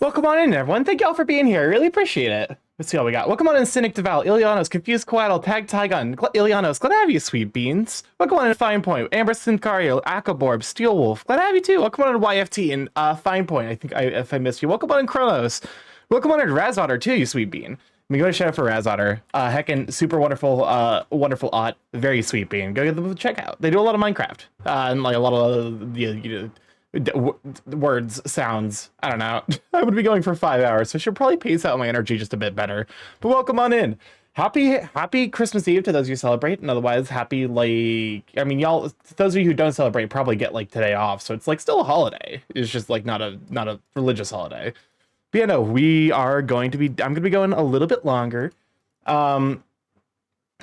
Welcome on in, everyone. Thank y'all for being here. I really appreciate it. Let's see what we got. Welcome on in, Cynic Devout, Ilianos, Confused Coatl, Tag Tygon, Ilianos, glad to have you, Sweet Beans. Welcome on in, Fine Point, Amber Syncario, Akaborb, Steel Wolf, glad to have you too. Welcome on in, YFT and Fine Point. I think if I missed you. Welcome on in, Kronos. Welcome on in, Razotter too, you Sweet Bean. Let me go to shout out for Razotter. Heckin' super wonderful, wonderful ot, very sweet bean. Go give them a check out. They do a lot of Minecraft and like a lot of words, sounds. I don't know. I would be going for 5 hours, so I should probably pace out my energy just a bit better. But welcome on in. Happy Christmas Eve to those who celebrate, and otherwise happy, like, I mean, y'all, those of you who don't celebrate probably get like today off, so it's like still a holiday. It's just like not a religious holiday. But yeah, no, I'm gonna be going a little bit longer. I'm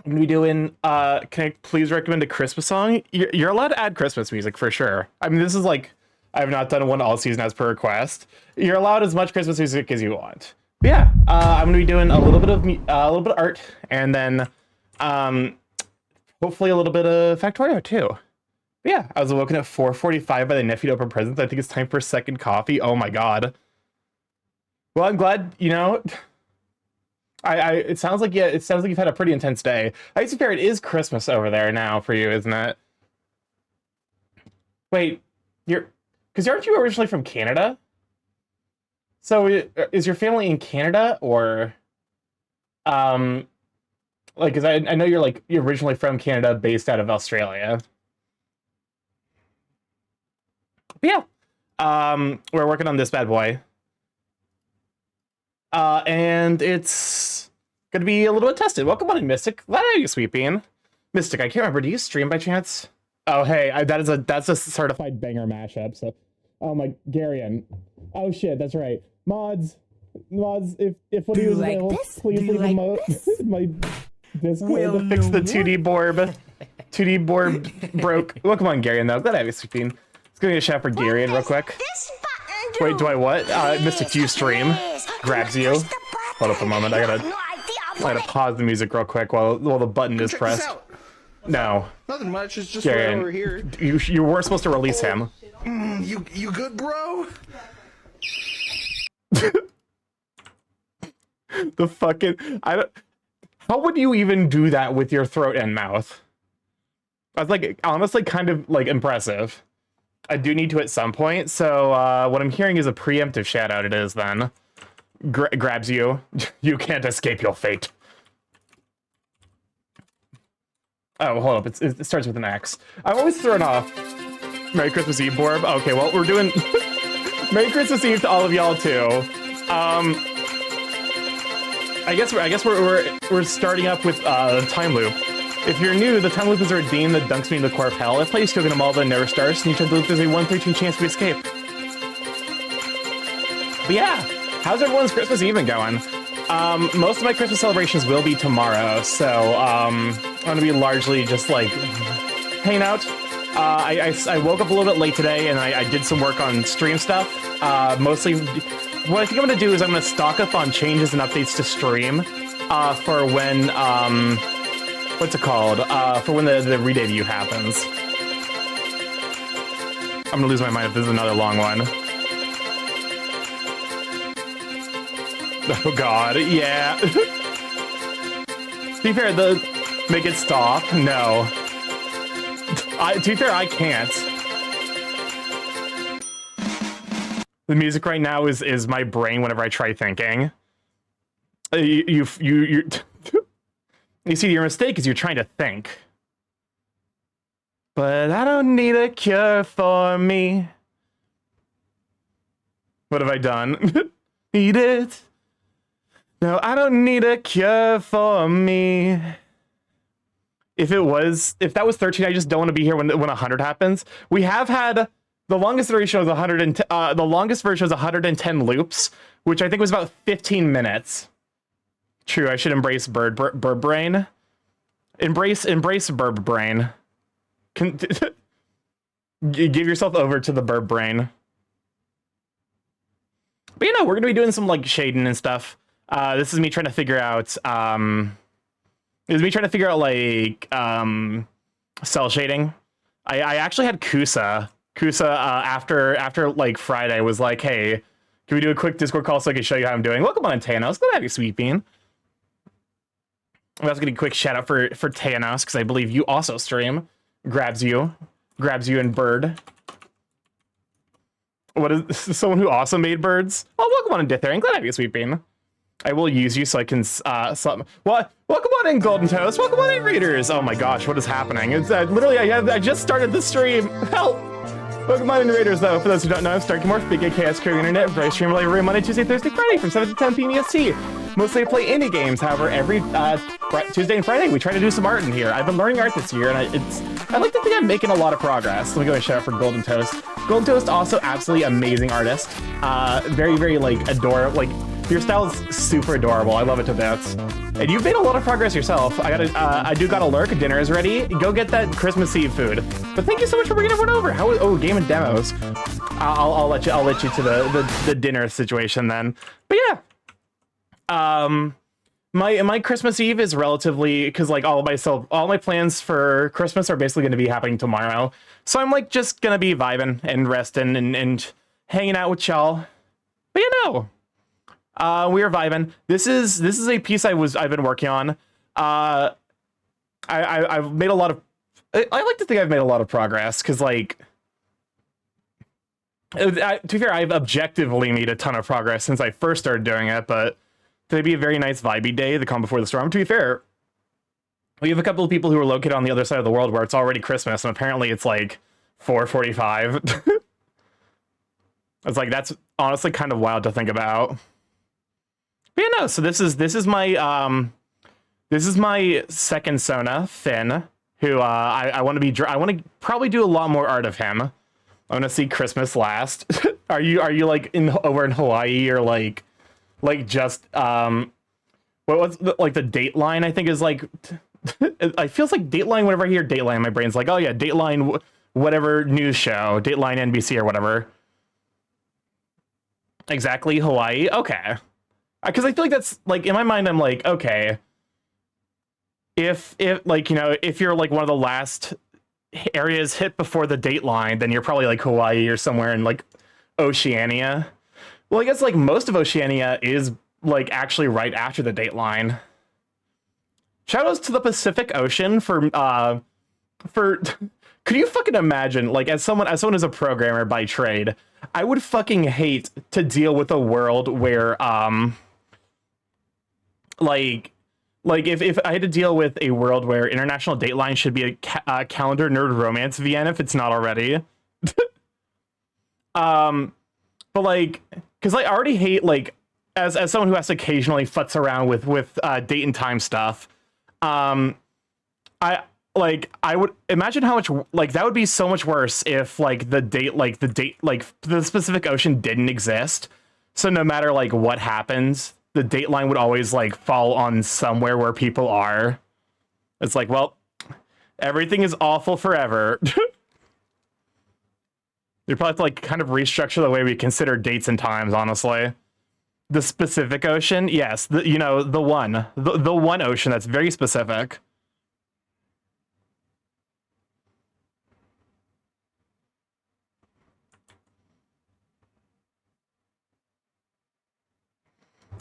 gonna be doing, can I please recommend a Christmas song? You're allowed to add Christmas music for sure. I mean, this is like, I have not done one all season as per request. You're allowed as much Christmas music as you want. But yeah, I'm gonna be doing a little bit of art, and then hopefully a little bit of Factorio too. But yeah, I was awoken at 4:45 by the nephew to open presents. I think it's time for a second coffee. Oh my god. Well, I'm glad, you know. It sounds like you've had a pretty intense day. I guess fair, it is Christmas over there now for you, isn't it? Wait, aren't you originally from Canada? So is your family in Canada or, like, because I know you're originally from Canada, based out of Australia. But yeah, we're working on this bad boy. And it's gonna be a little bit tested. Welcome on in, Mystic. Glad to have you, Sweet Bean. Mystic, I can't remember. Do you stream by chance? Oh, hey, that's a certified banger mashup. So, oh my, Garion. Oh shit, that's right. Mods, if what do you like this? Please leave like my Discord to fix the 2D borb. 2D borb broke. Welcome on, Garion, though. Glad to have you, Sweet Bean. Let's go get a shout for Garion real quick. Wait, do I what? Mystic, do you stream? Grabs you. Hold up a moment. I gotta pause the music real quick while the button is pressed. No. Nothing much. It's just right over here. You were supposed to release him. You good, bro? The fucking how would you even do that with your throat and mouth? That's like honestly kind of like impressive. I do need to at some point, so what I'm hearing is a preemptive shout out. It is then. Grabs you. You can't escape your fate. Oh, hold up. It starts with an X. I'm always thrown off. Merry Christmas Eve, Borb. Okay, well, we're doing... Merry Christmas Eve to all of y'all, too. I guess we're starting up with Time Loop. If you're new, the Time Loop is a redeem that dunks me in the core of hell. If plays Token Amalva and never starts, and each of the loop there's a 1/13 chance to escape. But yeah, how's everyone's Christmas Eve going? Most of my Christmas celebrations will be tomorrow, so I'm gonna be largely just like hanging out. I woke up a little bit late today, and I did some work on stream stuff. Mostly, what I think I'm gonna do is I'm gonna stock up on changes and updates to stream for when what's it called? For when the re-debut happens. I'm gonna lose my mind if this is another long one. Oh god, yeah. To be fair, make it stop? No. To be fair, I can't. The music right now is my brain whenever I try thinking. You see, your mistake is you're trying to think. But I don't need a cure for me. What have I done? Need it? No, I don't need a cure for me. If that was 13, I just don't want to be here when 100 happens. We have had the longest version was 110. The longest version was 110 loops, which I think was about 15 minutes. True, I should embrace bird brain. Embrace burb brain. Give yourself over to the burb brain. But you know, we're gonna be doing some like shading and stuff. This is me trying to figure out like cell shading. I actually had Kusa after like Friday was like, hey, Can we do a quick Discord call so I can show you how I'm doing? Welcome on, Thanos. Glad to have you, Sweet Bean. I'm also getting a quick shout out for Thanos because I believe you also stream. Grabs you and Bird. What is this is someone who also made birds? Oh, welcome on in Dithering. Glad to have you, Sweet Bean. I will use you so I can what? Welcome on in, Golden Toast. Welcome on in, readers. Oh my gosh, what is happening? It's literally I just started the stream. Help! Welcome on in, readers, though. For those who don't know, I'm StarkyMorph, big AKS creating internet. I stream every Monday, Tuesday, Thursday, Friday from 7 to 10 p.m. EST. Mostly I play indie games. However, every Tuesday and Friday we try to do some art in here. I've been learning art this year, and I like to think I'm making a lot of progress. Let me go and shout out for Golden Toast. Golden Toast also absolutely amazing artist. Very, very like adorable. Like your style is super adorable. I love it to bits. And you've made a lot of progress yourself. I do gotta lurk. Dinner is ready. Go get that Christmas Eve food. But thank you so much for bringing everyone over. Game and demos. I'll let you to the dinner situation then. But yeah. My Christmas Eve is relatively because like all my plans for Christmas are basically going to be happening tomorrow. So I'm like just gonna be vibing and resting and hanging out with y'all. But you know. We are vibing. This is a piece I've been working on. I've made a lot of. I like to think I've made a lot of progress because like. To be fair, I've objectively made a ton of progress since I first started doing it. But today be a very nice vibey day, the calm before the storm. To be fair, we have a couple of people who are located on the other side of the world where it's already Christmas, and apparently it's like 4:45. It's like that's honestly kind of wild to think about. But yeah, no. So this is my second Sona, Finn, who I want to probably do a lot more art of him. I want to see Christmas last. Are you like over in Hawaii or like just what's like the Dateline? I think is like it feels like Dateline. Whenever I hear Dateline, my brain's like, oh yeah, Dateline, whatever news show, Dateline NBC or whatever. Exactly, Hawaii. Okay. Because I feel like that's like in my mind I'm like, okay, if like, you know, if you're like one of the last areas hit before the Dateline, then you're probably like Hawaii or somewhere in like Oceania. Well, I guess like most of Oceania is like actually right after the Dateline. Shoutouts to the Pacific Ocean for could you fucking imagine, like as someone who's a programmer by trade, I would fucking hate to deal with a world where like if I had to deal with a world where International Dateline should be a calendar nerd romance VN if it's not already. But like, because I already hate like as someone who has to occasionally futz around with date and time stuff. I would imagine how much like that would be so much worse if like the Pacific Ocean didn't exist. So no matter like what happens, the Dateline would always like fall on somewhere where people are. It's like, well, everything is awful forever. You probably have to like kind of restructure the way we consider dates and times, honestly. The Pacific Ocean, yes, the one ocean that's very specific.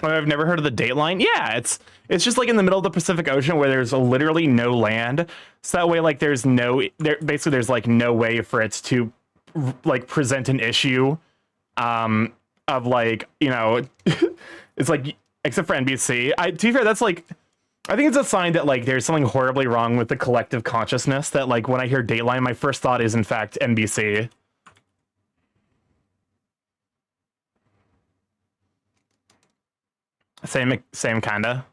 I've never heard of the Dateline. Yeah, it's just like in the middle of the Pacific Ocean where there's literally no land. So that way, like, there's like no way for it to like present an issue, of like, you know, it's like except for NBC. To be fair, that's like, I think it's a sign that like there's something horribly wrong with the collective consciousness. That like when I hear Dateline, my first thought is in fact NBC. Same kinda.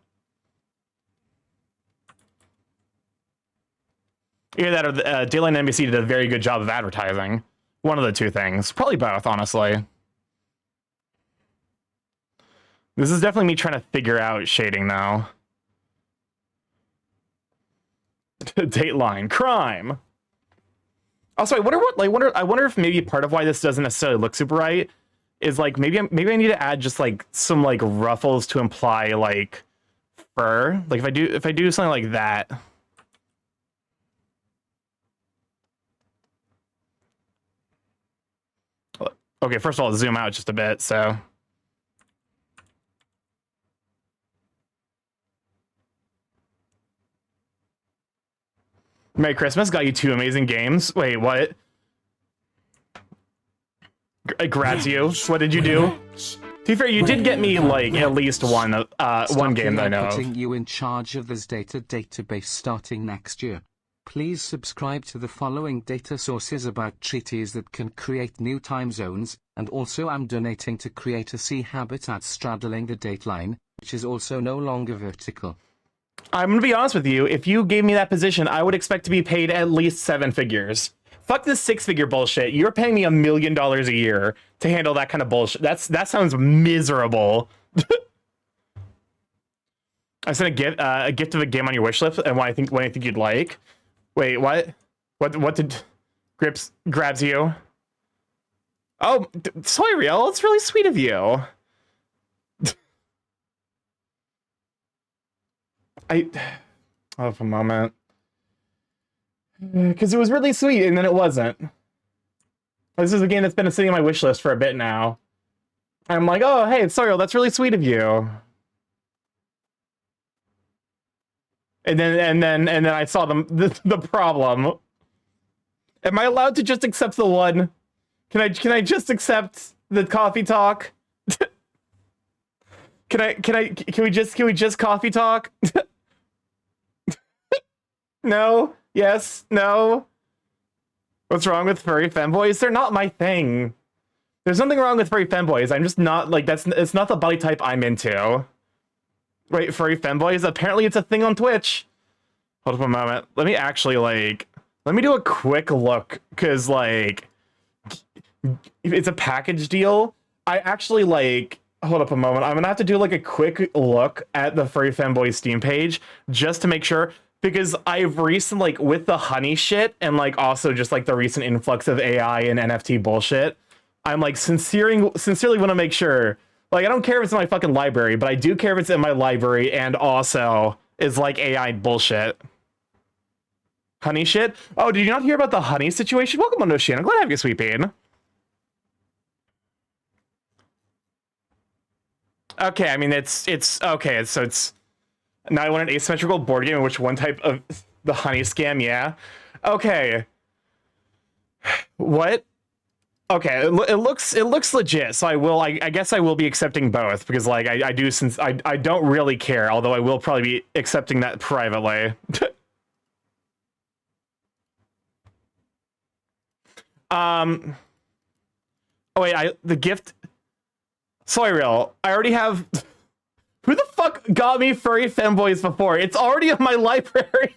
Either that or the Dateline and NBC did a very good job of advertising. One of the two things. Probably both, honestly. This is definitely me trying to figure out shading now. Dateline crime. Also, I wonder if maybe part of why this doesn't necessarily look super right is like maybe I need to add just like some like ruffles to imply like fur. Like if I do something like that. Okay, first of all, zoom out just a bit. So Merry Christmas. Got you 2 amazing games. Wait, what? It grabs you. What did you do? To be fair, you did get me like at least one game that I know of. Putting you in charge of this data database starting next year. Please subscribe to the following data sources about treaties that can create new time zones, and also I'm donating to create a sea habitat straddling the dateline, which is also no longer vertical. I'm gonna be honest with you, if you gave me that position, I would expect to be paid at least 7 figures. Fuck this 6-figure bullshit. You're paying me $1 million a year to handle that kind of bullshit. That sounds miserable. I sent a gift of a game on your wish list and what I think you'd like. Wait, what? What did Grips grabs you? Oh, Soy Real, it's really sweet of you. Oh, for a moment. Because it was really sweet, and then it wasn't. This is a game that's been sitting on my wish list for a bit now. I'm like, oh, hey, it's Soy Real, that's really sweet of you. And then I saw the problem. Am I allowed to just accept the one? Can I just accept the coffee talk? Can we just coffee talk? No? Yes? No? What's wrong with furry femboys? They're not my thing. There's nothing wrong with furry femboys. I'm just not like it's not the body type I'm into. Wait, furry femboys? Apparently it's a thing on Twitch. Hold up a moment. Let me actually let me do a quick look, because like it's a package deal. I actually hold up a moment. I'm gonna have to do like a quick look at the furry femboy Steam page just to make sure, because I've recently with the honey shit and also just the recent influx of AI and NFT bullshit, I'm sincerely want to make sure. I don't care if it's in my fucking library, but I do care if it's in my library and also is AI bullshit. Honey shit? Oh, did you not hear about the honey situation? Welcome on Ocean. I'm glad to have you, Sweet Bean. Okay, I mean, it's okay. So it's now I want an asymmetrical board game in which one type of the honey scam, yeah. Okay. What? Okay, it looks legit, so I guess I will be accepting both, because I do, since I don't really care, although I will probably be accepting that privately. Oh wait, the gift. Soy Real, I already have. Who the fuck got me furry femboys before? It's already in my library.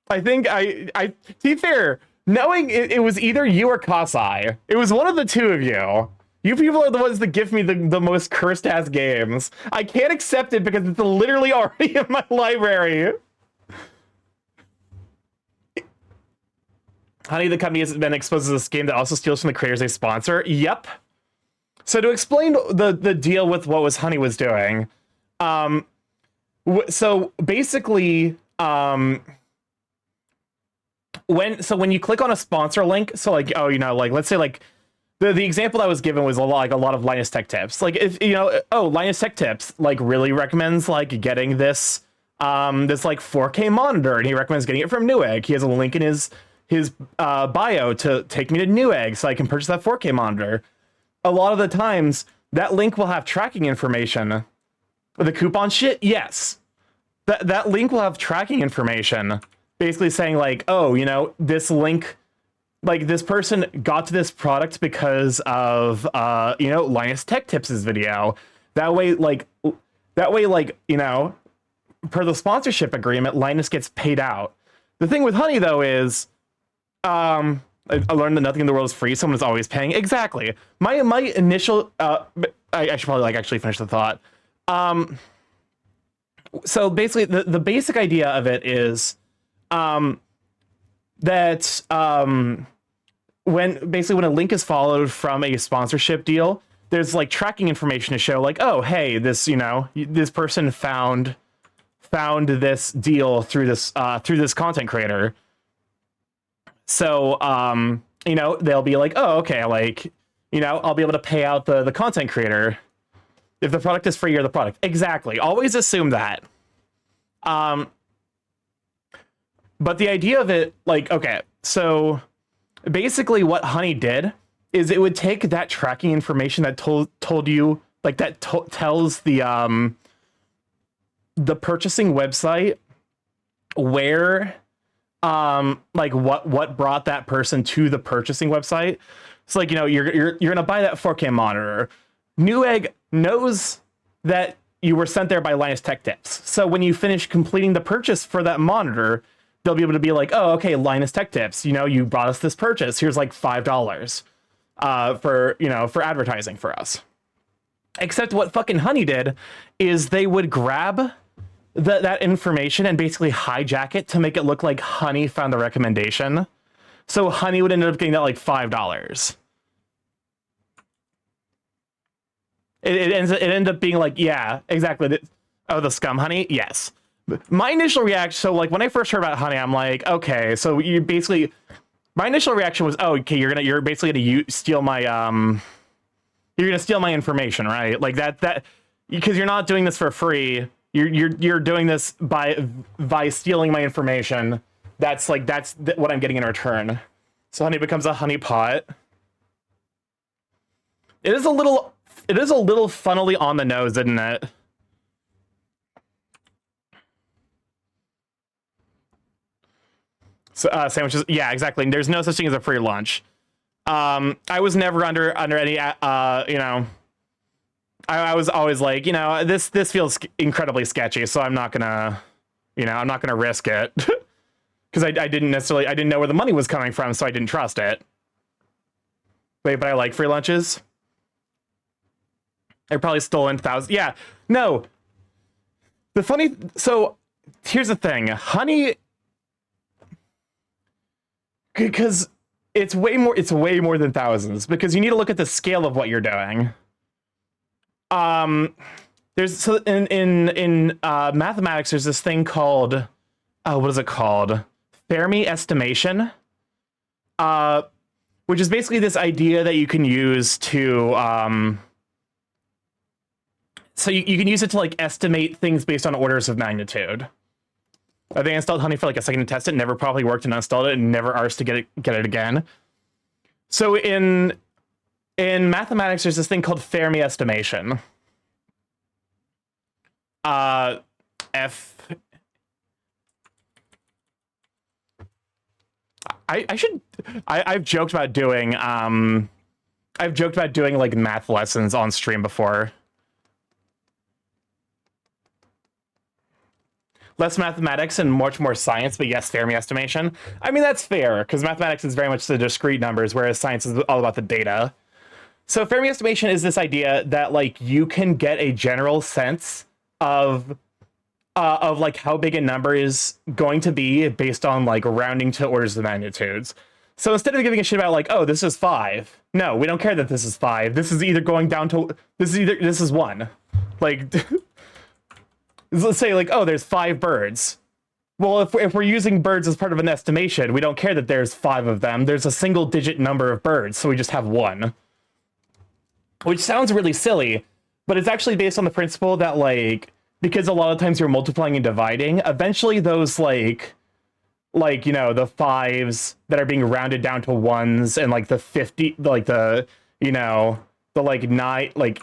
I think to be fair, knowing it was either you or Kasai. It was one of the two of you. You people are the ones that give me the most cursed ass games. I can't accept it because it's literally already in my library. Honey, the company has been exposed to this game that also steals from the creators they sponsor. Yep. So to explain the deal with what Honey was doing, so basically, when you click on a sponsor link, so let's say the example that was given was a lot of Linus Tech Tips. If Linus Tech Tips really recommends getting this 4K monitor, and he recommends getting it from Newegg. He has a link in his bio to take me to Newegg so I can purchase that 4K monitor. A lot of the times that link will have tracking information. The coupon shit, yes. That link will have tracking information, basically saying this link, this person got to this product because of Linus Tech Tips' video. That way per the sponsorship agreement, Linus gets paid out. The thing with Honey though is I learned that nothing in the world is free. Someone is always paying. Exactly. My initial I should probably actually finish the thought. So basically the basic idea of it is that when a link is followed from a sponsorship deal, there's tracking information to show oh, hey, this this person found this deal through this content creator. So they'll be oh, okay, I'll be able to pay out the content creator. If the product is free, you're the product. Exactly. Always assume that. But the idea of it, like, okay, so basically what Honey did is it would take that tracking information that told you, like, that tells the purchasing website where, like, what brought that person to the purchasing website. So, like, you know, you're gonna buy that 4K monitor. Newegg knows that you were sent there by Linus Tech Tips. So when you finish completing the purchase for that monitor, they'll be able to be like, oh, okay, Linus Tech Tips, you know, you brought us this purchase. Here's like $5 for, you know, for advertising for us. Except what fucking Honey did is they would grab that information and basically hijack it to make it look like Honey found the recommendation. So Honey would end up getting that like $5. It ended up being like, yeah, exactly. Oh, the scum Honey? Yes. My initial reaction, so like when I first heard about Honey, I'm like, okay, so you basically, my initial reaction was, oh, okay, you're basically gonna steal my you're gonna steal my information, right? Like that because you're not doing this for free. You're doing this by stealing my information. That's what I'm getting in return. So Honey becomes a honey pot. It is a little funnily on the nose, isn't it? So, sandwiches, yeah, exactly. There's no such thing as a free lunch. I was never under any, you know, I was always like, you know, this feels incredibly sketchy, so I'm not gonna risk it. Because I didn't know where the money was coming from, so I didn't trust it. Wait, but I like free lunches. I probably stolen thousands. Yeah, no. So here's the thing, Honey, because it's way more than thousands, because you need to look at the scale of what you're doing. There's so in mathematics, there's this thing called, what is it called? Fermi estimation, which is basically this idea that you can use to, so you can use it to like estimate things based on orders of magnitude. I think I installed Honey for like a second to test it, never properly worked, and uninstalled it, and never arsed to get it again. So in mathematics, there's this thing called Fermi estimation. I've joked about doing like math lessons on stream before. Less mathematics and much more science, but yes, Fermi estimation. I mean, that's fair, because mathematics is very much the discrete numbers, whereas science is all about the data. So Fermi estimation is this idea that like you can get a general sense of like how big a number is going to be based on like rounding to orders of magnitudes. So instead of giving a shit about like, oh, this is 5, no, we don't care that this is 5. This is either going down to this is 1. Like let's say like, oh, there's 5 birds. Well, if we're using birds as part of an estimation, we don't care that there's 5 of them. There's a single digit number of birds, so we just have 1. Which sounds really silly, but it's actually based on the principle that like, because a lot of times you're multiplying and dividing, eventually those like, you know, the 5s that are being rounded down to 1s and like the 50, like the, you know, the like 9, like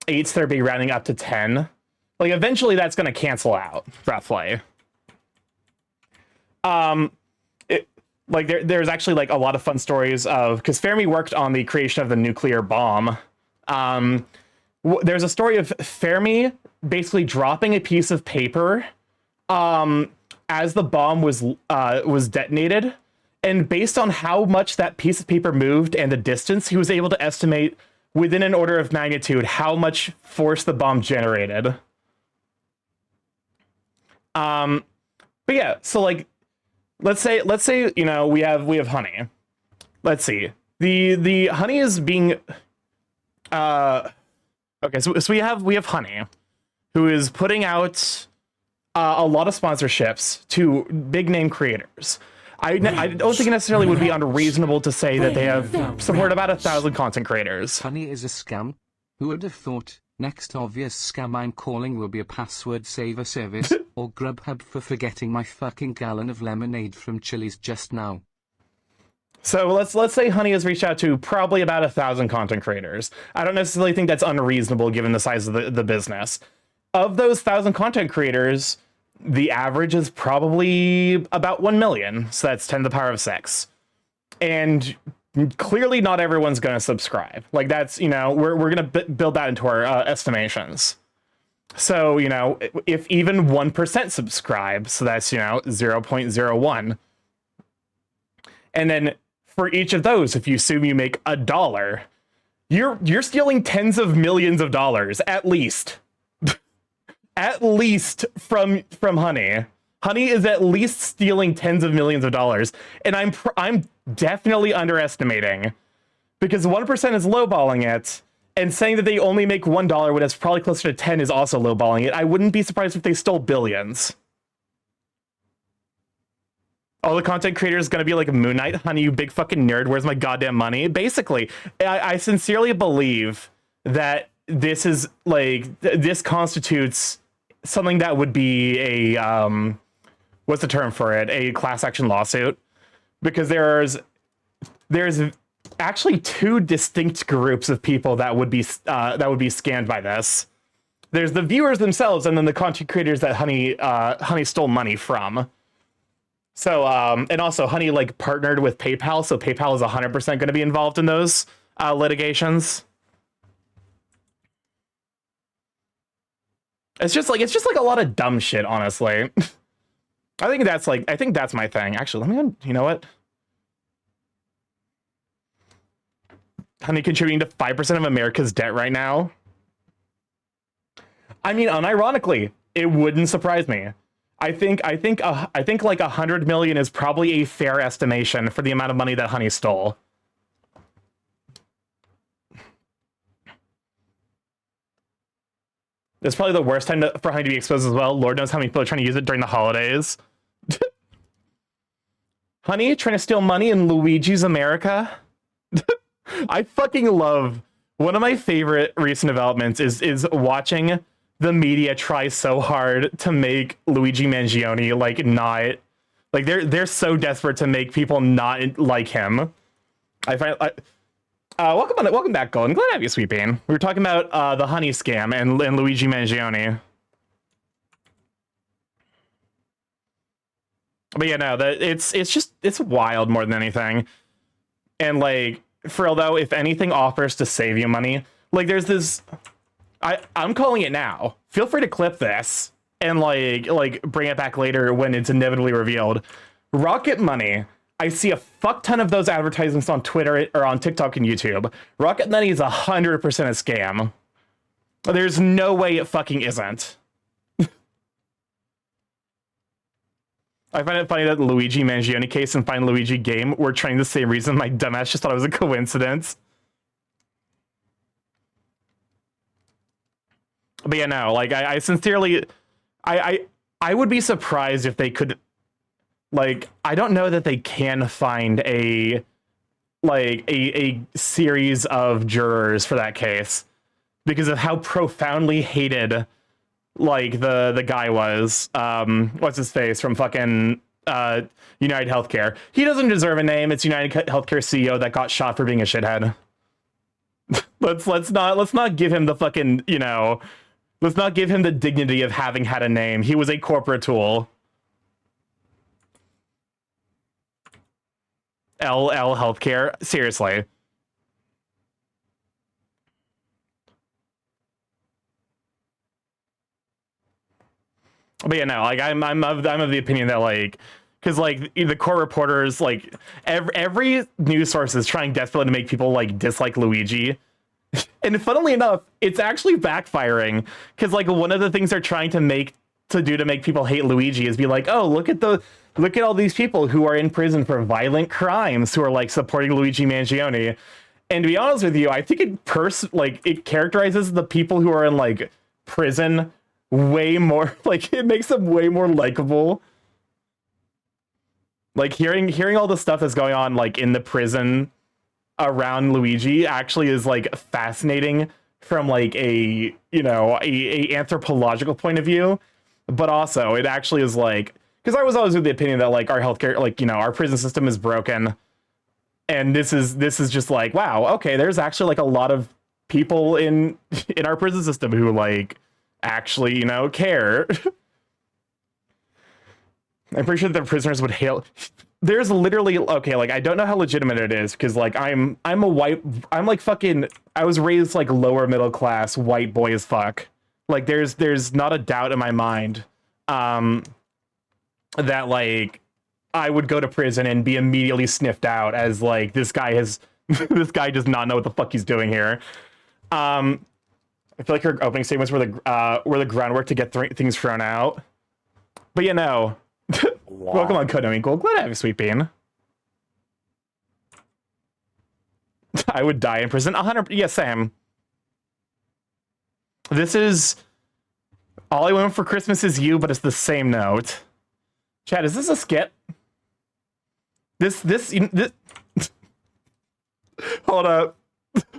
8s that are being rounding up to 10. Like eventually that's going to cancel out, roughly. There's actually like a lot of fun stories of, because Fermi worked on the creation of the nuclear bomb. There's a story of Fermi basically dropping a piece of paper as the bomb was detonated, and based on how much that piece of paper moved and the distance, he was able to estimate within an order of magnitude how much force the bomb generated. But yeah, so like, let's say, you know, we have Honey. Let's see. The Honey is being, okay, so we have Honey, who is putting out a lot of sponsorships to big name creators. I don't think it necessarily would be unreasonable to say that they have support about 1,000 content creators. Honey is a scam. Who would have thought? Next obvious scam I'm calling will be a password saver service, or Grubhub for forgetting my fucking gallon of lemonade from Chili's just now. So let's say Honey has reached out to probably about 1,000 content creators. I don't necessarily think that's unreasonable given the size of the business. Of those 1,000 content creators, the average is probably about 1 million. So that's 10 to the power of 6. And clearly not everyone's going to subscribe. Like that's, you know, we're going to build that into our estimations. So, you know, if even 1% subscribe, so that's, you know, 0.01. And then for each of those, if you assume you make $1, you're stealing tens of millions of dollars, at least. At least from Honey. Honey is at least stealing tens of millions of dollars, and I'm definitely underestimating, because 1% is lowballing it, and saying that they only make $1 when it's probably closer to 10 is also lowballing it. I wouldn't be surprised if they stole billions. All the content creators gonna be like, Moon Knight, Honey, you big fucking nerd, where's my goddamn money? Basically, I sincerely believe that this is like, this constitutes something that would be a what's the term for it? A class action lawsuit, because there's actually two distinct groups of people that would be scanned by this. There's the viewers themselves, and then the content creators that Honey stole money from. So and also Honey like partnered with PayPal, so PayPal is 100% going to be involved in those litigations. It's just like a lot of dumb shit, honestly. I think that's my thing. Actually, let me, you know what? Honey contributing to 5% of America's debt right now. I mean, unironically, it wouldn't surprise me. I think like 100 million is probably a fair estimation for the amount of money that Honey stole. It's probably the worst time for Honey to be exposed as well. Lord knows how many people are trying to use it during the holidays. Honey trying to steal money in Luigi's America. I fucking love, one of my favorite recent developments is watching the media try so hard to make Luigi Mangione like not, like they're so desperate to make people not like him. Welcome back, Golden. Glad to have you, Sweet Bean. We were talking about the Honey scam and Luigi Mangione. But yeah, no, it's wild more than anything. And like, for real though, if anything offers to save you money, like there's this, I'm calling it now. Feel free to clip this and like bring it back later when it's inevitably revealed. Rocket Money. I see a fuck ton of those advertisements on Twitter or on TikTok and YouTube. Rocket Money is 100% a scam. There's no way it fucking isn't. I find it funny that the Luigi Mangione case and Find Luigi game were trying the same reason. My dumbass just thought it was a coincidence. But yeah, no, like I sincerely, I would be surprised if they could, like, I don't know that they can find a series of jurors for that case because of how profoundly hated like the guy was. What's his face from fucking United Healthcare. He doesn't deserve a name. It's United Healthcare CEO that got shot for being a shithead. let's not give him the fucking, you know, let's not give him the dignity of having had a name. He was a corporate tool. LL Healthcare, seriously. But yeah, no, like I'm of the opinion that like, because like the core reporters, like every news source is trying desperately to make people like dislike Luigi, and funnily enough, it's actually backfiring because like one of the things they're trying to make people hate Luigi is be like, oh, look at all these people who are in prison for violent crimes who are like supporting Luigi Mangione. And to be honest with you, I think it characterizes the people who are in like prison way more, like it makes them way more likable. Like hearing all the stuff that's going on like in the prison around Luigi actually is like fascinating from like a, you know, a anthropological point of view, but also it actually is like, because I was always of the opinion that like our healthcare, like, you know, our prison system is broken, and this is just like, wow, okay, there's actually like a lot of people in our prison system who like actually, you know, care. I'm pretty sure that the prisoners would hail. There's literally, okay, like I don't know how legitimate it is, because like I'm like fucking, I was raised like lower middle class white boy as fuck. Like there's not a doubt in my mind that like I would go to prison and be immediately sniffed out as like this guy has this guy does not know what the fuck he's doing here. I feel like her opening statements were the groundwork to get things thrown out. But you know, welcome on Konami Gold. Glad to have you, Sweet Bean. I would die in prison. 100. Yes, Sam. This is all I want for Christmas is you, but it's the same note. Chad, is this a skit? This. Hold up.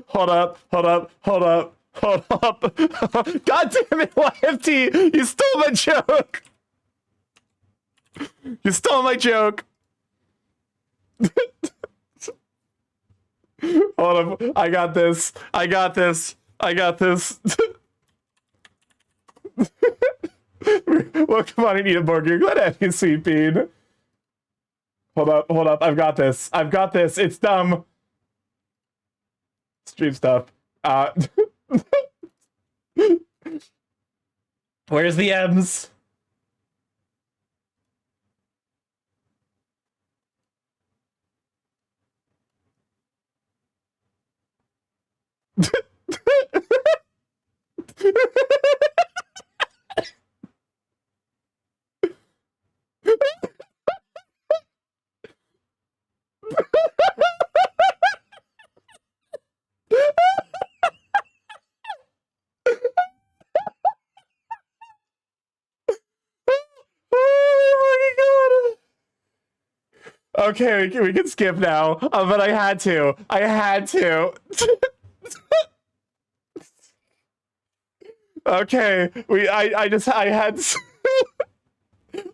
Hold up. Hold up. Hold up. Hold up. God damn it, YFT! You stole my joke! You stole my joke! Hold up. I got this. I got this. I got this. Well, come on, I need a burger. Glad to have you, Sweet Bean. Hold up. Hold up. I've got this. I've got this. It's dumb. Stream stuff. Where's the M's? Okay, we can skip now, but I had to. I had to. Okay, I had to.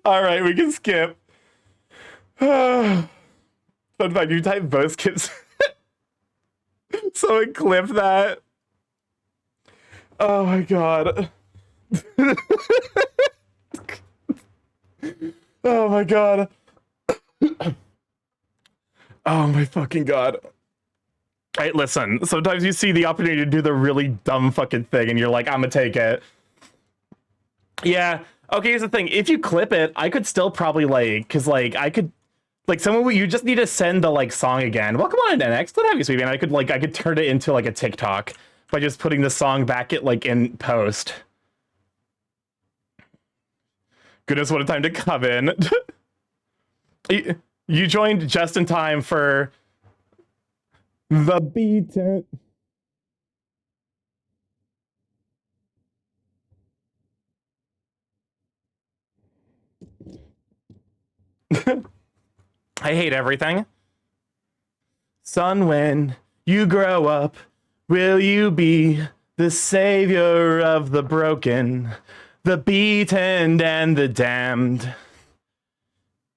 All right, we can skip. Fun fact, you type both skips. Someone clip that. Oh my god. Oh my god. Oh my fucking god. Hey, listen, sometimes you see the opportunity to do the really dumb fucking thing and you're like, I'm gonna take it. Yeah, okay, here's the thing. If you clip it, I could still probably like, cause like I could, like someone, you just need to send the like song again. Welcome on to NX, let have you, sweetie. And I could turn it into like a TikTok by just putting the song back at like in post. Goodness, what a time to come in. You joined just in time for the beat. I hate everything. Son, when you grow up, will you be the savior of the broken, the beaten, and the damned?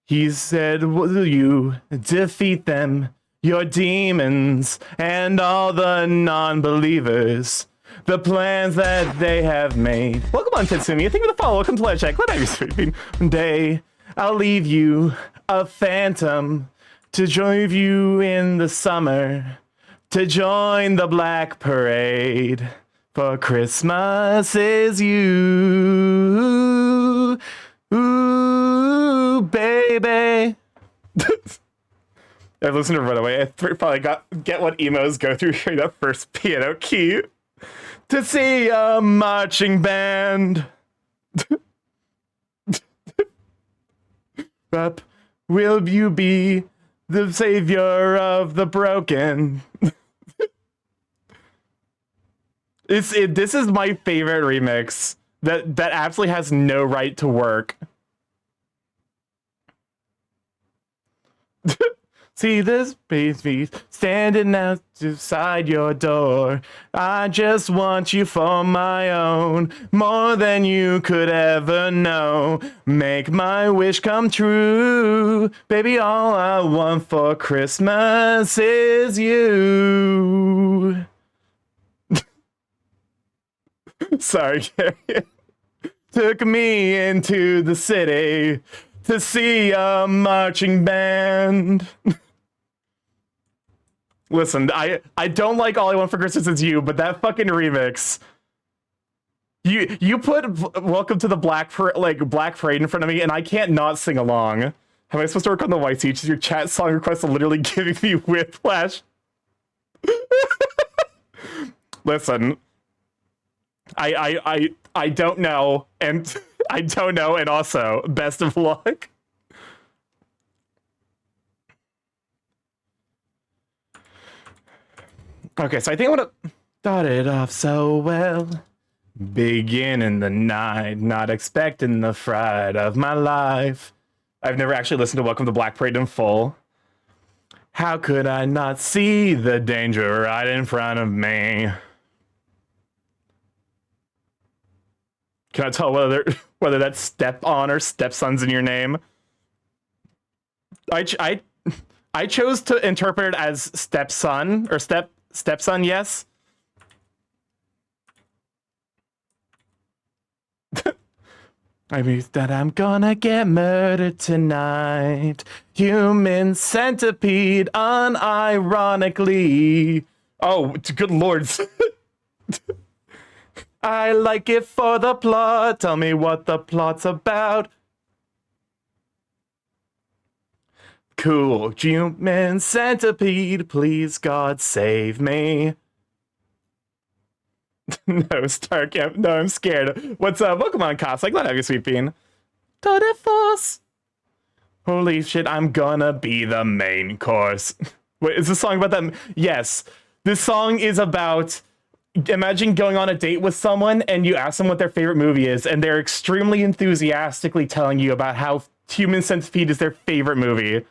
He said, will you defeat them, your demons, and all the non-believers, the plans that they have made? Welcome on, Tetsumi. Thank you for the follow. Welcome to Let's Check. Let me sleeping. One day, I'll leave you a phantom to join you in the summer, to join the Black Parade. For Christmas is you. Ooh, baby. I've listened to Runaway. I probably get what emos go through hearing that first piano key. To see a marching band. Up, will you be the savior of the broken? This is my favorite remix that absolutely has no right to work. See this baby standing outside your door. I just want you for my own, more than you could ever know. Make my wish come true. Baby, all I want for Christmas is you. Sorry, Gary. Took me into the city to see a marching band. Listen, I don't like All I Want for Christmas Is You, but that fucking remix. You put Welcome to the Black Parade in front of me, and I can't not sing along. Am I supposed to work on the white seats? Your chat song requests are literally giving me whiplash. Listen, I don't know, and I don't know, and also best of luck. Okay, so I think I want to start it off so well. Begin in the night, not expecting the fright of my life. I've never actually listened to Welcome to Black Parade in full. How could I not see the danger right in front of me? Can I tell whether that's step-on or stepson's in your name? I chose to interpret it as stepson or stepson, yes. I mean that I'm gonna get murdered tonight. Human centipede, unironically. Oh, good lords. I like it for the plot. Tell me what the plot's about. Cool. Human centipede, please God save me. No, Stark. No, I'm scared. What's up? Welcome on, Cops. I'm glad to have you, Sweet Bean. Tour de force. Holy shit, I'm gonna be the main course. Wait, is this song about them? Yes. This song is about, imagine going on a date with someone and you ask them what their favorite movie is, and they're extremely enthusiastically telling you about how Human Centipede is their favorite movie.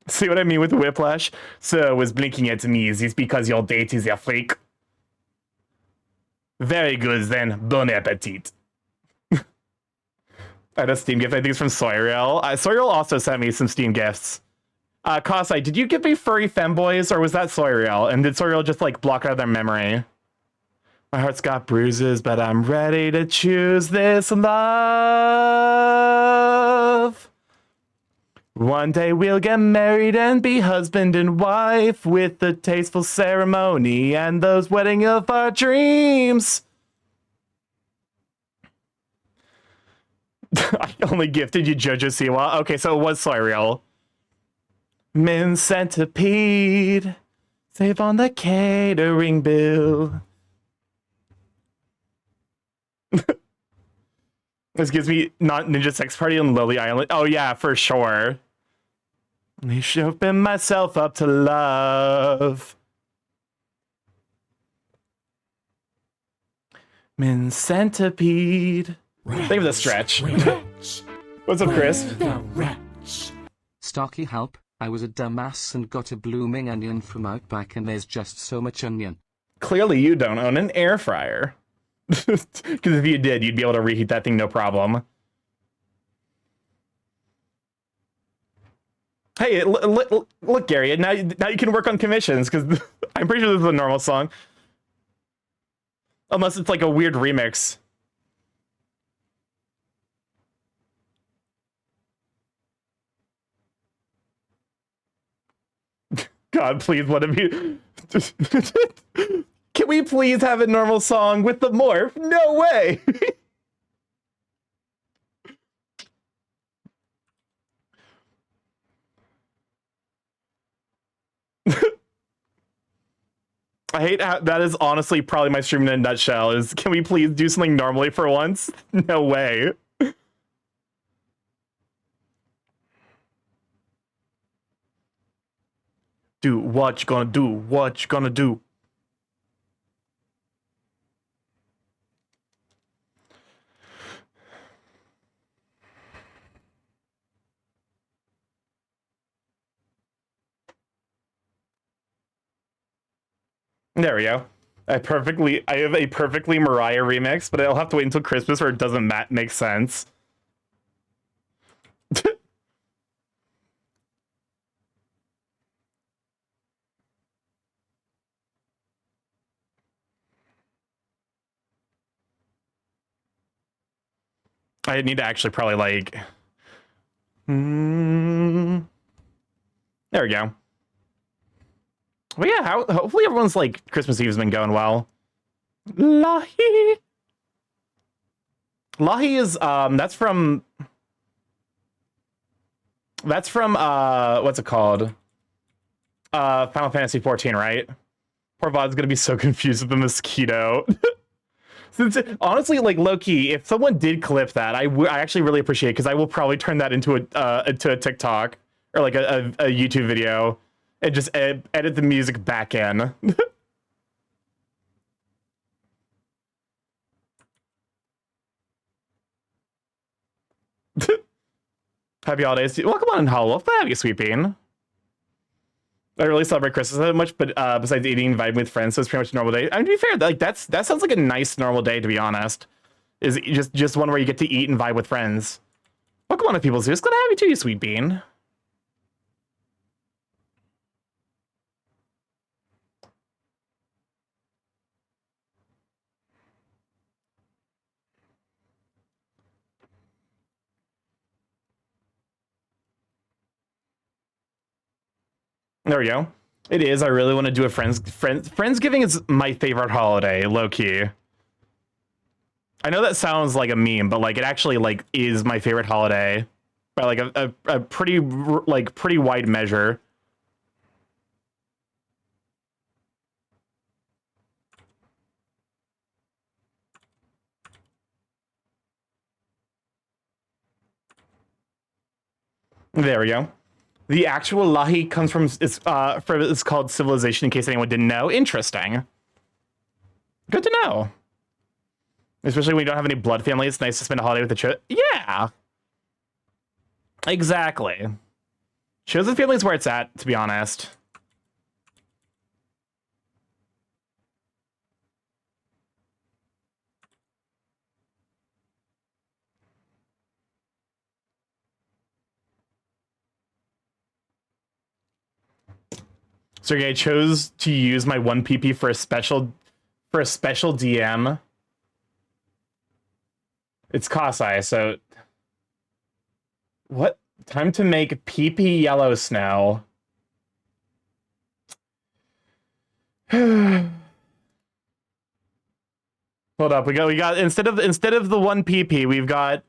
See what I mean with whiplash? So was blinking at me. Is this because your date is a freak? Very good then. Bon appetit. I had a Steam gift. I think it's from Soyriel. Soyriel also sent me some Steam gifts. Kosai, did you give me furry femboys or was that Soyriel? And did Soyriel just like block out their memory? My heart's got bruises, but I'm ready to choose this love. One day we'll get married and be husband and wife with the tasteful ceremony and those wedding of our dreams. I only gifted you Jojo Siwa. Okay, so it was Soyriel. Min centipede. Save on the catering bill. This gives me not Ninja Sex Party on Lily Island. Oh yeah, for sure. I should open myself up to love. Min centipede. Think of the stretch. What's up, Chris? Starky, help. I was a dumbass and got a blooming onion from Outback and there's just so much onion. Clearly you don't own an air fryer. Because if you did, you'd be able to reheat that thing no problem. Hey, look, Gary, now you can work on commissions, because I'm pretty sure this is a normal song. Unless it's like a weird remix. God, please, what have you... Can we please have a normal song with the morph? No way! I hate how that is honestly probably my stream in a nutshell. Is can we please do something normally for once? No way. Do what you gonna do? What you gonna do? There we go. I have a perfectly Mariah remix, but I'll have to wait until Christmas or it doesn't make sense. I need to actually probably like... There we go. But yeah, hopefully everyone's like Christmas Eve's been going well. Lahi. Lahi is that's from what's it called? Final Fantasy 14, right? Poor Vod's gonna be so confused with the mosquito. Since honestly, like low key, if someone did clip that, I actually really appreciate it because I will probably turn that into a TikTok or like a YouTube video and just edit the music back in. Happy holidays. Welcome on in, Hollow. Have you, Sweet Bean. I really celebrate Christmas that much, but besides eating and vibing with friends, so it's pretty much a normal day. I mean, to be fair, like that sounds like a nice normal day, to be honest. Is just one where you get to eat and vibe with friends. Welcome on to People's News. Glad to have you too, you Sweet Bean. There we go. It is. I really want to do a Friendsgiving is my favorite holiday, low key. I know that sounds like a meme, but like it actually like is my favorite holiday by like a pretty wide measure. There we go. The actual Lahi comes from it's called Civilization, in case anyone didn't know. Interesting. Good to know. Especially when you don't have any blood family, it's nice to spend a holiday with the Yeah. Exactly. Chosen family is where it's at, to be honest. Sergey chose to use my 1PP for a special DM. It's Kasai, so what? Time to make PP yellow snow. Hold up, we got instead of the 1PP, we've got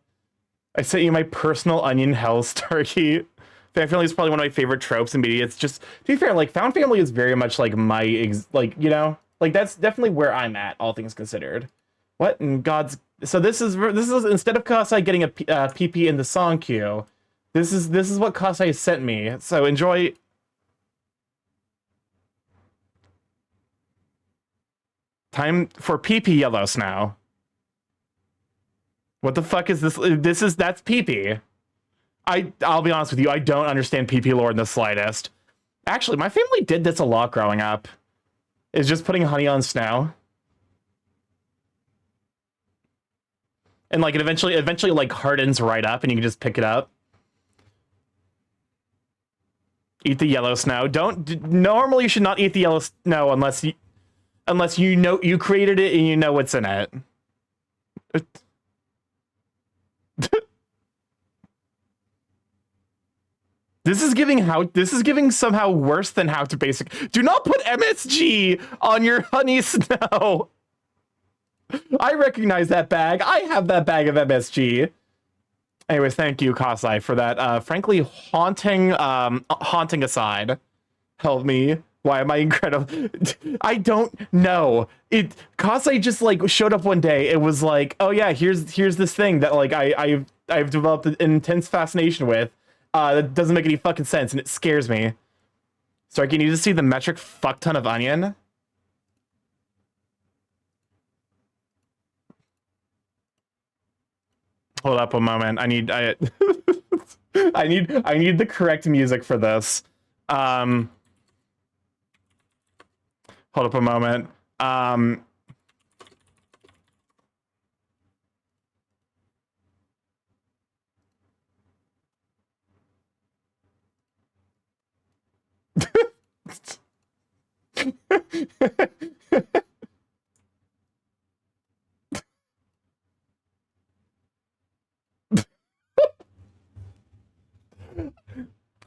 I sent you my personal onion hell, Starky. Fan family is probably one of my favorite tropes in media. It's just, to be fair, like found family is very much like my like, you know, like that's definitely where I'm at, all things considered. What in God's... So this is instead of Kasai getting a PP in the song queue, this is what Kasai sent me. So enjoy. Time for PP yellow snow. What the fuck is this? That's PP. I'll be honest with you, I don't understand PP lore in the slightest. Actually, my family did this a lot growing up. Is just putting honey on snow. And like it eventually like hardens right up and you can just pick it up. Eat the yellow snow. Normally you should not eat the yellow snow unless you know you created it and you know what's in it. This is giving somehow worse than How to Basic. Do not put MSG on your honey snow. I recognize that bag. I have that bag of MSG. Anyways, thank you, Kasai, for that. Frankly, haunting aside. Help me. Why am I incredible? I don't know. Kasai just like showed up one day. It was like, oh yeah, here's this thing that like I've developed an intense fascination with. That doesn't make any fucking sense, and it scares me. Stark, you need to see the metric fuck ton of onion. Hold up a moment. I need the correct music for this. Hold up a moment.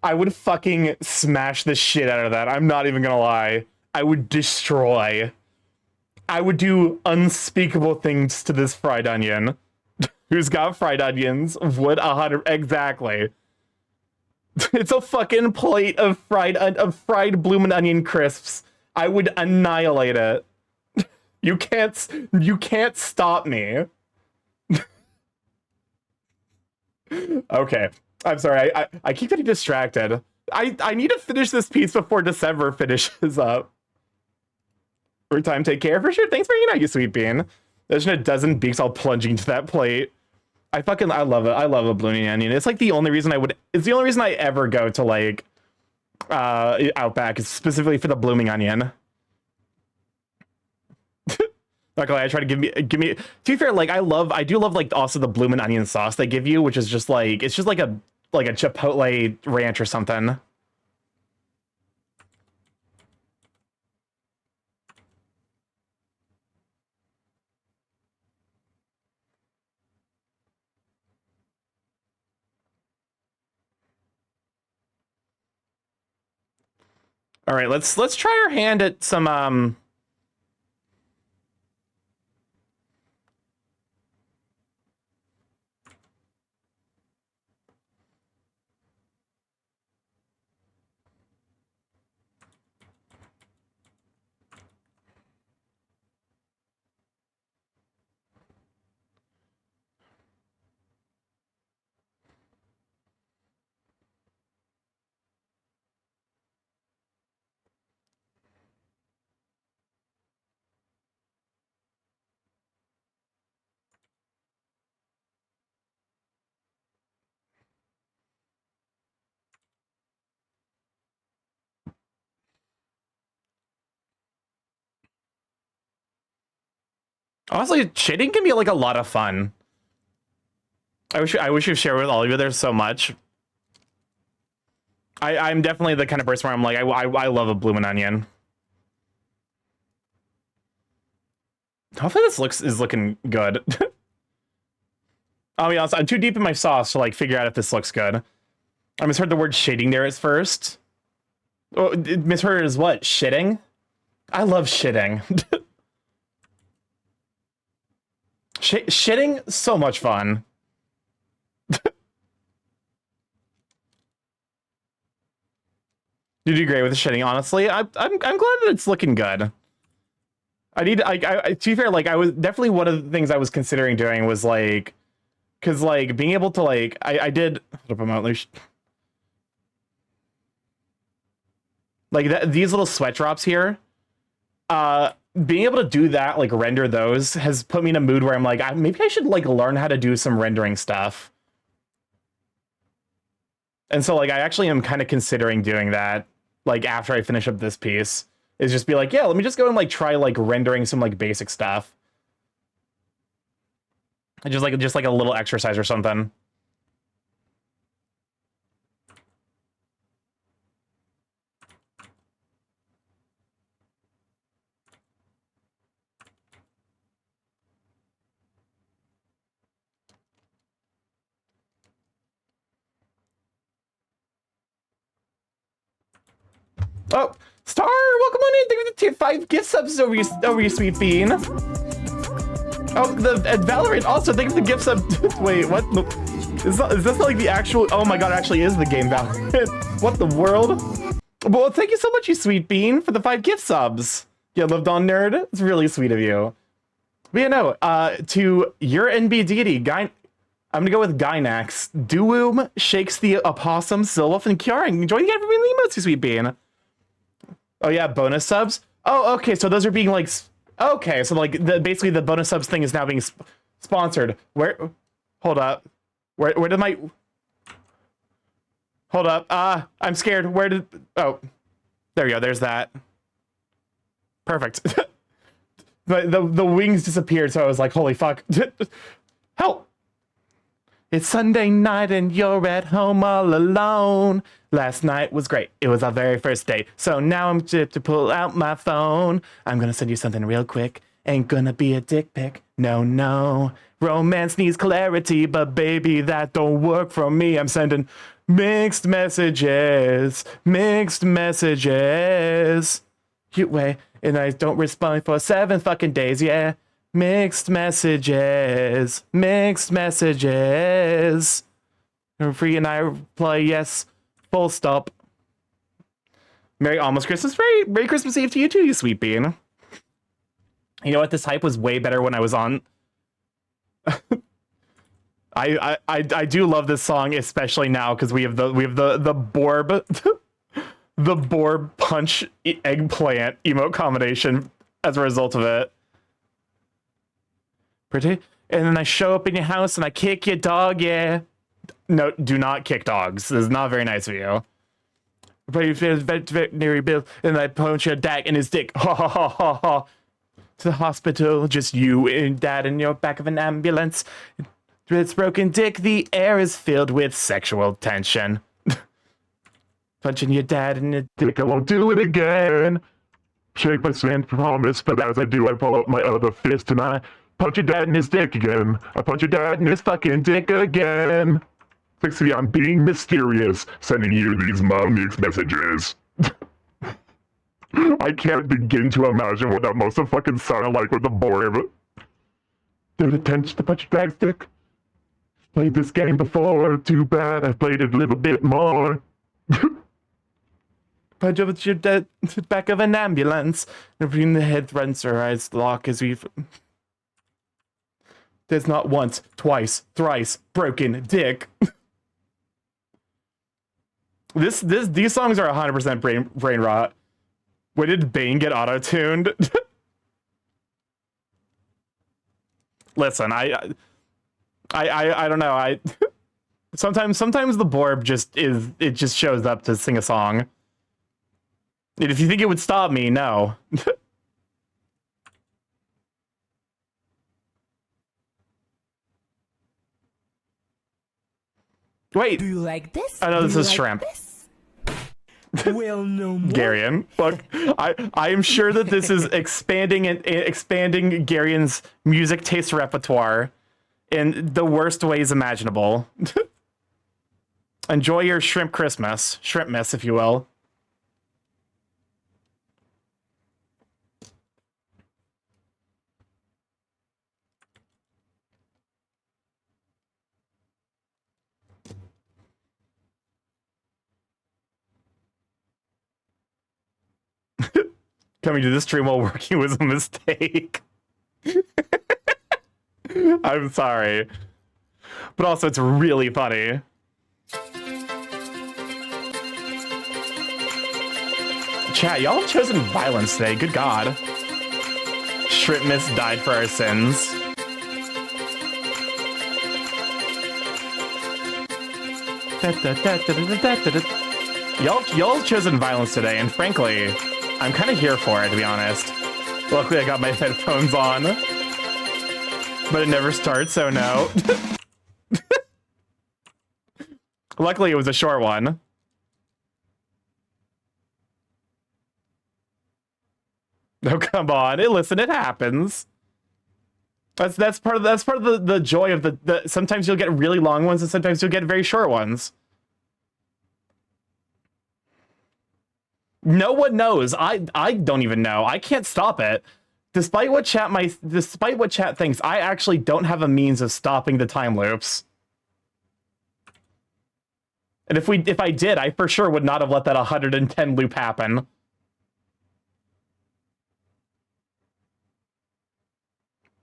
I would fucking smash the shit out of that. I'm not even gonna lie. I would destroy. I would do unspeakable things to this fried onion. Who's got fried onions? Would 100 exactly. It's a fucking plate of fried bloomin' onion crisps. I would annihilate it. You can't stop me. Okay. I'm sorry. I keep getting distracted. I need to finish this piece before December finishes up. Every time, take care. For sure. Thanks for hanging out, you sweet bean. There's a dozen beaks all plunging into that plate. I love it. I love a blooming onion. It's like the only reason it's the only reason I ever go to like Outback is specifically for the blooming onion. Not gonna lie, I try to give me to be fair, like I do love like also the bloomin' onion sauce they give you, which is just like it's just like a chipotle ranch or something. All right, let's try our hand at some honestly, shading can be like a lot of fun. I wish you'd share with all of you. There's so much. I'm definitely the kind of person where I'm like I love a bloomin' onion. Hopefully this is looking good. I'll be honest, I'm too deep in my sauce to like figure out if this looks good. I misheard the word shading there at first. Oh, misheard it as what? Shitting? I love shitting. Shitting, so much fun. You do great with the shitting, honestly. I'm glad that it's looking good. To be fair, like I was definitely one of the things I was considering doing was like, because like being able to like I did like these little sweat drops here. Being able to do that, like render those, has put me in a mood where I'm like, maybe I should like learn how to do some rendering stuff. And so like I actually am kind of considering doing that, like after I finish up this piece, is just be like, yeah, let me just go and like try like rendering some like basic stuff. Just like a little exercise or something. Oh, Star, welcome on in. Thank you for the tier 5 gift subs over your sweet bean. Oh, the Valorant also, thank you for the gift sub. Wait, what? Is this like the actual? Oh my god, it actually is the game Valorant. What the world? Well, thank you so much, you sweet bean, for the 5 gift subs. You lived on, nerd. It's really sweet of you. But yeah, no, to your NB deity, Guy. I'm gonna go with Gynax. Doom shakes the opossum, Sylwolf, and Kjaring. Enjoy the everyone emotes, you sweet bean. Oh yeah, bonus subs. Oh, okay. So those are being like, okay. So like, basically the bonus subs thing is now being sponsored. Where? Hold up. Where did my? Hold up. I'm scared. Where did? Oh, there we go. There's that. Perfect. The wings disappeared, so I was like, holy fuck. Help! It's Sunday night and you're at home all alone. Last night was great. It was our very first date. So now I'm to pull out my phone. I'm gonna send you something real quick. Ain't gonna be a dick pic. No, no. Romance needs clarity, but baby, that don't work for me. I'm sending mixed messages. Mixed messages. Cute way. And I don't respond for 7 fucking days, yeah. Mixed messages. Mixed messages. Free and I reply yes. Full stop. Merry almost Christmas. Merry Christmas Eve to you too, you sweet bean. You know what? This hype was way better when I was on. I do love this song, especially now because we have the Borb the Borb punch eggplant emote combination as a result of it. Pretty. And then I show up in your house and I kick your dog, yeah. No, do not kick dogs. This is not very nice of you. Veterinary bill, and I punch your dad in his dick. Ha ha ha ha ha. To the hospital, just you and dad in your back of an ambulance. It's broken dick, the air is filled with sexual tension. Punching your dad in the dick, I won't do it again. Shake my hand, promise, but as I do, I pull out my other fist and I punch your dad in his dick again. I punch your dad in his fucking dick again. 60, I'm being mysterious, sending you these mixed messages. I can't begin to imagine what that must have fucking sounded like with the Borb. There's a tension to punch your dad's dick. Played this game before, too bad I've played it a little bit more. Punch over to your dead back of an ambulance. And between the head runs her eyes lock as we've. There's not once, twice, thrice broken dick. These songs are 100% brain rot. When did Bane get auto-tuned? Listen, I don't know. Sometimes the Borb just shows up to sing a song. And if you think it would stop me, no. Wait. Do you like this? I know this is shrimp. Well, no more. Garion, look, I am sure that this is expanding Garion's music taste repertoire in the worst ways imaginable. Enjoy your shrimp miss, if you will. Coming to this stream while working was a mistake. I'm sorry. But also, it's really funny. Chat, y'all have chosen violence today. Good God. Shrimp Miss died for our sins. Y'all have chosen violence today, and frankly, I'm kind of here for it, to be honest. Luckily, I got my headphones on. But it never starts, so no. Luckily, it was a short one. Oh, come on. Listen, it happens. That's part of the joy of the sometimes you'll get really long ones and sometimes you'll get very short ones. No one knows. I don't even know. I can't stop it. Despite what chat thinks, I actually don't have a means of stopping the time loops. And if I did, I for sure would not have let that 110 loop happen.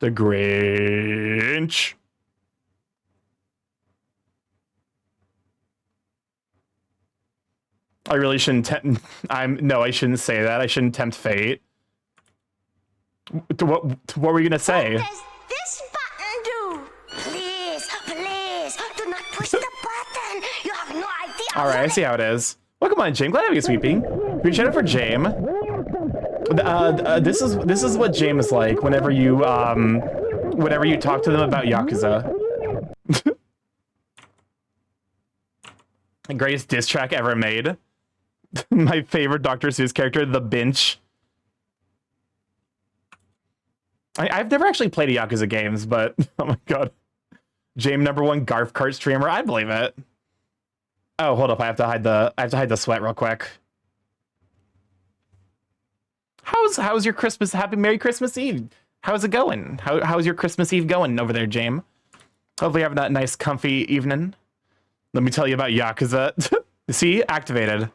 The Grinch. I really shouldn't I shouldn't say that. I shouldn't tempt fate. What were you gonna say? What does this button do? Please, please, do not push the button. You have no idea. All right, I see how it is. Welcome on, Jame. Glad to have you, sweet bean. Appreciate it for Jame. This is what James is like whenever you talk to them about Yakuza. Greatest diss track ever made. My favorite Dr. Seuss character, the Bench. I've never actually played a Yakuza games, but oh my god. James #1 Garf Kart streamer, I believe it. Oh, hold up, I have to hide the sweat real quick. How's your Christmas? Merry Christmas Eve. How's it going? How's your Christmas Eve going over there, James? Hopefully you're having that nice comfy evening. Let me tell you about Yakuza. See? Activated.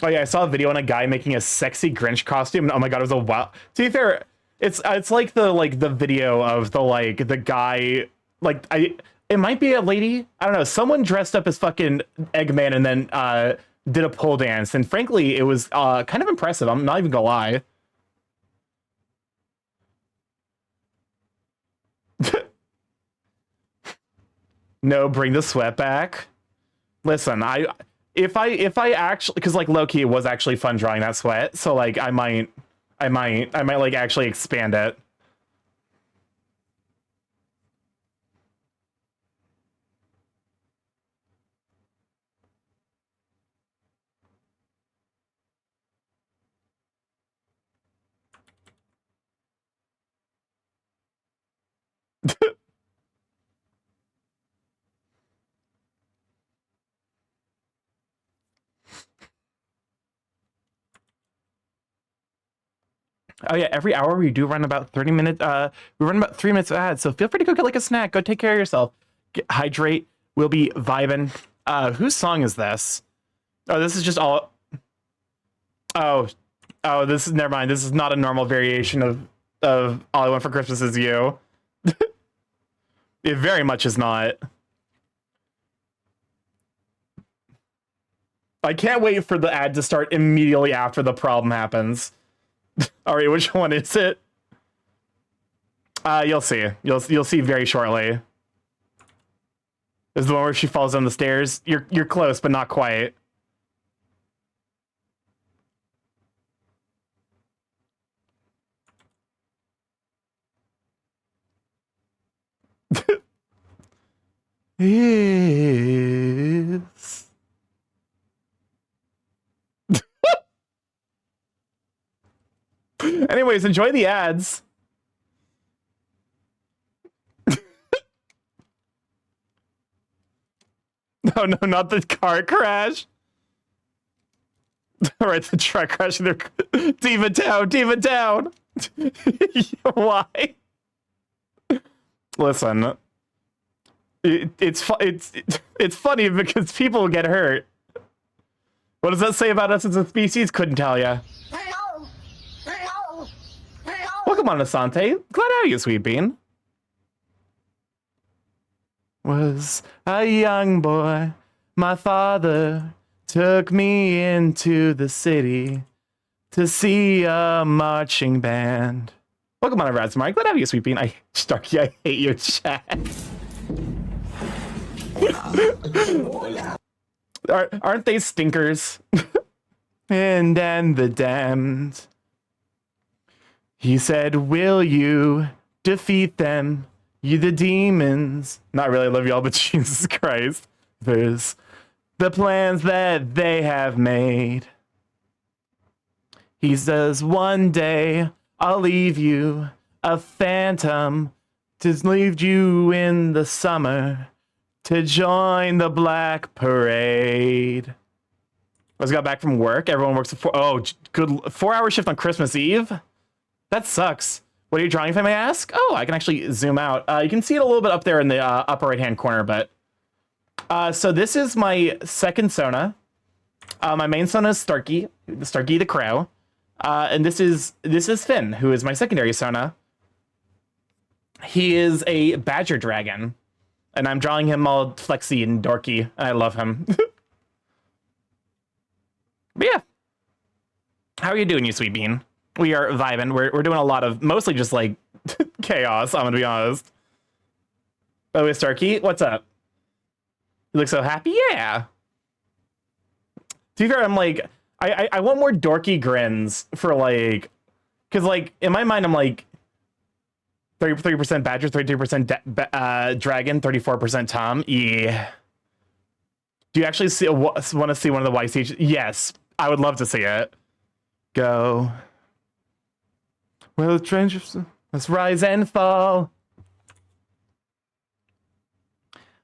Oh yeah, I saw a video on a guy making a sexy Grinch costume, and oh my god, it was a wow. To be fair, it's like the video of the guy, like it might be a lady, I don't know, someone dressed up as fucking Eggman and then did a pole dance, and frankly, it was kind of impressive. I'm not even gonna lie. No, bring the sweat back. Listen, if I actually, because like low-key it was actually fun drawing that sweat, so like I might like actually expand it. Oh yeah, every hour we do run about 30 minutes. We run about 3 minutes of ads, so feel free to go get like a snack. Go take care of yourself. Hydrate. We'll be vibing. Whose song is this? Oh, this is just all. Oh, this is, never mind. This is not a normal variation of All I Want for Christmas Is You. It very much is not. I can't wait for the ad to start immediately after the problem happens. All right, which one is it? You'll see. You'll see very shortly. This is the one where she falls down the stairs. You're close, but not quite. Yes. Anyways, enjoy the ads. No, not the car crash. All right, the truck crash. Diva down. Why? Listen, it's funny because people get hurt. What does that say about us as a species? Couldn't tell you. Welcome on, Asante. Glad to have you, Sweet Bean. Was a young boy, my father took me into the city to see a marching band. Welcome on, Radsmar. Glad to have you, Sweet Bean. Starky, I hate your chat. Aren't they stinkers? And the damned. He said, will you defeat them? You the demons. Not really, love y'all, but Jesus Christ. There's the plans that they have made. He says, one day I'll leave you a phantom to leave you in the summer to join the Black Parade. I just got back from work. Everyone works good 4-hour shift on Christmas Eve. That sucks. What are you drawing, if I may ask? Oh, I can actually zoom out. You can see it a little bit up there in the upper right-hand corner, but... so this is my second Sona. My main Sona is Starky the Crow. And this is Finn, who is my secondary Sona. He is a badger dragon. And I'm drawing him all flexy and dorky, and I love him. But yeah. How are you doing, you sweet bean? We are vibing. We're doing a lot of mostly just like chaos. I'm gonna be honest. Oh, it's Starky. What's up? You look so happy. Yeah. To be fair, I'm like, I want more dorky grins for like, because like in my mind I'm like 30% Badger, 32% Dragon, 34% Tom. Yeah. Do you actually want to see one of the YC? Yes, I would love to see it. Go. Well, trenches, let's rise and fall.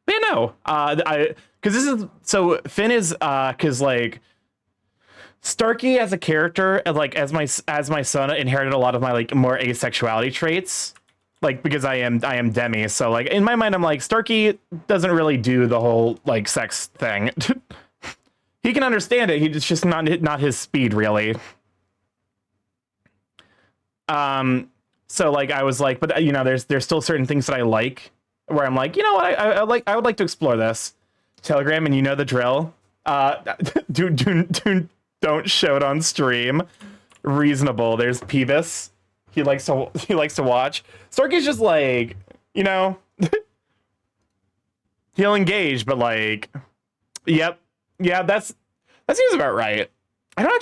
But yeah, no, because this is so Finn is because like Starky as a character, like as my son inherited a lot of my like more asexuality traits, like because I am demi, so like in my mind I'm like Starky doesn't really do the whole like sex thing. He can understand it, it's just not his speed really. So like I was like, but you know, there's still certain things that I like where I'm like, you know what, I would like to explore this. Telegram, and you know the drill. Don't show it on stream. Reasonable. There's Peebus. He likes to watch. Starky's just like, you know, he'll engage, but like, yep, yeah, that seems about right. I don't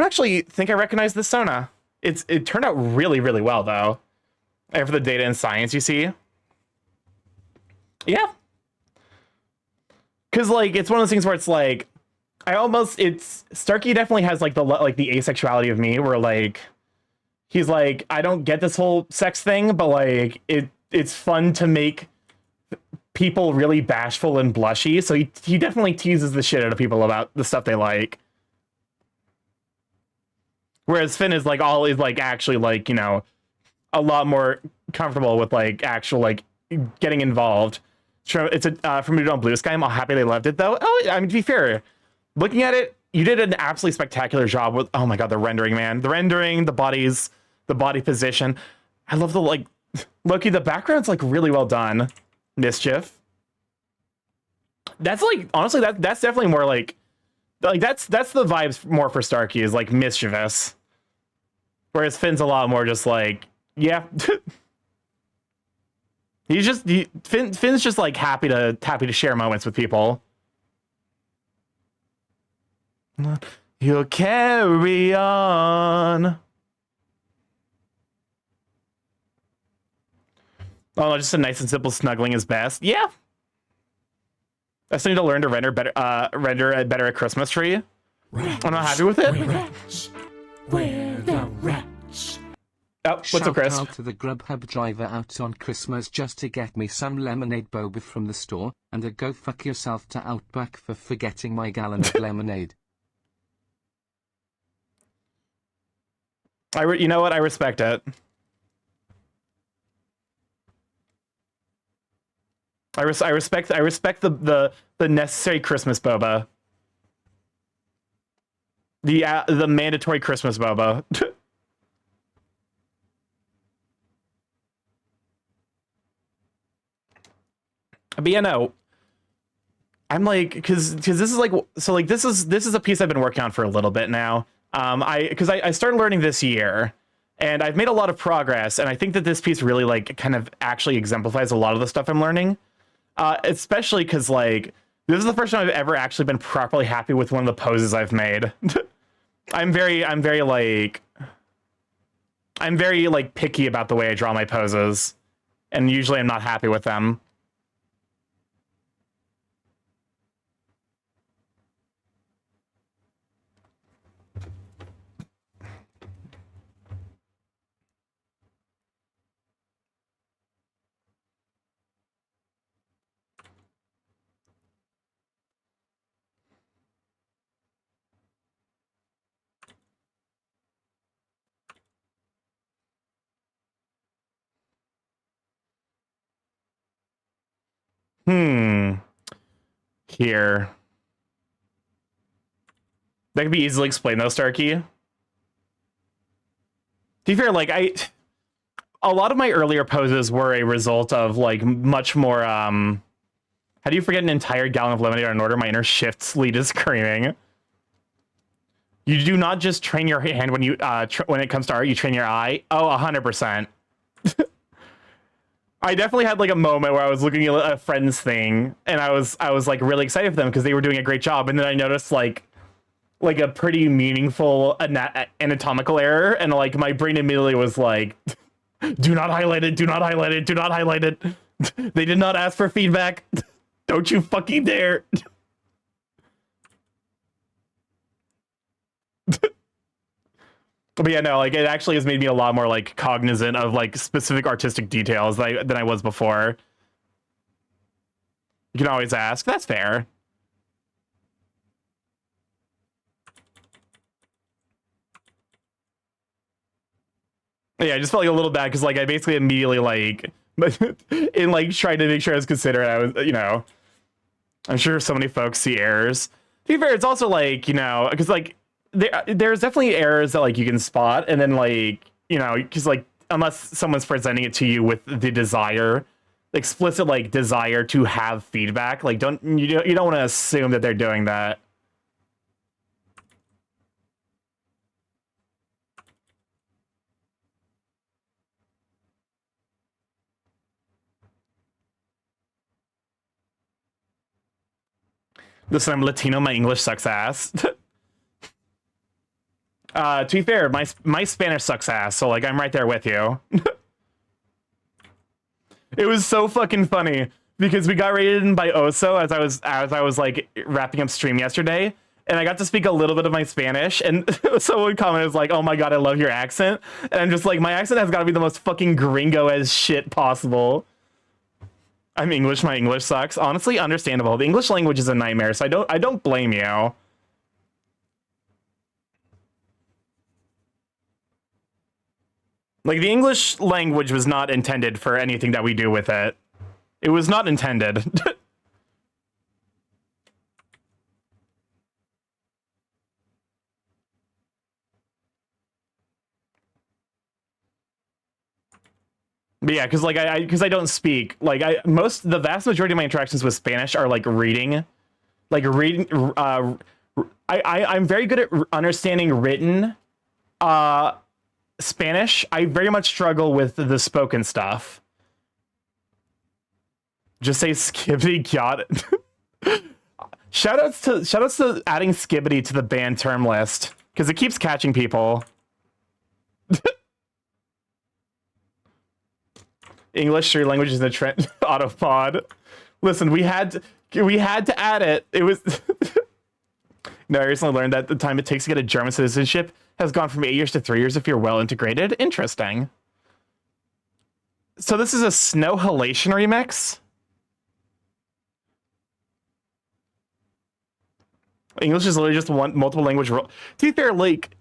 actually think I recognize this Sona. It turned out really, really well though. And for the data and science, you see. Yeah. Cause like it's one of those things where it's like Starky definitely has like the asexuality of me where like he's like, I don't get this whole sex thing, but like it's fun to make people really bashful and blushy. So he definitely teases the shit out of people about the stuff they like. Whereas Finn is like actually like, you know, a lot more comfortable with like actual like getting involved. It's from Mood on Blue Sky. I'm all happy they loved it though. Oh, I mean, to be fair, looking at it, you did an absolutely spectacular job with, oh my god, the rendering, man. The rendering, the bodies, the body position. I love the like Loki, the background's like really well done. Mischief. That's like honestly that's definitely more like that's the vibes more for Starky is like mischievous. Whereas Finn's a lot more just like, yeah. Finn's just like happy to share moments with people. You'll carry on. Oh no, just a nice and simple snuggling is best. Yeah. I still need to learn to render better at Christmas tree. I'm not happy with it. Where the rats? Oh, what's up, Chris? Shout out to the Grubhub driver out on Christmas just to get me some lemonade boba from the store, and a go fuck yourself to Outback for forgetting my gallon of lemonade. You know what? I respect it. I respect the necessary Christmas boba. The mandatory Christmas boba. But yeah, no. I'm like, because this is like, so like this is a piece I've been working on for a little bit now. I started learning this year, and I've made a lot of progress, and I think that this piece really like kind of actually exemplifies a lot of the stuff I'm learning. Especially because like this is the first time I've ever actually been properly happy with one of the poses I've made. I'm very like picky about the way I draw my poses, and usually I'm not happy with them. Here. That could be easily explained though, Starky. To be fair, like a lot of my earlier poses were a result of like much more how do you forget an entire gallon of lemonade on an order? My inner shifts lead is screaming. You do not just train your hand when you when it comes to art. You train your eye. Oh, 100%. I definitely had like a moment where I was looking at a friend's thing, and I was like really excited for them because they were doing a great job, and then I noticed like a pretty meaningful anatomical error, and like my brain immediately was like, "Do not highlight it! Do not highlight it! Do not highlight it! They did not ask for feedback! Don't you fucking dare!" But yeah, no, like it actually has made me a lot more like cognizant of like specific artistic details than I was before. You can always ask. That's fair. Yeah, I just felt like a little bad because like I basically immediately like in like trying to make sure I was considerate. I was, I'm sure so many folks see errors. To be fair, it's also like because like there's definitely errors that like you can spot, and then like because like unless someone's presenting it to you with the explicit like desire to have feedback, like you don't want to assume that they're doing that. Listen, I'm Latino. My English sucks ass. To be fair, my Spanish sucks ass. So like, I'm right there with you. It was so fucking funny because we got rated in by Oso as I was like wrapping up stream yesterday, and I got to speak a little bit of my Spanish, and someone commented was like, "Oh my god, I love your accent," and I'm just like, my accent has got to be the most fucking gringo as shit possible. I'm English. My English sucks. Honestly, understandable. The English language is a nightmare, so I don't blame you. Like the English language was not intended for anything that we do with it. It was not intended. But yeah, because like I don't speak like the vast majority of my interactions with Spanish are like reading, like reading. I'm very good at understanding written Spanish. I very much struggle with the spoken stuff. Just say skibbity got it. Shoutouts to adding skibbity to the banned term list because it keeps catching people. English, three languages in the Trent autopod. Listen, we had to add it. It was no, I recently learned that the time it takes to get a German citizenship has gone from 8 years to 3 years if you're well integrated. Interesting. So this is a Snow Halation remix. English is literally just one multiple language role. To be fair, like,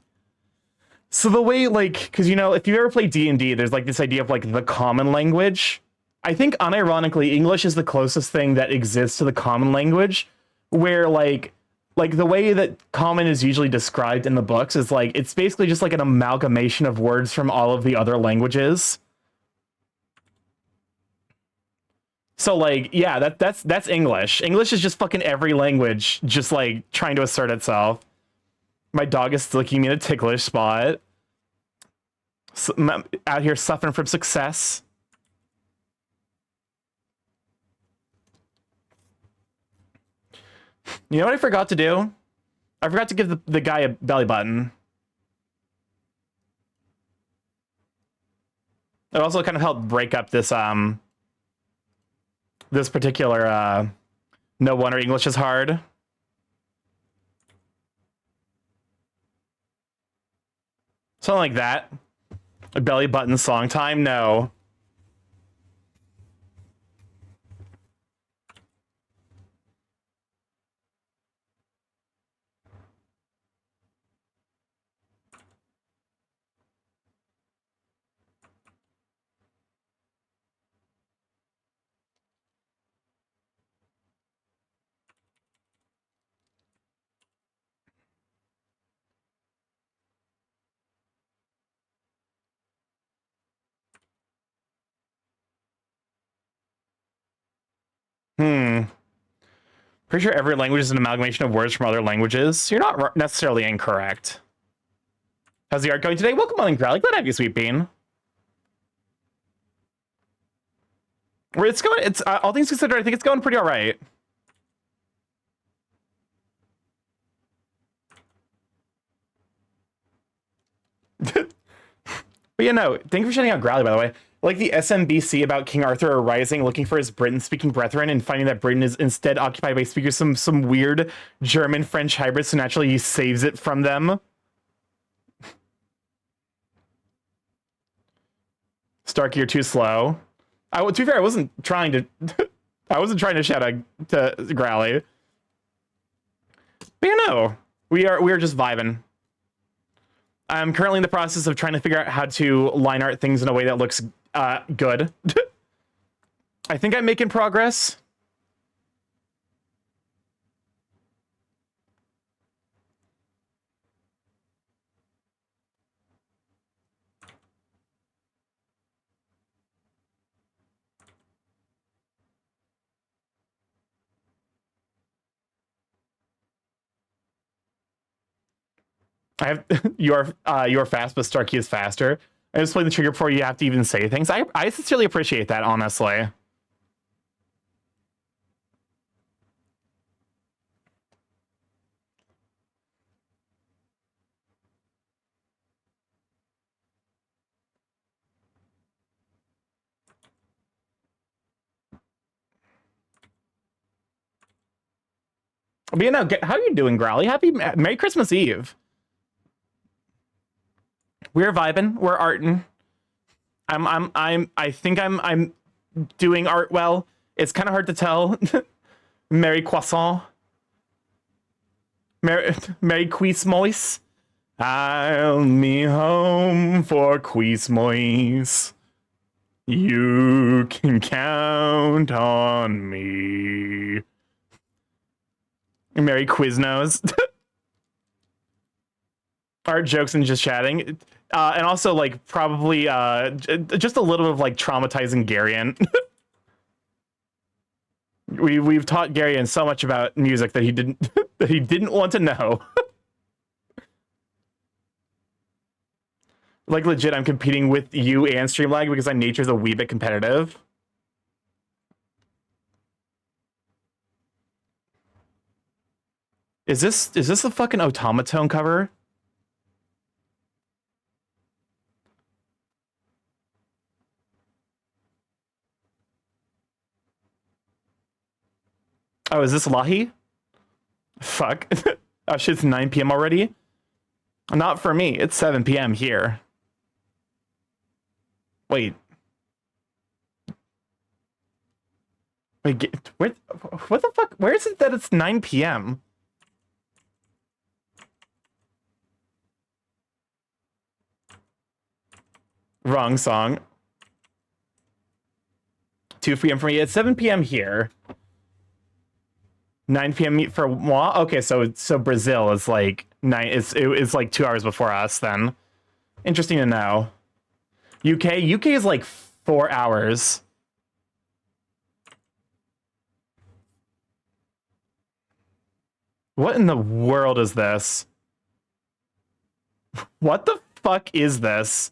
so the way, like, because if you ever play D&D, there's like this idea of like the common language. I think unironically, English is the closest thing that exists to the common language, where like the way that common is usually described in the books is like it's basically just like an amalgamation of words from all of the other languages. So like, yeah, that's English. English is just fucking every language just like trying to assert itself. My dog is licking me in a ticklish spot. So, out here suffering from success. You know what I forgot to do? I forgot to give the guy a belly button. It also kind of helped break up this this particular no wonder English is hard. Something like that. A belly button song time? No. Pretty sure every language is an amalgamation of words from other languages. You're not necessarily incorrect. How's the art going today? Welcome on in, Growly. Glad to have you, Sweet Bean. Where it's going, it's all things considered, I think it's going pretty all right. But yeah, no, thank you for shouting out Growly, by the way. Like the SMBC about King Arthur arising, looking for his Britain-speaking brethren, and finding that Britain is instead occupied by speakers some weird German-French hybrid, so naturally he saves it from them. Starky, you're too slow. To be fair, I wasn't trying to I wasn't trying to shout out to Growly. But you know, we are just vibing. I'm currently in the process of trying to figure out how to line art things in a way that looks good. I think I'm making progress. I have you are fast, but Starkey is faster. I just play the trigger before you have to even say things. I sincerely appreciate that, honestly. But you know, how are you doing, Growly? Happy Merry Christmas Eve. We're vibing. We're arting. I think I'm doing art well. It's kind of hard to tell. Merry croissant. Merry Quismois. I'll be home for Quismois. You can count on me. Merry Quiznos. Art jokes and just chatting. And also, like, probably just a little bit of, like, traumatizing Garion. We've taught Garion so much about music that he didn't want to know. Like, legit, I'm competing with you and Streamlag because my nature's a wee bit competitive. Is this a fucking automaton cover? Oh, is this Lahi? Fuck. Oh shit, it's 9 p.m. already? Not for me. It's 7 p.m. here. Wait. Wait, what the fuck? Where is it that it's 9 p.m.? Wrong song. 2 p.m. for me. It's 7 p.m. here. 9 p.m. for moi. Okay, so Brazil is like it's like 2 hours before us then. Interesting to know. UK is like 4 hours. What in the world is this? What the fuck is this?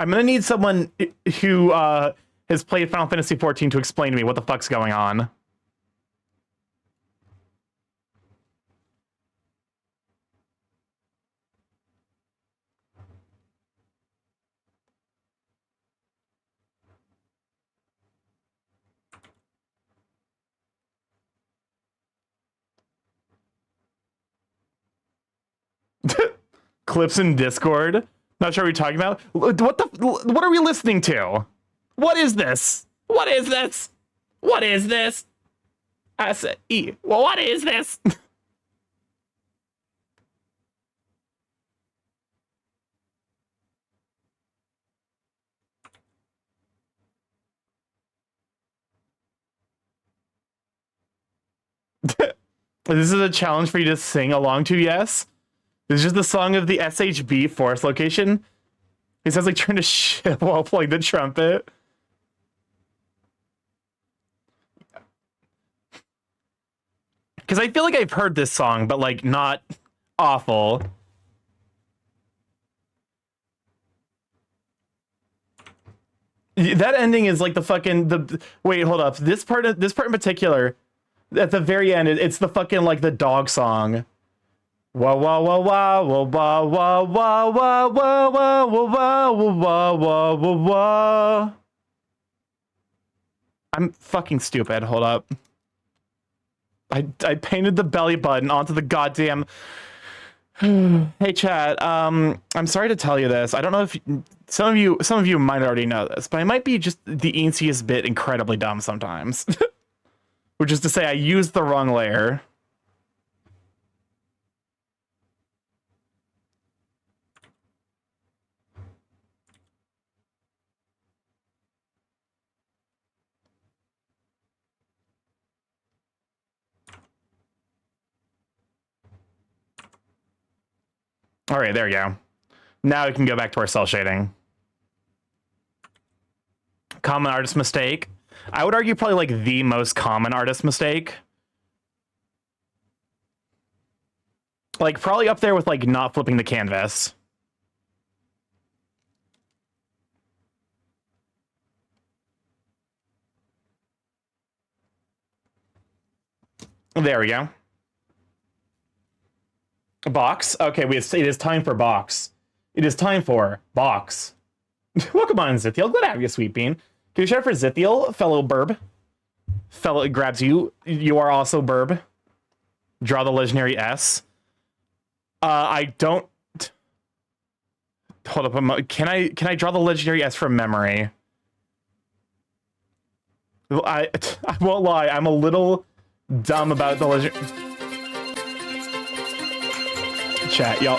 I'm gonna need someone who has played Final Fantasy XIV to explain to me what the fuck's going on. Clips in Discord. Not sure what you're talking about. What are we listening to? What is this? What is this? What is this? I said E. Well, what is this? This is a challenge for you to sing along to, yes? It's just the song of the SHB forest location. He sounds like trying to shit while playing the trumpet. Because I feel like I've heard this song, but like not awful. That ending is like the fucking wait, hold up. This part in particular, at the very end, it's the fucking like the dog song. Wah wah wah wah wah wah wah wah wah wah wah wah wah wah wah wah. I'm fucking stupid. Hold up. I painted the belly button onto the goddamn. Hey chat. I'm sorry to tell you this. I don't know if some of you might already know this, but I might be just the easiest bit incredibly dumb sometimes. Which is to say, I used the wrong layer. All right, there we go. Now we can go back to our cell shading. Common artist mistake. I would argue probably like the most common artist mistake. Like probably up there with like not flipping the canvas. There we go. Box. Okay, it is time for box. It is time for box. Welcome on, Zithiel. Glad to have you, Sweet Bean. Can you shout for Zithiel, fellow burb? Fellow, it grabs you. You are also burb. Draw the legendary S. I don't. Hold up. Can I draw the legendary S from memory? I won't lie. I'm a little dumb about the legend. Chat, y'all.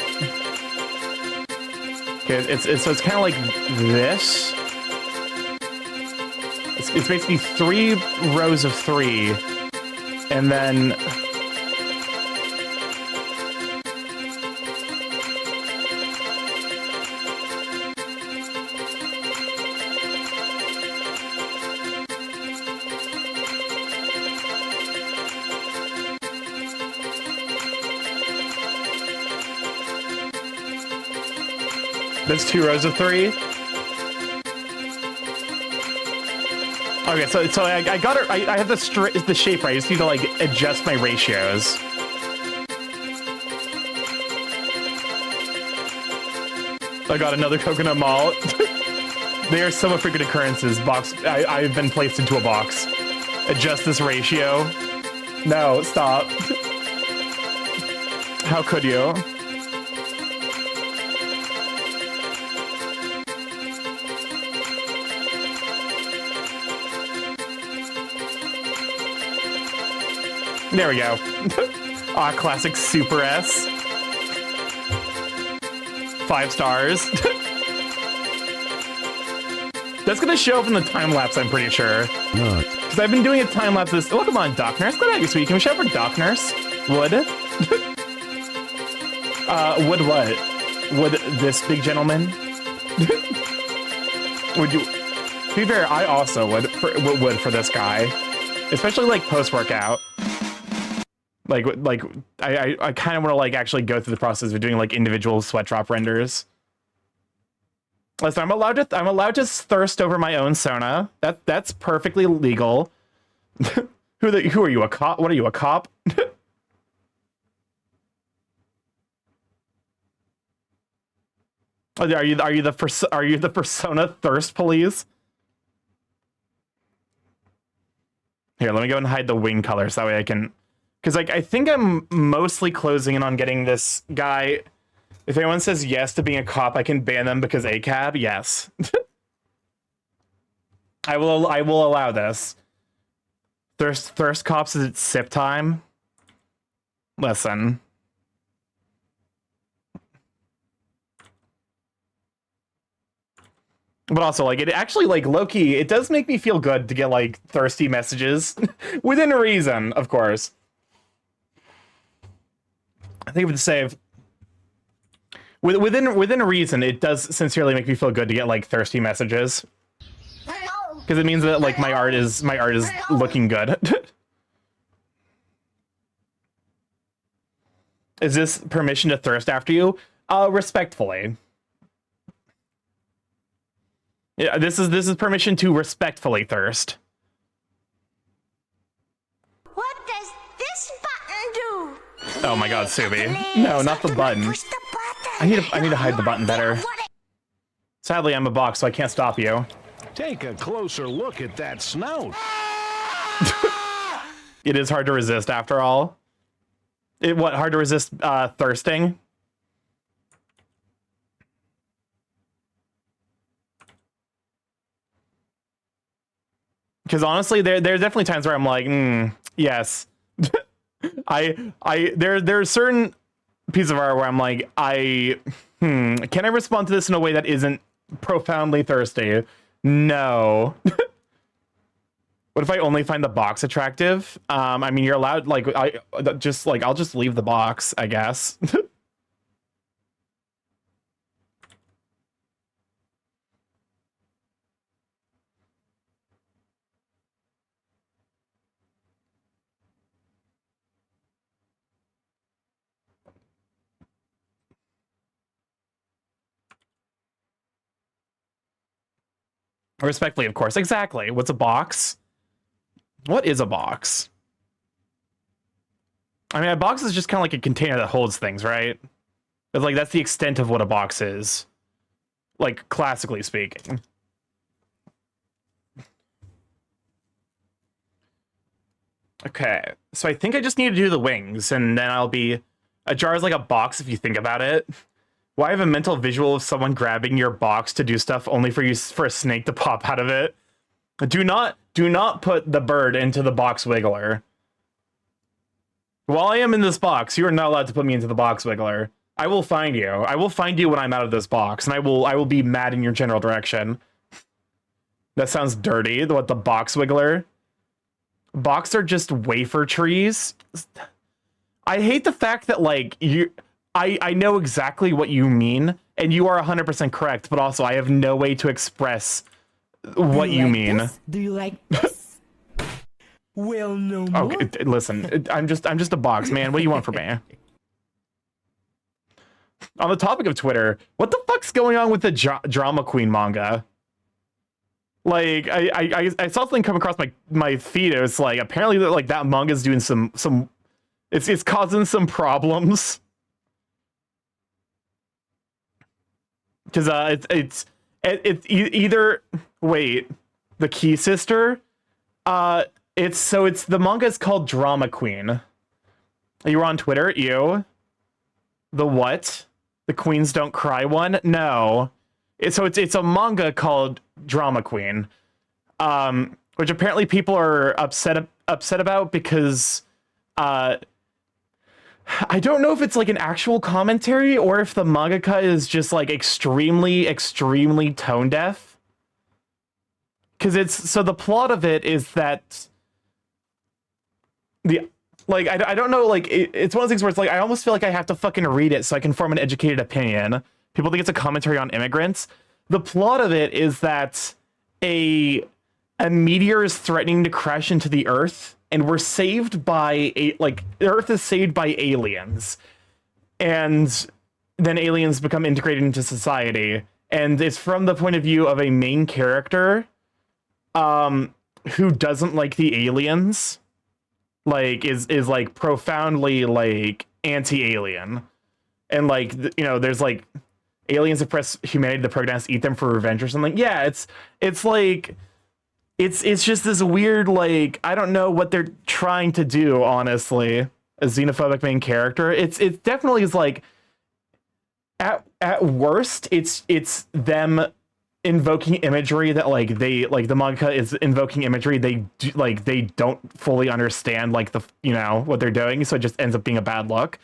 Okay, it's kind of like this. It's basically 3 rows of 3, and then that's 2 rows of 3. Okay, so I got it. I have the shape right. I just need to like adjust my ratios. I got another coconut malt. They are somewhat frequent occurrences. Box. I've been placed into a box. Adjust this ratio. No, stop. How could you? There we go. Ah, classic Super S. 5 stars. That's gonna show up in the time lapse, I'm pretty sure. Because I've been doing a time lapse this. Oh, come on, Doc Nurse. Glad to have you, sweet. Can we show up for Doc Nurse? Would? Would what? Would this big gentleman? Would you? To be fair, I also would for this guy, especially like post workout. Like I kind of want to like actually go through the process of doing like individual sweat drop renders. Listen, I'm allowed to thirst over my own Sona. That's perfectly legal. Who are you, a cop? What are you, a cop? Are you the persona thirst police? Here, let me go and hide the wing color so that way I can. Because like I think I'm mostly closing in on getting this guy. If anyone says yes to being a cop, I can ban them because ACAB. Yes, I will allow this. Thirst cops, is it sip time? Listen. But also, like, it actually, like, low-key, it does make me feel good to get, like, thirsty messages. Within reason, of course. I think of the save. within reason, it does sincerely make me feel good to get like thirsty messages, because it means that like my art is looking good. Is this permission to thirst after you? Respectfully. Yeah, this is permission to respectfully thirst. What does this button do? Oh my God, Subi. Please, No, not the do button. push the button. I need to hide the button better. Sadly, I'm a box, so I can't stop you. Take a closer look at that snout. It is hard to resist, after all. Hard to resist thirsting? Because honestly, there are definitely times where I'm like, yes. There's certain pieces of art where I'm like, can I respond to this in a way that isn't profoundly thirsty? No. What if I only find the box attractive? I mean, you're allowed, like, I'll just leave the box, I guess. Respectfully, of course. Exactly. What's a box? What is a box? I mean, a box is just kind of like a container that holds things, right? But like, that's the extent of what a box is. Like, classically speaking. Okay, so I think I just need to do the wings, and then I'll be... A jar is like a box if you think about it. Why have a mental visual of someone grabbing your box to do stuff only for a snake to pop out of it? Do not put the bird into the box wiggler. While I am in this box, you are not allowed to put me into the box wiggler. I will find you. I will find you when I'm out of this box, and I will be mad in your general direction. That sounds dirty. What, the box wiggler? Box are just wafer trees. I hate the fact that like I know exactly what you mean, and you are 100% correct, but also I have no way to express what you mean. This? Do you like this? Well, no more. Okay, listen, I'm just a box, man. What do you want from me? On the topic of Twitter, what the fuck's going on with the drama queen manga? Like, I saw something come across my feed. It was like, apparently like that manga's doing some it's causing some problems. Because it's either, wait, the Key Sister, it's the manga is called Drama Queen. You were on Twitter, you? The what? The Queens Don't Cry one? No. It's a manga called Drama Queen, which apparently people are upset about because I don't know if it's like an actual commentary or if the mangaka is just like extremely tone deaf. Because so the plot of it is that I don't know, like it's one of those things where it's like I almost feel like I have to fucking read it so I can form an educated opinion. People think it's a commentary on immigrants. The plot of it is that a meteor is threatening to crash into the Earth, and we're saved by the Earth is saved by aliens, and then aliens become integrated into society, and it's from the point of view of a main character, who doesn't like the aliens, like is like profoundly like anti-alien, and like there's like aliens oppress humanity, the protagonist eat them for revenge or something. Yeah, it's like it's just this weird, like, I don't know what they're trying to do, honestly. A xenophobic main character. It definitely is like at worst, it's them invoking imagery that like the manga is invoking imagery they don't fully understand like what they're doing, so it just ends up being a bad look.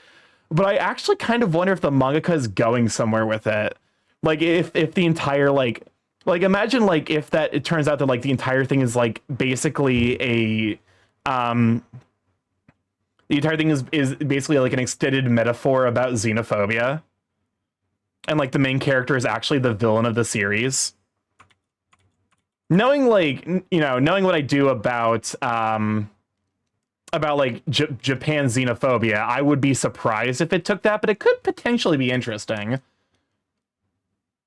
But I actually kind of wonder if the mangaka is going somewhere with it. Like if the entire like imagine like if that it turns out that like the entire thing is like basically the entire thing is basically like an extended metaphor about xenophobia. and like the main character is actually the villain of the series. Knowing like, you know, knowing what I do about like Japan xenophobia, I would be surprised if it took that, but it could potentially be interesting.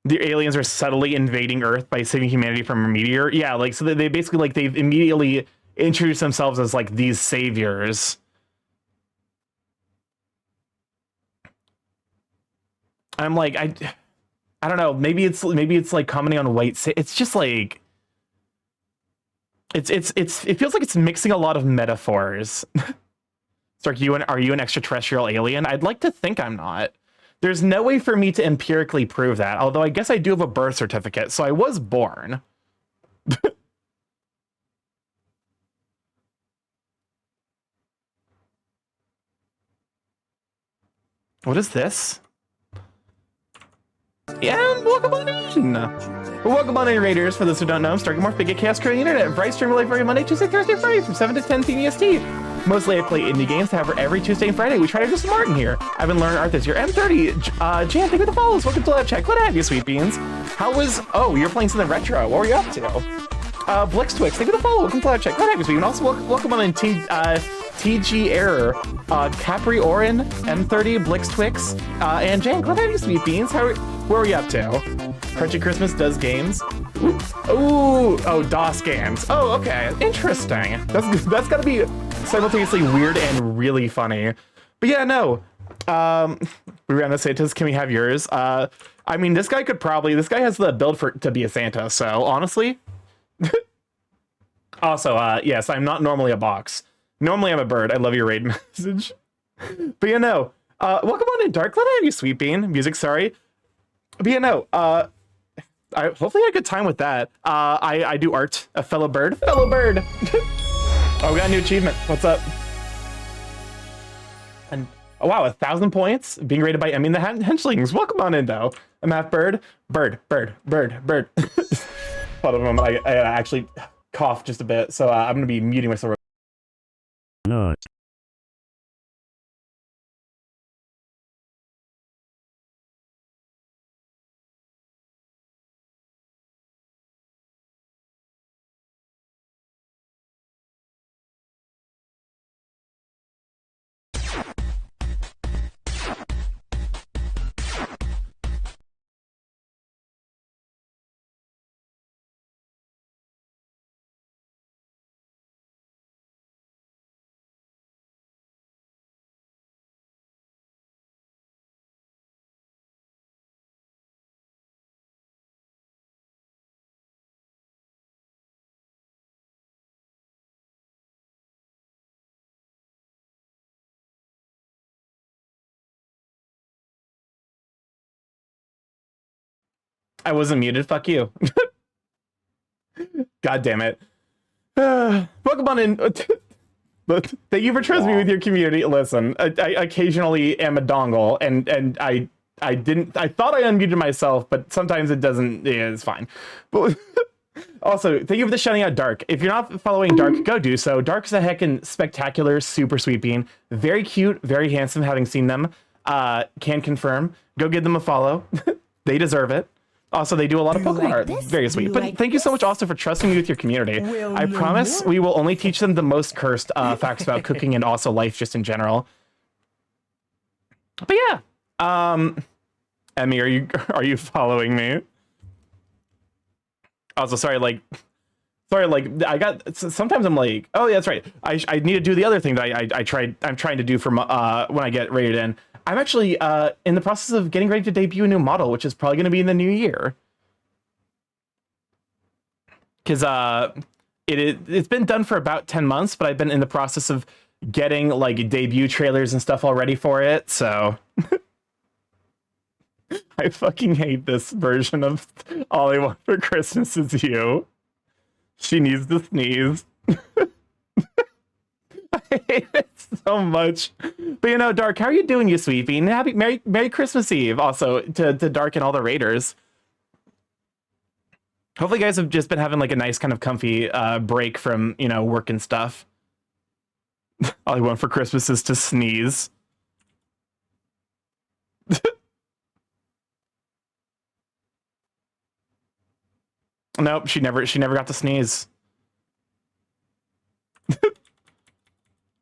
The aliens are subtly invading Earth by saving humanity from a meteor. Yeah, like, so they basically, like, they've immediately introduced themselves as, like, these saviors. I'm like, I don't know, maybe it's like commenting on it's just like, it feels like it's mixing a lot of metaphors. So are you an extraterrestrial alien? I'd like to think I'm not. There's no way for me to empirically prove that, although I guess I do have a birth certificate, so I was born. What is this? Yeah, welcome on in. Welcome on in, Raiders. For those who don't know, I'm StarkyMorph, Big Chaos Creating Internet. Bryce stream live every Monday, Tuesday, Thursday, Friday from 7 to 10 p.m. EST. Mostly I play indie games, however, every Tuesday and Friday we try to do some art in here. I've been learning art this year. M30, Jan, thank you for the follows. Welcome to Live Chat. Glad to have you, Sweet Beans. How was, oh, you're playing something retro. What were you up to? Blix Twix, thank you for the follow. Welcome to Live Chat. Glad to have you, Sweet Beans. Also, welcome on in TG Error, Capri Orin, M30, Blix Twix, and Jan. Glad to have you, Sweet Beans. Where were you up to? Crunchy Christmas does games. Ooh, oh, DOS games. Oh, okay, interesting. That's gotta be simultaneously weird and really funny. But yeah, no. We ran the Santas. Can we have yours? I mean, this guy has the build to be a Santa. So honestly, also, yes, I'm not normally a box. Normally I'm a bird. I love your raid message. But yeah, no. Welcome on in, Dark. Glad to have you, Sweet Bean. Music, sorry. But yeah, no. I hopefully had a good time with that. I do art. A fellow bird. Fellow bird. Oh, we got a new achievement. What's up? And oh wow, 1,000 points. Being rated by Emmy and the Henchlings. Welcome on in, though. I'm half bird. Bird. Hold on a moment. I actually coughed just a bit, so I'm gonna be muting myself. No. I wasn't muted. Fuck you. God damn it. Welcome on in. Thank you for trusting me with your community. Listen, I occasionally am a dongle, and I thought I unmuted myself, but sometimes it doesn't. Yeah, it's fine. But also, thank you for the shouting out Dark. If you're not following Dark, go do so. Dark is a heckin' spectacular, super sweet bean. Very cute, very handsome, having seen them. Can confirm. Go give them a follow. They deserve it. Also, they do a lot of Pokemon art. Very sweet. But thank you so much also for trusting me with your community. I promise we will only teach them the most cursed facts about cooking and also life just in general. But yeah. Emmy, are you following me? Also, sorry, I got, sometimes I'm like, oh yeah, that's right. I need to do the other thing that I'm trying to do for when I get rated in. I'm actually in the process of getting ready to debut a new model, which is probably going to be in the new year. Because it's been done for about 10 months, but I've been in the process of getting like debut trailers and stuff already for it, so I fucking hate this version of All I Want for Christmas Is You. She needs to sneeze. I hate it so much. But you know, Dark, how are you doing, you sweet bean? Happy Merry Christmas Eve also to Dark and all the Raiders. Hopefully you guys have just been having like a nice kind of comfy break from, you know, work and stuff. All I want for Christmas is to sneeze. Nope, she never got to sneeze.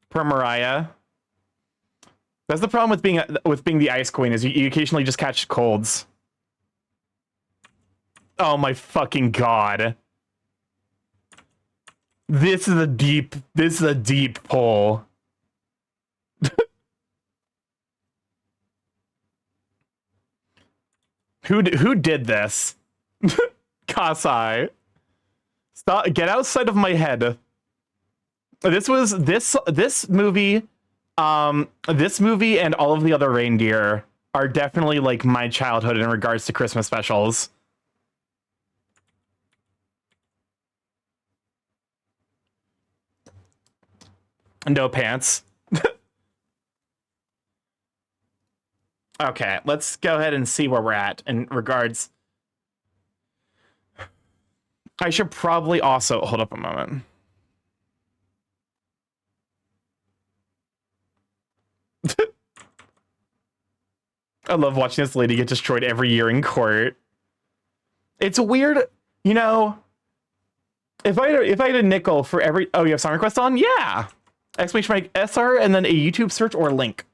Per Mariah. That's the problem with being the ice queen, is you occasionally just catch colds. Oh my fucking god. This is a deep pull. Who did this? Kasai. Stop, get outside of my head. This movie and all of the other reindeer are definitely like my childhood in regards to Christmas specials. No pants. Okay, let's go ahead and see where we're at in regards. I should probably also hold up a moment. I love watching this lady get destroyed every year in court. It's weird, you know. If I had a nickel for every, oh, you have song request on? Yeah. Exclamation mark SR and then a YouTube search or link.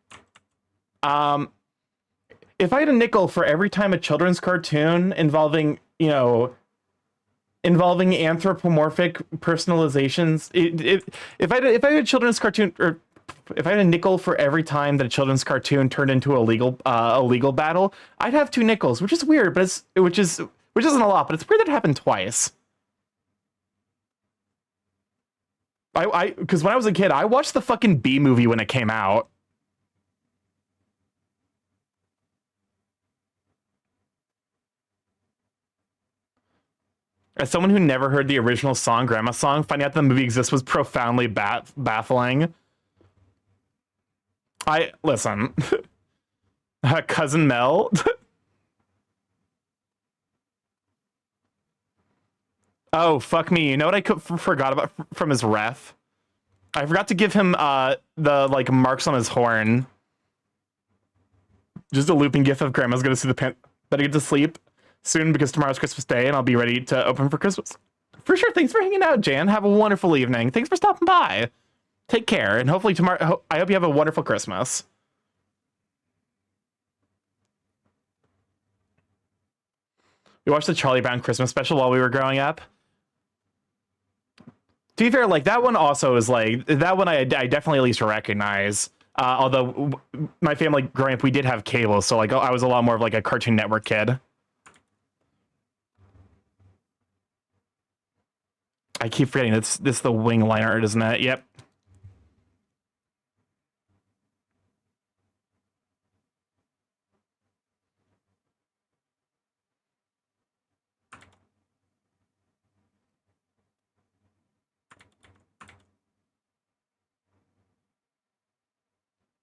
If I had a nickel for every time a children's cartoon involving, you know, involving anthropomorphic personalizations, if I had a children's cartoon, or if I had a nickel for every time that a children's cartoon turned into a legal battle, I'd have 2 nickels, which is weird, but which isn't a lot, but it's weird that it happened twice. Because when I was a kid, I watched the fucking B movie when it came out. As someone who never heard the original song, Grandma Song, finding out the movie exists was profoundly baffling. Listen. Cousin Mel. Oh, fuck me. You know what I forgot about from his ref? I forgot to give him the like marks on his horn. Just a looping gif of Grandma's gonna see the pen. Better get to sleep soon because tomorrow's Christmas Day and I'll be ready to open for Christmas. For sure. Thanks for hanging out, Jan. Have a wonderful evening. Thanks for stopping by. Take care, and hopefully tomorrow. I hope you have a wonderful Christmas. We watched the Charlie Brown Christmas special while we were growing up. To be fair, like that one also is like that one I definitely at least recognize. Although my family growing up, we did have cable, so like I was a lot more of like a Cartoon Network kid. I keep forgetting this is the wing line art, isn't it? Yep.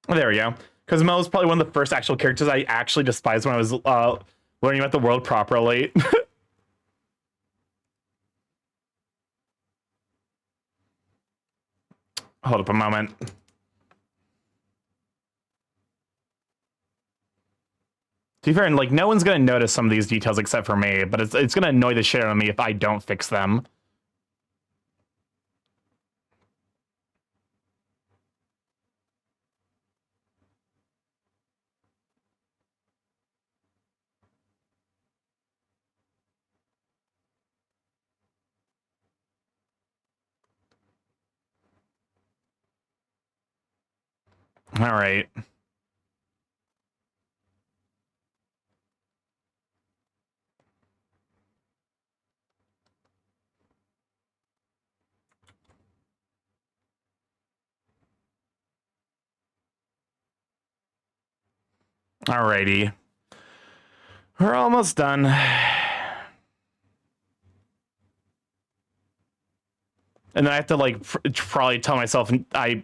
There we go. Because Mel was probably one of the first actual characters I actually despised when I was learning about the world properly. Hold up a moment. To be fair, and like no one's gonna notice some of these details except for me, but it's gonna annoy the shit out of me if I don't fix them. All right. Alrighty. We're almost done. And then I have to like probably tell myself I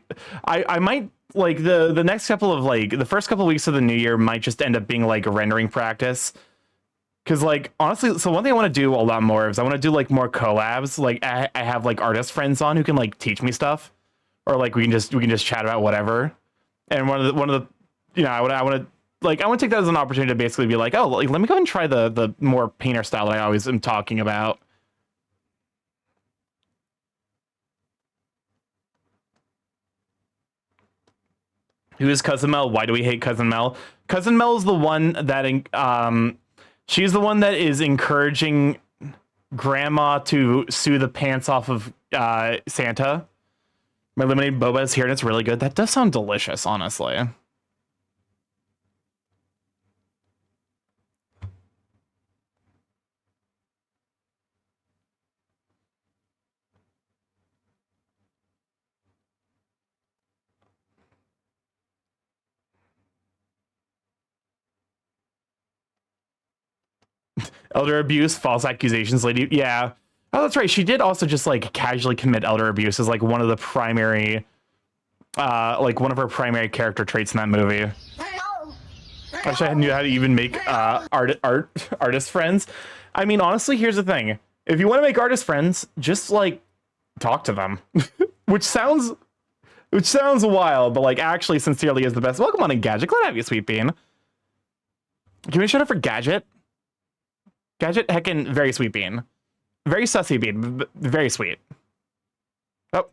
might like the next couple of like the first couple of weeks of the new year might just end up being like a rendering practice. Cause like honestly, so one thing I want to do a lot more is I want to do like more collabs. Like I have like artist friends on who can like teach me stuff, or like we can just chat about whatever. And one of the you know I want to take that as an opportunity to basically be like, oh, like, let me go and try the more painter style that I always am talking about. Who is Cousin Mel? Why do we hate Cousin Mel? Cousin Mel is the one that she's the one that is encouraging Grandma to sue the pants off of Santa. My lemonade boba is here and it's really good. That does sound delicious, honestly. Elder abuse, false accusations, lady. Yeah. Oh, that's right. She did also just like casually commit elder abuse as like one of the primary, like one of her primary character traits in that movie. I wish I knew how to even make artist friends. I mean, honestly, here's the thing: if you want to make artist friends, just like talk to them, which sounds wild, but like actually, sincerely is the best. Welcome on in, Gadget. Glad to have you, Sweet Bean. Can we shut up for Gadget? Gadget, heckin' very sweet bean. Very sussy bean, but very sweet. Oh.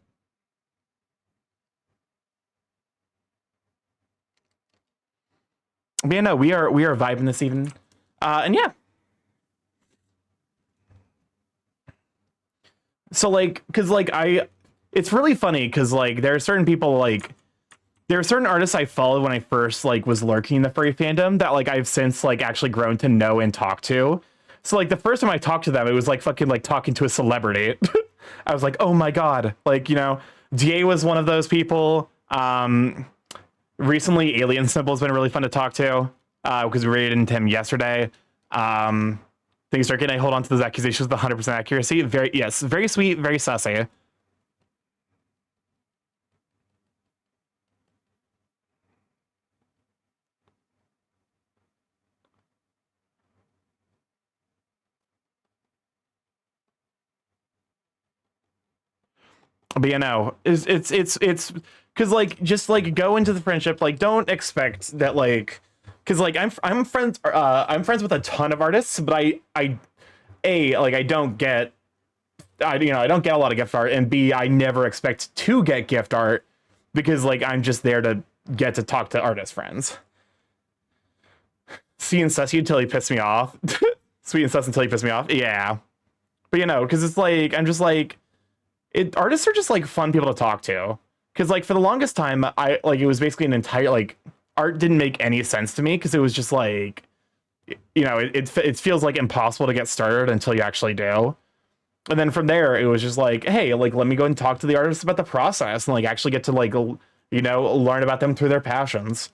But yeah, no, we are vibing this evening. And yeah. So like, cause like it's really funny because like there are certain people like there are certain artists I followed when I first like was lurking in the furry fandom that like I've since like actually grown to know and talk to. So like the first time I talked to them, it was like fucking like talking to a celebrity. I was like, oh my God. Like, you know, DA was one of those people. Recently Alien Symbol has been really fun to talk to because we rated into him yesterday. Things start getting, I hold on to those accusations with 100% accuracy. Very sweet, very sassy. But you know, it's because like just like go into the friendship, like don't expect that like because like I'm friends with a ton of artists, but I don't get I don't get a lot of gift art, and B, I never expect to get gift art because like I'm just there to get to talk to artist friends. See and sussy until he pissed me off. Sweet and sus until he pissed me off. Yeah. But you know, because it's like I'm just like artists are just like fun people to talk to because like for the longest time I like it was basically an entire like art didn't make any sense to me because it was just like you know it feels like impossible to get started until you actually do, and then from there it was just like hey like let me go and talk to the artists about the process and like actually get to like you know learn about them through their passions.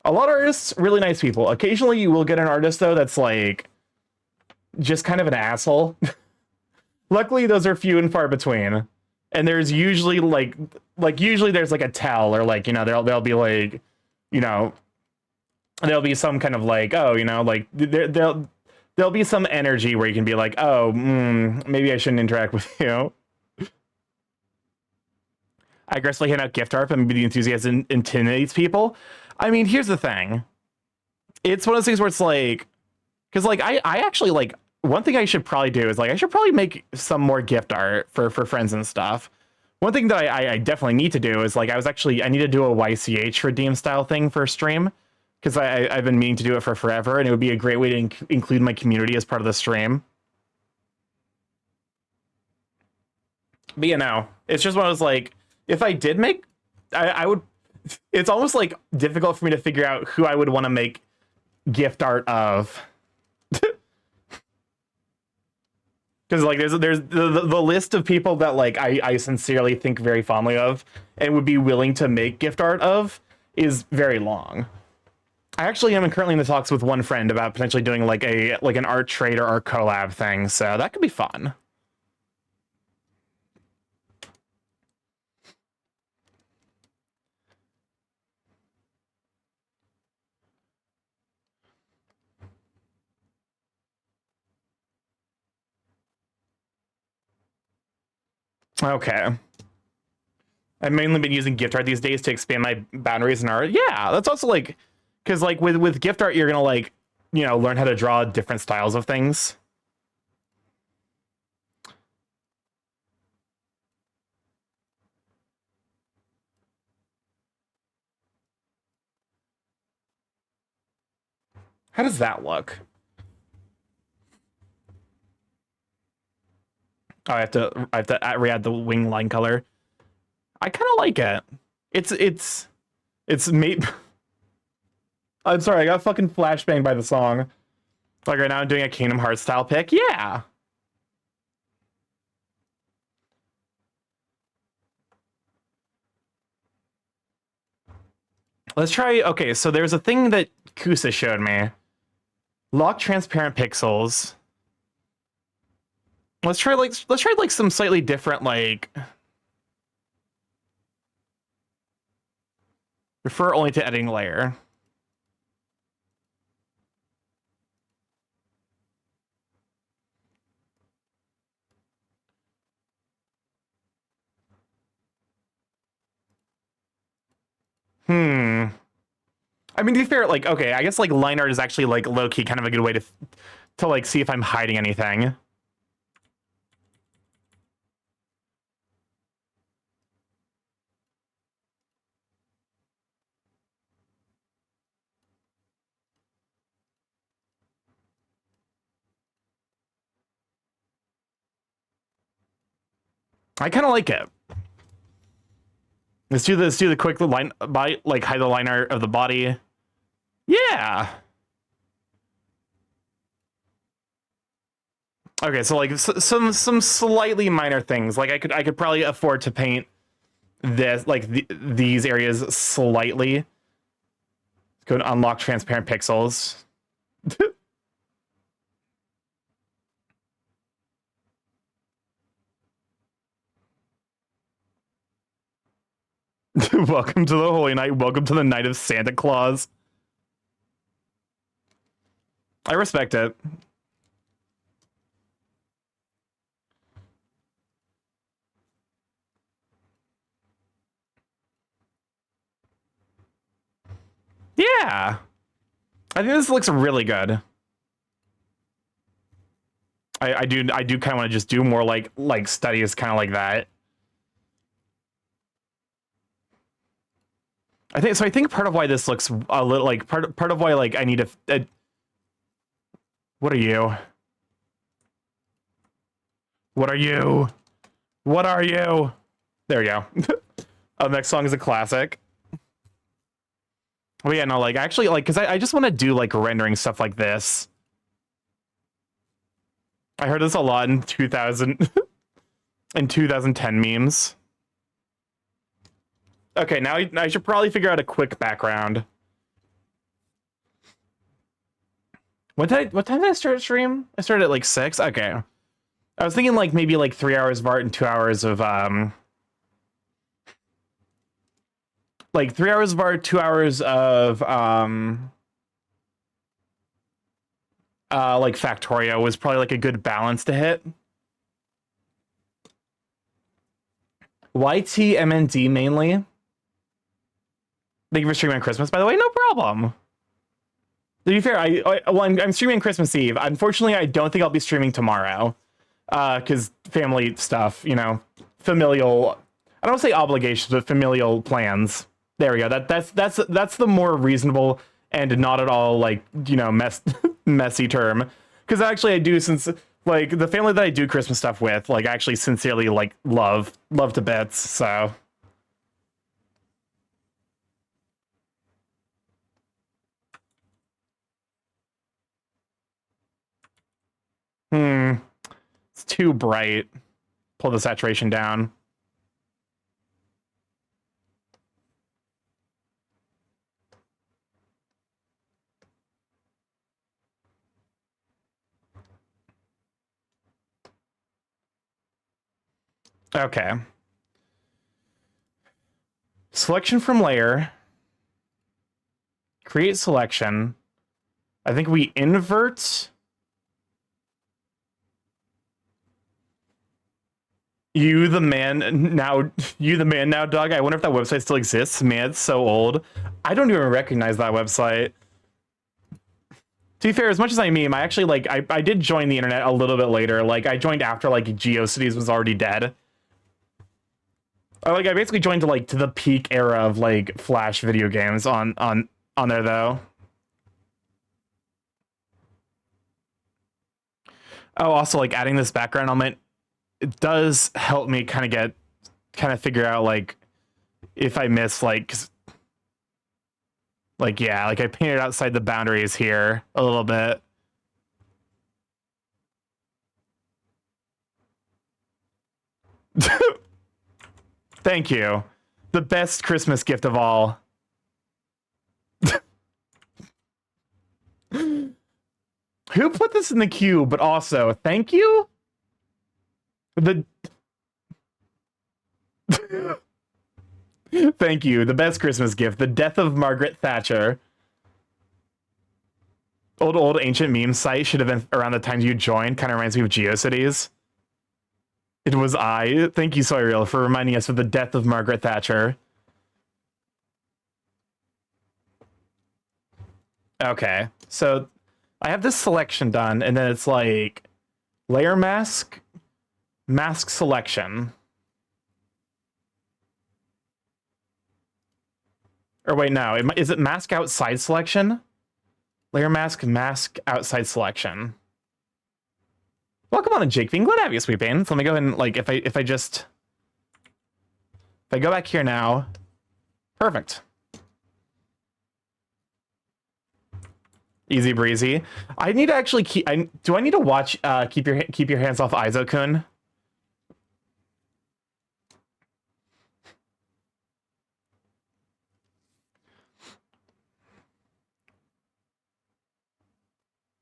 A lot of artists really nice people. Occasionally you will get an artist though that's like just kind of an asshole. Luckily, those are few and far between, and there's usually like usually there's like a tell or like you know there'll be like you know there'll be some kind of like oh you know like there'll be some energy where you can be like oh maybe I shouldn't interact with you. I aggressively hand out gift art, but maybe the enthusiasm intimidates people. I mean, here's the thing. It's one of those things where it's like because like I actually like. One thing I should probably do is like I should probably make some more gift art for friends and stuff. One thing that I definitely need to do is like I need to do a YCH redeem style thing for a stream because I've been meaning to do it for forever and it would be a great way to include my community as part of the stream. But you know, it's just one of those like if I did make I would it's almost like difficult for me to figure out who I would want to make gift art of. Because like there's the list of people that like I sincerely think very fondly of and would be willing to make gift art of is very long. I actually am currently in the talks with one friend about potentially doing like an art trade or art collab thing, so that could be fun. Okay. I've mainly been using gift art these days to expand my boundaries in art. Yeah, that's also like, because like with gift art, you're gonna like, you know, learn how to draw different styles of things. How does that look? Oh, I have to re-add the wing line color. I kind of like it. It's made. I'm sorry, I got fucking flashbanged by the song. Like right now, I'm doing a Kingdom Hearts style pick. Yeah. Let's try. Okay, so there's a thing that Kusa showed me. Lock transparent pixels. Let's try like some slightly different like. Refer only to editing layer. I mean, to be fair, like, okay, I guess like line art is actually like low key kind of a good way to like see if I'm hiding anything. I kind of like it. Let's do the quick line by like hide the line art of the body. Yeah. Okay, so like some slightly minor things. Like I could probably afford to paint this like these areas slightly. Go to unlock transparent pixels. Welcome to the Holy Night. Welcome to the Night of Santa Claus. I respect it. Yeah. I think this looks really good. I do kind of want to just do more like studies kind of like that. I think part of why this looks a little like part of why like I need a what are you? What are you? What are you? There we go. The next song is a classic. Oh yeah, no, like actually like because I just want to do like rendering stuff like this. I heard this a lot in 2000 in 2010 memes. Okay, now I should probably figure out a quick background. What time did I start stream? I started at like 6. Okay. I was thinking like maybe like 3 hours of art and 2 hours of like 3 hours of art, 2 hours of like Factorio was probably like a good balance to hit. YTMND mainly. Thank you for streaming on Christmas, by the way. No problem. To be fair, I'm streaming Christmas Eve. Unfortunately, I don't think I'll be streaming tomorrow. Because family stuff, you know, familial. I don't say obligations, but familial plans. There we go. That's the more reasonable and not at all like, you know, messy term. Because actually, I do, since like the family that I do Christmas stuff with, like actually sincerely like love to bits. So. It's too bright. Pull the saturation down. Okay. Selection from layer. Create selection. I think we invert. You the man now, dog. I wonder if that website still exists. Man, it's so old. I don't even recognize that website. To be fair, as much as I meme, I actually like I did join the internet a little bit later. Like I joined after like GeoCities was already dead. I basically joined to the peak era of like Flash video games on there though. Oh, also like adding this background element, it does help me kind of figure out like if I miss like yeah, like I painted outside the boundaries here a little bit. Thank you. The best Christmas gift of all. Who put this in the queue? But also, thank you. Thank you. The best Christmas gift. The death of Margaret Thatcher. Old ancient meme site should have been around the time you joined. Kind of reminds me of GeoCities. It was I. Thank you, Soyreal, for reminding us of the death of Margaret Thatcher. Okay, so I have this selection done, and then it's like layer mask, mask selection. Or wait, no, is it mask outside selection? Layer mask, mask outside selection. Welcome on, Jake Fiend. Glad to have you, Sweet Bane. So let me go ahead and like if I go back here now, perfect. Easy breezy. I need to actually keep. Do I need to watch? Keep your hands off Izo-kun.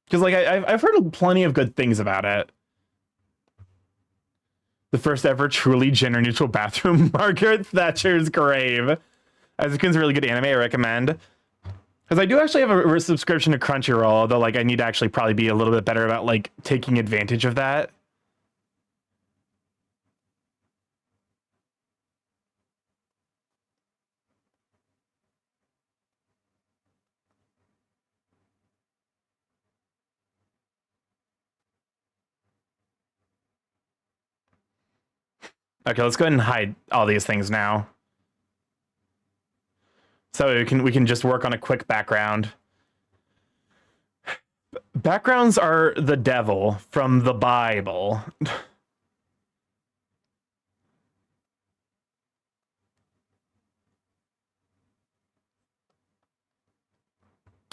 Because like I've heard plenty of good things about it. The first ever truly gender neutral bathroom, Margaret Thatcher's grave. Izo-kun's a really good anime. I recommend. Because I do actually have a subscription to Crunchyroll, although like I need to actually probably be a little bit better about like taking advantage of that. Okay, let's go ahead and hide all these things now. So we can just work on a quick background. Backgrounds are the devil from the Bible.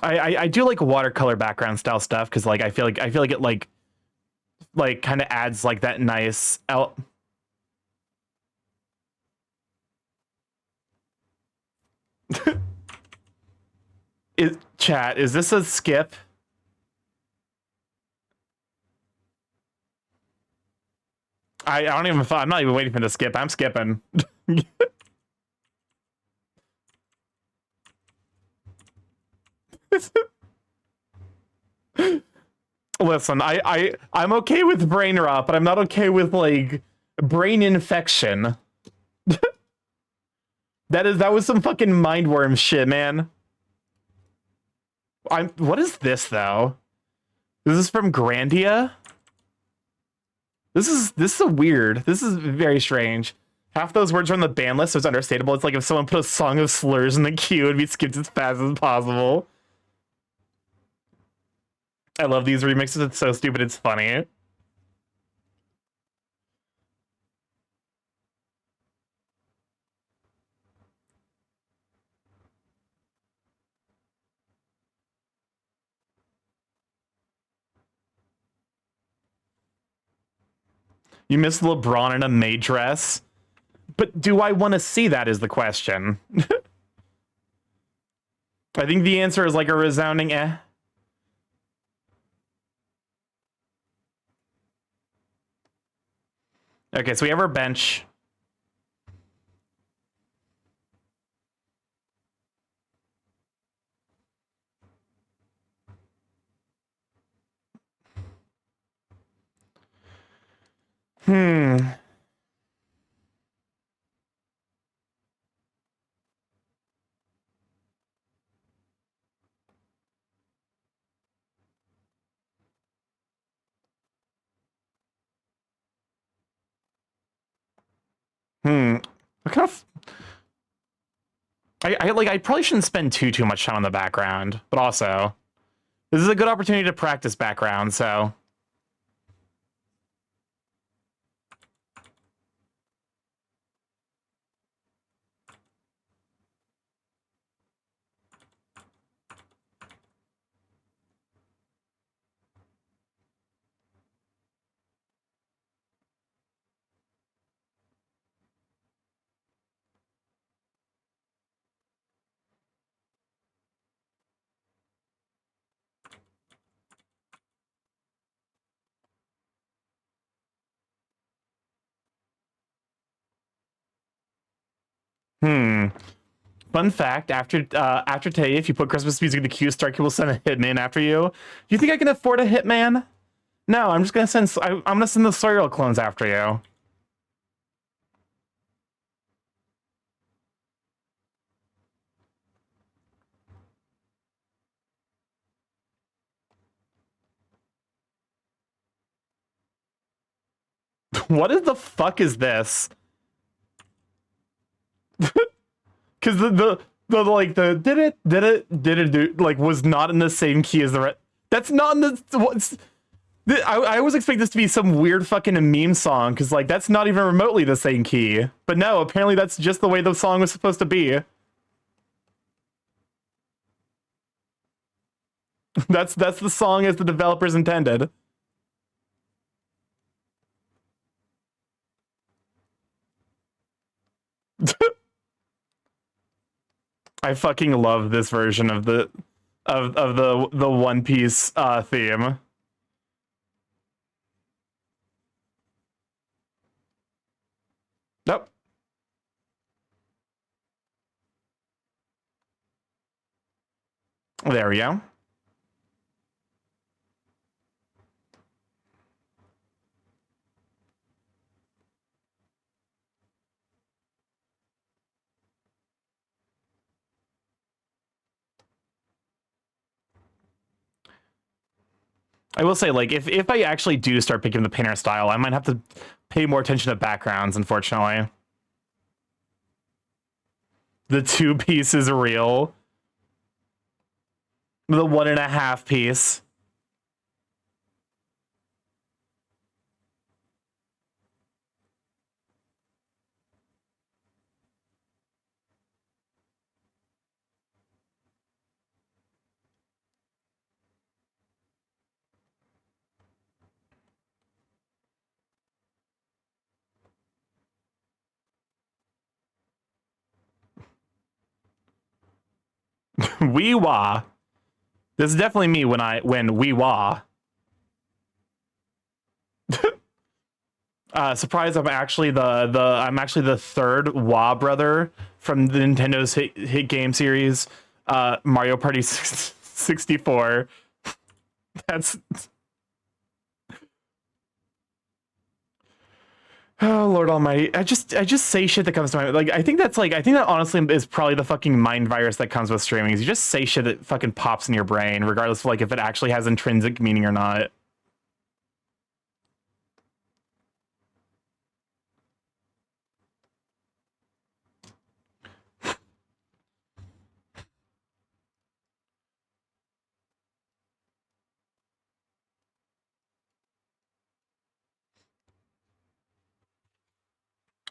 I do like watercolor background style stuff because like I feel like it like kind of adds like that nice Chat, is this a skip? I don't even. I'm not even waiting for the skip. I'm skipping. Listen, I'm okay with brain rot, but I'm not okay with like brain infection. That was some fucking mindworm shit, man. What is this though? This is from Grandia? This is a weird. This is very strange. Half those words are on the ban list, so it's understandable. It's like if someone put a song of slurs in the queue, it'd be skipped as fast as possible. I love these remixes. It's so stupid, it's funny. You miss LeBron in a maid dress? But do I want to see that is the question. I think the answer is like a resounding eh. Okay, so we have our bench. Hmm. What kind of... I probably shouldn't spend too much time on the background, but also this is a good opportunity to practice background, so Fun fact: after today, if you put Christmas music in the queue, Starkey will send a hitman after you. Do you think I can afford a hitman? No, I'm just gonna send. I'm gonna send the serial clones after you. What is the fuck is this? Because the like the did it do like was not in the same key as the rest. That's not in the what's. I was expecting this to be some weird fucking meme song because like that's not even remotely the same key. But no, apparently that's just the way the song was supposed to be. That's the song as the developers intended. I fucking love this version of the One Piece theme. Nope. There we go. I will say, like, if I actually do start picking the painter style, I might have to pay more attention to backgrounds, unfortunately. The 2 piece is real. The 1.5 piece. Wee wah. This is definitely me when wee wah. Surprise! I'm actually the third Wah brother from the Nintendo's hit game series, Mario Party 64. That's oh Lord Almighty! I just say shit that comes to mind. Like I think that honestly is probably the fucking mind virus that comes with streaming. Is you just say shit that fucking pops in your brain, regardless of like if it actually has intrinsic meaning or not.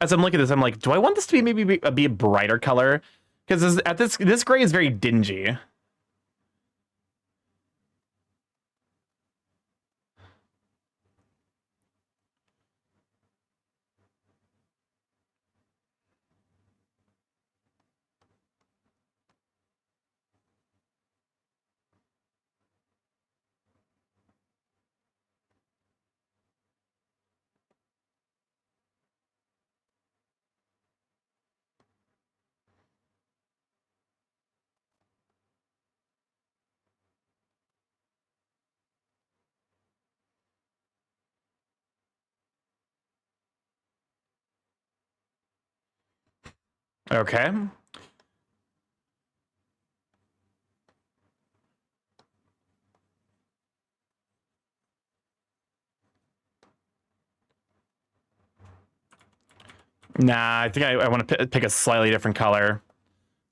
As I'm looking at this, I'm like, do I want this to be maybe be a brighter color? Because this gray is very dingy. Okay. Nah, I think I want to pick a slightly different color,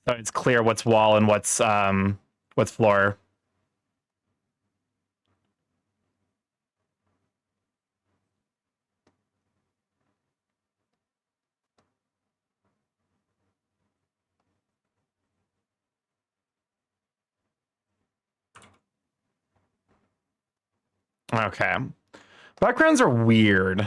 so it's clear what's wall and what's floor. Okay. Backgrounds are weird.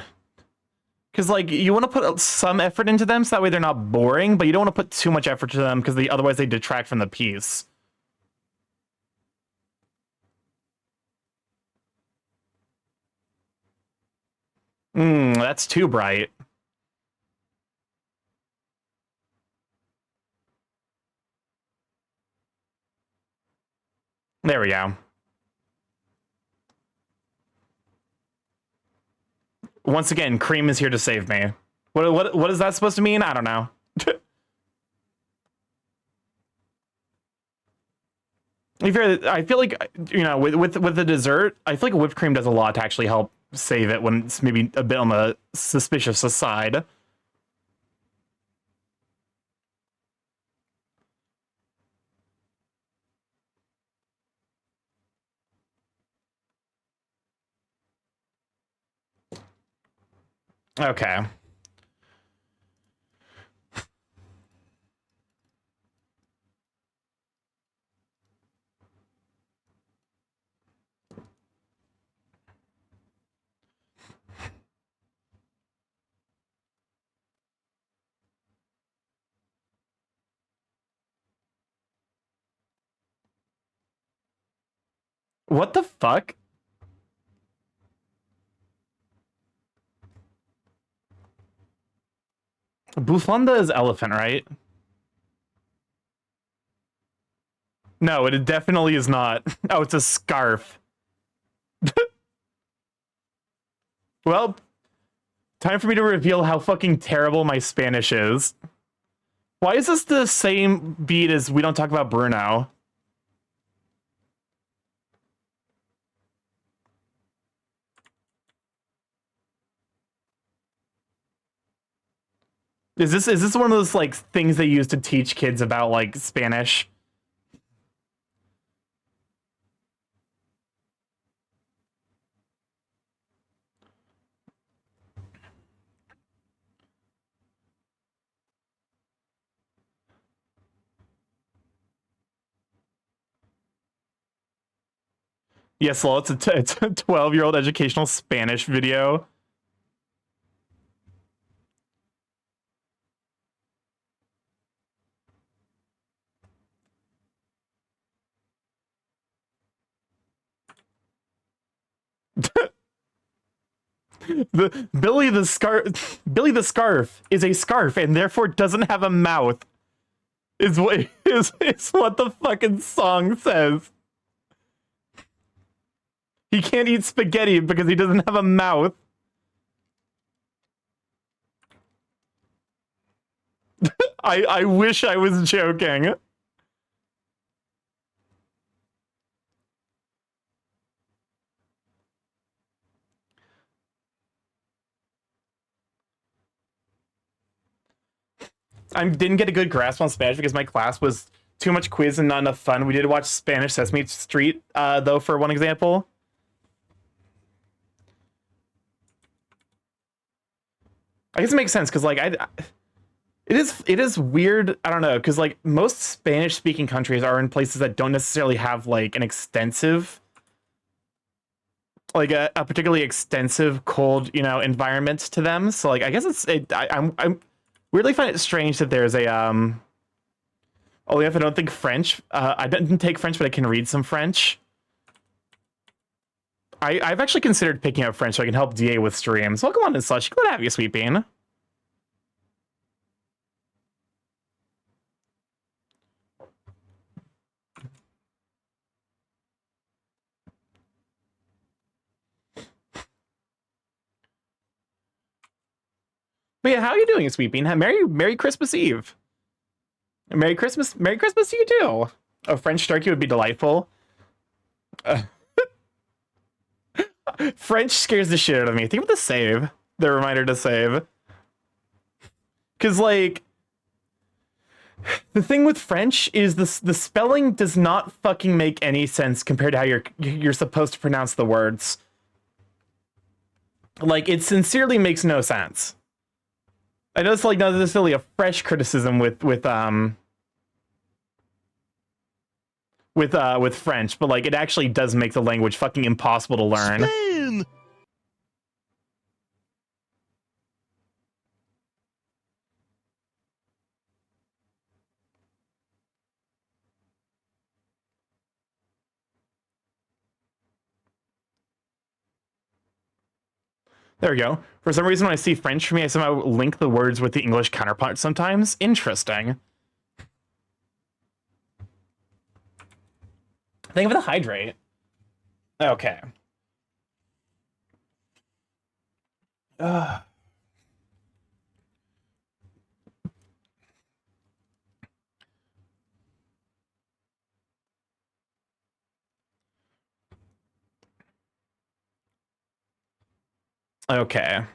Because, like, you want to put some effort into them so that way they're not boring, but you don't want to put too much effort to them because otherwise they detract from the piece. That's too bright. There we go. Once again, cream is here to save me. What is that supposed to mean? I don't know. I feel like, you know, with the dessert, I feel like whipped cream does a lot to actually help save it when it's maybe a bit on the suspicious side. Okay. What the fuck? Bufanda is elephant, right? No, it definitely is not. Oh, it's a scarf. Well, time for me to reveal how fucking terrible my Spanish is. Why is this the same beat as We Don't Talk About Bruno? Is this one of those like things they use to teach kids about like Spanish? Yes, well, it's a 12-year-old educational Spanish video. Billy the Scarf is a scarf and therefore doesn't have a mouth. Is what the fucking song says. He can't eat spaghetti because he doesn't have a mouth. I wish I was joking. I didn't get a good grasp on Spanish because my class was too much quiz and not enough fun. We did watch Spanish Sesame Street, though, for one example. I guess it makes sense because, like, it is weird. I don't know, because like most Spanish-speaking countries are in places that don't necessarily have like an extensive, like a particularly extensive cold, you know, environment to them. So like, I guess I'm weirdly find it strange that there's a only if I don't think French. I didn't take French, but I can read some French. I've actually considered picking up French so I can help DA with streams. Welcome on in, Slush. Glad to have you, Sweet Bean. But yeah, how are you doing, Sweet Bean? Merry Christmas Eve. Merry Christmas to you too. A French Starky would be delightful. French scares the shit out of me. Think of the save. The reminder to save. Because, like, the thing with French is the spelling does not fucking make any sense compared to how you're supposed to pronounce the words. Like, it sincerely makes no sense. I know it's like not necessarily a fresh criticism with French, but like it actually does make the language fucking impossible to learn. Spain! There we go. For some reason, when I see French for me, I somehow link the words with the English counterpart sometimes. Interesting. Think of the hydrate. Okay. Ugh. Okay.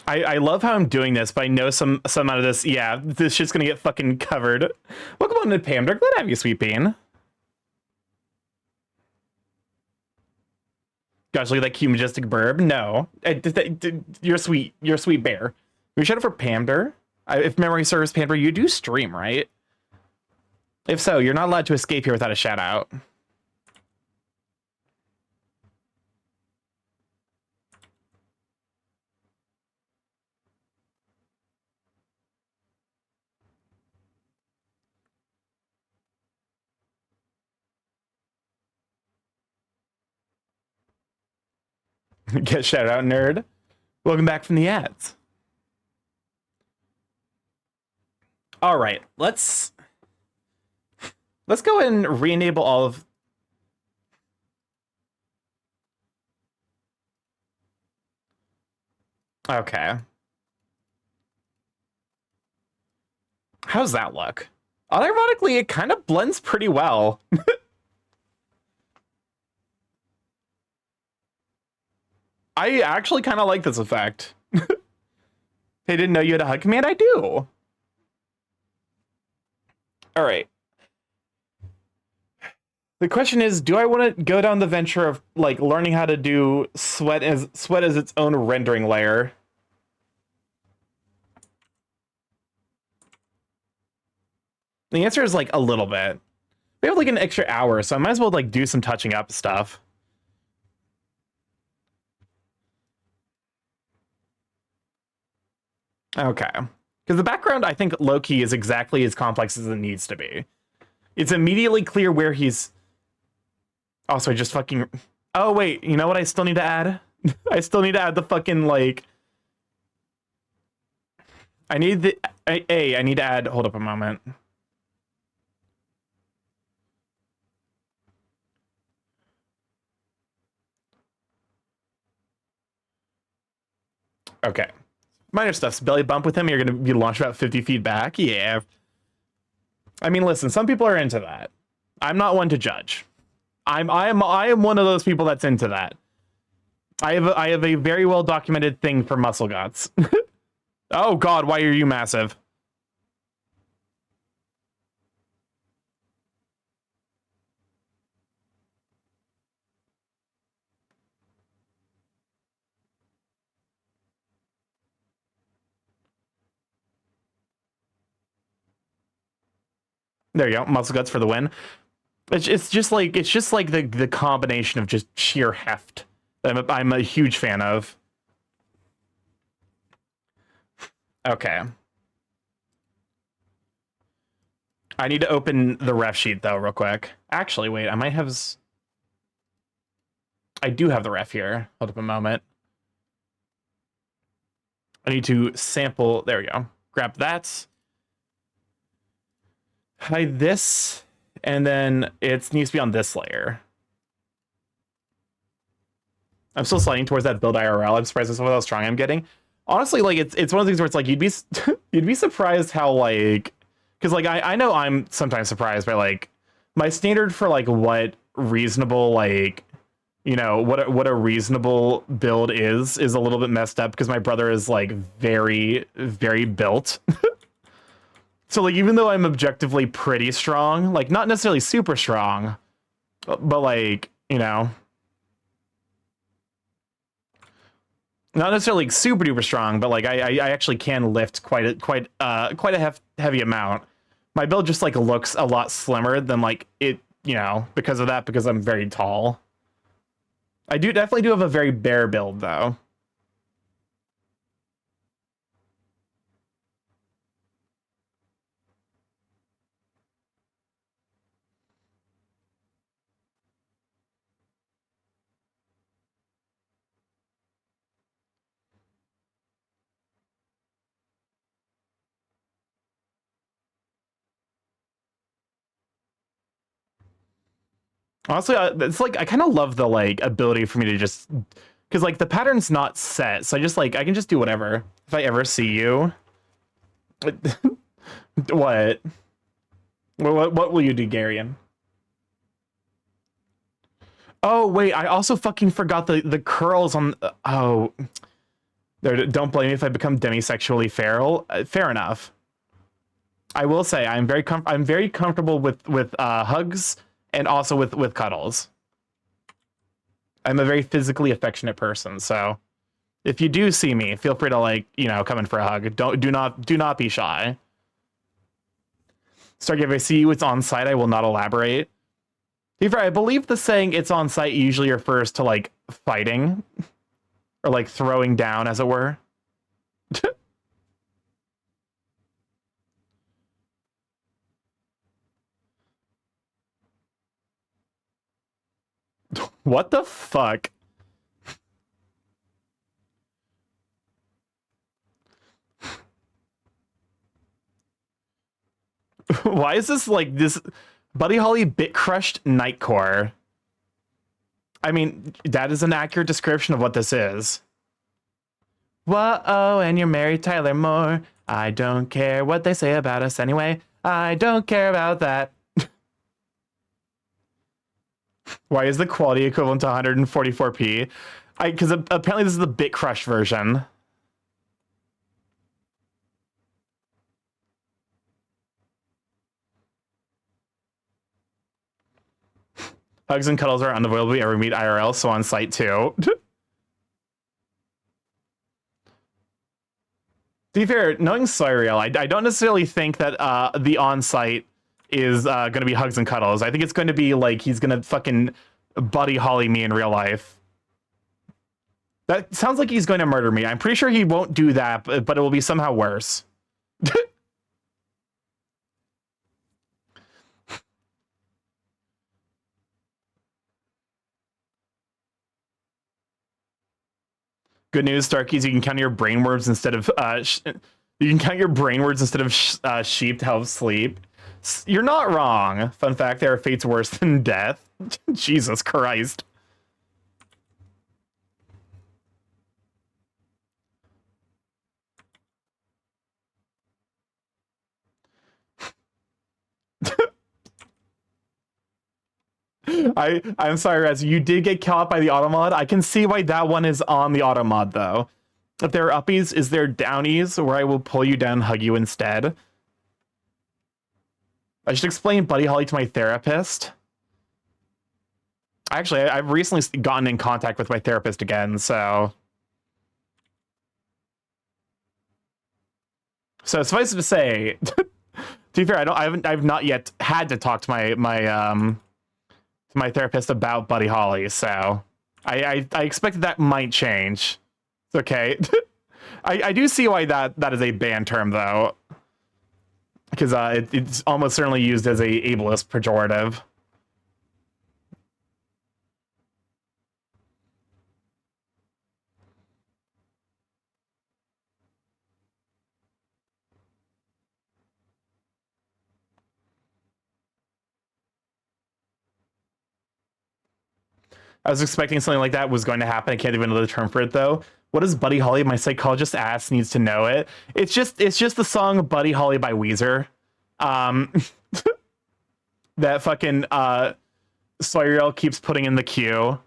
I love how I'm doing this, but I know some out of this, yeah, this shit's gonna get fucking covered. Welcome on to Pam. Glad to have you, Sweet Bean. Gosh, look at that cute, majestic burb. No, you're sweet. You're a sweet bear. We shout out for Pander. If memory serves, Pander, you do stream, right? If so, you're not allowed to escape here without a shout out. Get shout out, nerd. Welcome back from the ads. All right, let's go and re-enable all of. Okay. How's that look? Unironically, it kind of blends pretty well. I actually kind of like this effect. They didn't know you had a hug command? I do. All right. The question is, do I want to go down the venture of like learning how to do sweat as its own rendering layer? The answer is like a little bit. We have like an extra hour, so I might as well like do some touching up stuff. Okay. Because the background, I think, low-key is exactly as complex as it needs to be. It's immediately clear where he's... Also, I just fucking... Oh, wait. You know what I still need to add? I still need to add the fucking, like... I need the... I need to add... Hold up a moment. Okay. Minor stuff's belly bump with him. You're going to be launched about 50 feet back. Yeah. I mean, listen, some people are into that. I'm not one to judge. I am one of those people that's into that. I have a very well documented thing for muscle guts. Oh God, why are you massive? There you go, muscle guts for the win. It's just like the combination of just sheer heft that I'm a huge fan of. Okay. I need to open the ref sheet though, real quick. Actually, wait, I might have. I do have the ref here. Hold up a moment. I need to sample. There we go. Grab that. Hide this, and then it needs to be on this layer. I'm still sliding towards that build IRL. I'm surprised with how strong I'm getting. Honestly, like it's one of the things where it's like you'd be surprised how like, because like I know I'm sometimes surprised by like my standard for like what reasonable like, you know, what a reasonable build is a little bit messed up because my brother is like very built. So like even though I'm objectively pretty strong, like not necessarily super strong, but like, you know, not necessarily like super duper strong, but like I actually can lift quite a heavy amount. My build just like looks a lot slimmer than like it, you know, because of that, because I'm very tall. I definitely do have a very bare build though. Honestly, it's like I kind of love the like ability for me to just because like the pattern's not set, so I just like I can just do whatever. If I ever see you, what? What will you do, Garion? Oh wait, I also fucking forgot the curls on. Oh, there. Don't blame me if I become demisexually feral. Fair enough. I will say I'm very comfortable with hugs and also with cuddles. I'm a very physically affectionate person, so if you do see me, feel free to like come in for a hug. Do not be shy. Starky, if I see you, it's on site. I will not elaborate. I believe the saying "it's on site" usually refers to like fighting or like throwing down, as it were. What the fuck? Why is this like this Buddy Holly bit crushed Nightcore? I mean, that is an accurate description of what this is. Whoa, and you're married Tyler Moore. I don't care what they say about us anyway. I don't care about that. Why is the quality equivalent to 144p? Because apparently this is the bit crushed version. Hugs and cuddles are unavoidable if you ever meet IRL, so on site too. To be fair, knowing Cyriel, I don't necessarily think that the on-site is going to be hugs and cuddles. I think it's going to be like he's going to fucking Buddy Holly me in real life. That sounds like he's going to murder me. I'm pretty sure he won't do that, but it will be somehow worse. Good news, Starkies, you can count your brain words instead of you can count your brain words instead of sheep to help sleep. You're not wrong. Fun fact: there are fates worse than death. Jesus Christ. I'm sorry, Raz. You did get caught by the automod. I can see why that one is on the automod, though. If there are uppies, is there downies where I will pull you down and hug you instead? I should explain Buddy Holly to my therapist. Actually, I've recently gotten in contact with my therapist again, so... So suffice it to say, to be fair, I've not yet had to talk to my therapist about Buddy Holly, so I expected that might change. It's okay. I do see why that is a banned term, though, because it's almost certainly used as a ableist pejorative. I was expecting something like that was going to happen. I can't even know the term for it, though. What is Buddy Holly? My psychologist ass needs to know it. It's just the song Buddy Holly by Weezer. That fucking Cyriel keeps putting in the queue.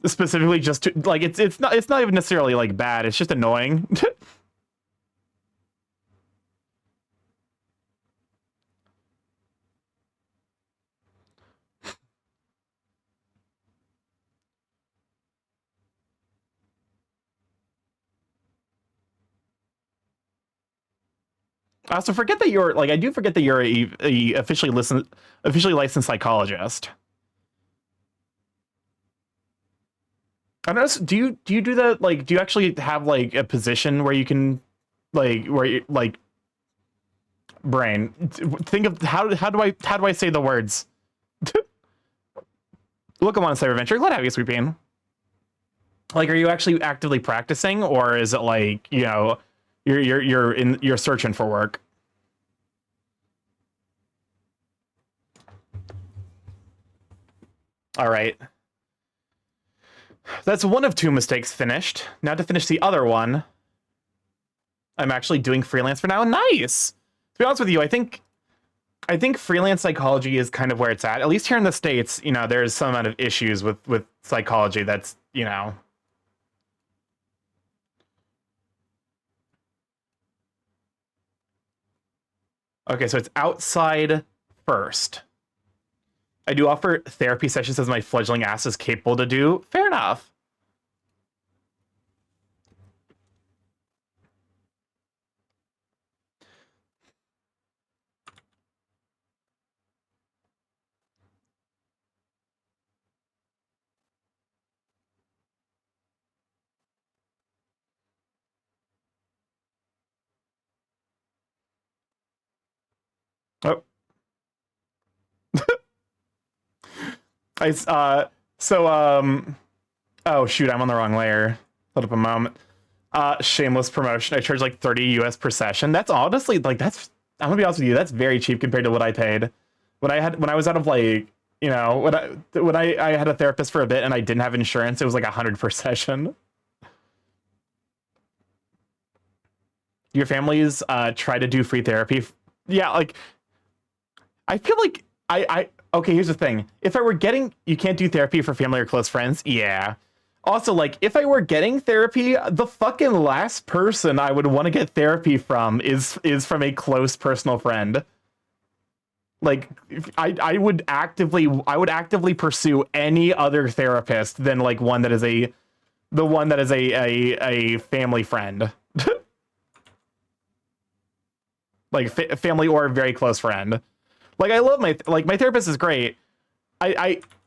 Specifically just to like it's not even necessarily like bad, it's just annoying. I also forget that you're like I do forget that you're a officially licensed psychologist. I don't know. Do you do that? Like, do you actually have like a position where you can, like, where you like, brain? Think of how do I say the words? Welcome on Cyberventure. Glad to have you, Sweet Bean. Like, are you actually actively practicing, or is it like you're searching for work? All right. That's one of 2 mistakes finished. Now to finish the other one, I'm actually doing freelance for now. Nice. To be honest with you, I think freelance psychology is kind of where it's at least here in the States. You know, there's some amount of issues with psychology that's, you know. Okay, so it's outside first. I do offer therapy sessions as my fledgling ass is capable to do. Fair enough. Oh. Oh shoot, I'm on the wrong layer. Hold up a moment. Shameless promotion. I charge like 30 US per session. That's honestly like I'm gonna be honest with you, that's very cheap compared to what I paid. When I was out of like, you know, when I had a therapist for a bit and I didn't have insurance, it was like 100 per session. Your families try to do free therapy. Yeah, like I feel like I okay, here's the thing. If I were getting, you can't do therapy for family or close friends. Yeah. Also, like, if I were getting therapy, the fucking last person I would want to get therapy from is from a close personal friend. Like, I would actively pursue any other therapist than like one that is a family friend. Like family or a very close friend. Like, I love my therapist is great.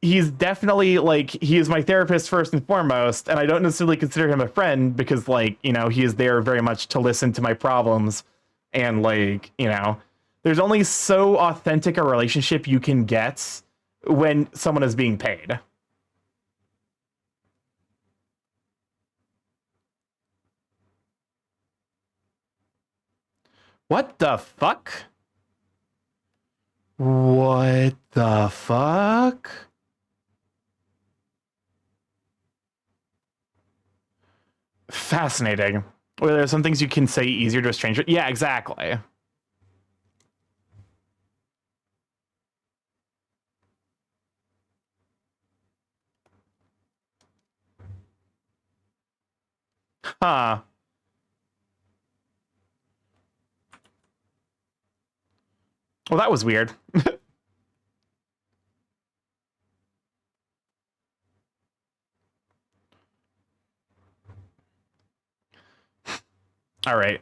He's definitely like, he is my therapist first and foremost, and I don't necessarily consider him a friend because, like, you know, he is there very much to listen to my problems, and like, you know, there's only so authentic a relationship you can get when someone is being paid. What the fuck? What the fuck? Fascinating. Well, there's some things you can say easier to a stranger. Yeah, exactly. Huh. Well, that was weird. All right.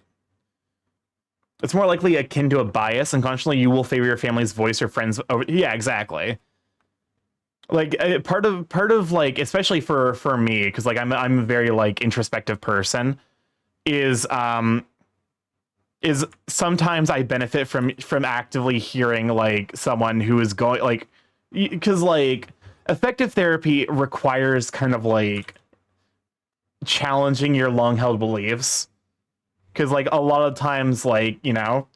It's more likely akin to a bias. Unconsciously, you will favor your family's voice or friends over. Yeah, exactly. Like part of like, especially for me, because like I'm a very like introspective person. Is sometimes I benefit from actively hearing like someone who is going like, because like effective therapy requires kind of like challenging your long held beliefs. Because like a lot of times, like, you know,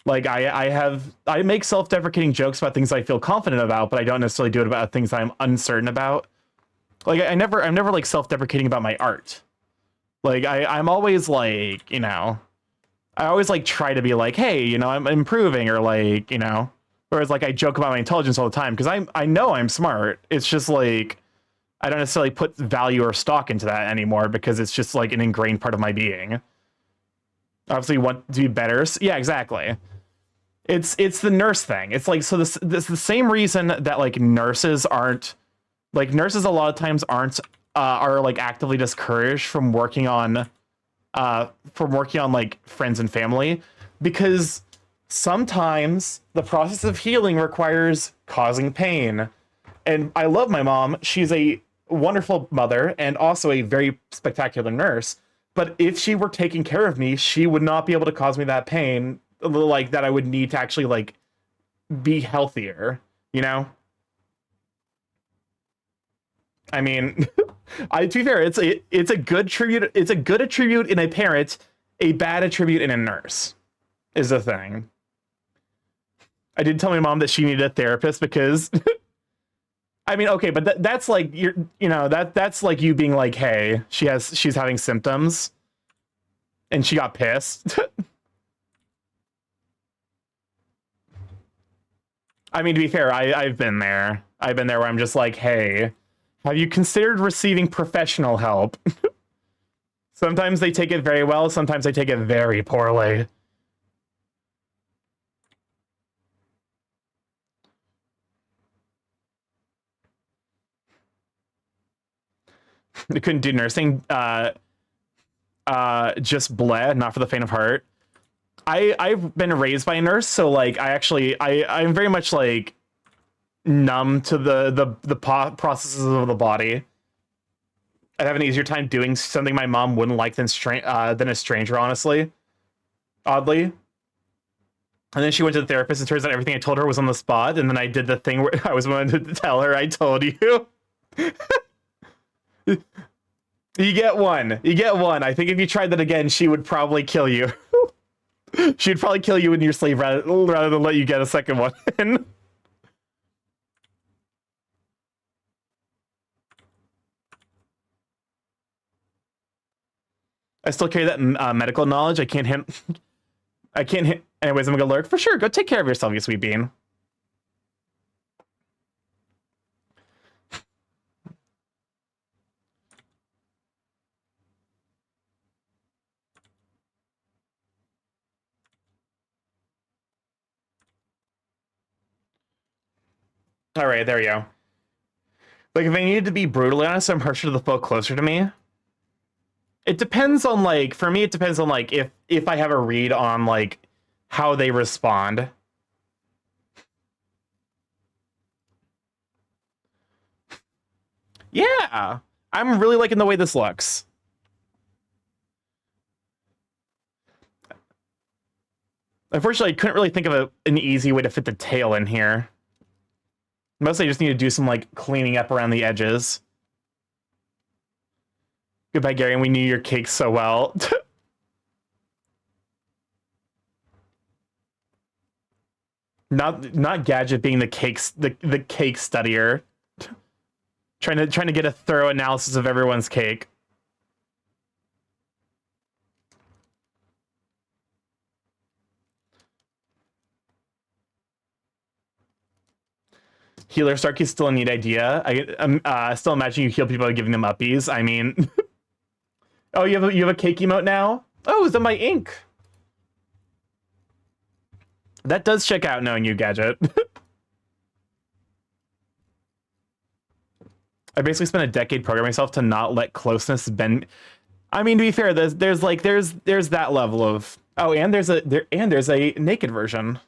like I make self-deprecating jokes about things I feel confident about, but I don't necessarily do it about things I'm uncertain about. Like I'm never like self-deprecating about my art. Like I'm always like, you know, I always like try to be like, hey, you know, I'm improving, or like, you know, whereas like I joke about my intelligence all the time because I know I'm smart. It's just like I don't necessarily put value or stock into that anymore because it's just like an ingrained part of my being. Obviously you want to be better. Yeah, exactly. It's the nurse thing. It's like, so this the same reason that like nurses aren't like, nurses a lot of times are like actively discouraged from working on like friends and family, because sometimes the process of healing requires causing pain. And I love my mom. She's a wonderful mother and also a very spectacular nurse. But if she were taking care of me, she would not be able to cause me that pain, like that I would need to actually like be healthier, you know? I mean, to be fair, it's a good tribute. It's a good attribute in a parent, a bad attribute in a nurse, is the thing. I did tell my mom that she needed a therapist because I mean, okay, but that's like that's like you being like, hey, she's having symptoms, and she got pissed. I mean, to be fair, I've been there. I've been there where I'm just like, hey, have you considered receiving professional help? Sometimes they take it very well. Sometimes they take it very poorly. They couldn't do nursing. Just bleh, not for the faint of heart. I've been raised by a nurse, so like I'm very much like numb to the processes of the body. I'd have an easier time doing something my mom wouldn't like than a stranger, honestly. Oddly. And then she went to the therapist, and turns out everything I told her was on the spot, and then I did the thing where I was wanting to tell her I told you. You get one. You get one. I think if you tried that again, she would probably kill you. She'd probably kill you in your sleep rather than let you get a second one in. I still carry that medical knowledge. I can't hit. I can't hit. Anyways, I'm gonna lurk for sure. Go take care of yourself, you sweet bean. All right, there you go. Like, if I needed to be brutally honest, I'm harsher to the folk closer to me. It depends on, like, for me, it depends on, like, if I have a read on, like, how they respond. Yeah, I'm really liking the way this looks. Unfortunately, I couldn't really think of an easy way to fit the tail in here. Mostly I just need to do some, like, cleaning up around the edges. Goodbye, Gary, and we knew your cake so well. Not Gadget being the cake studier. trying to get a thorough analysis of everyone's cake. Healer Starky's still a neat idea. I still imagine you heal people by giving them uppies. I mean, oh, you have a cake emote now? Oh, is that my ink? That does check out, knowing you, Gadget. I basically spent a decade programming myself to not let closeness bend. I mean, to be fair, there's that level of, oh, and there's a naked version.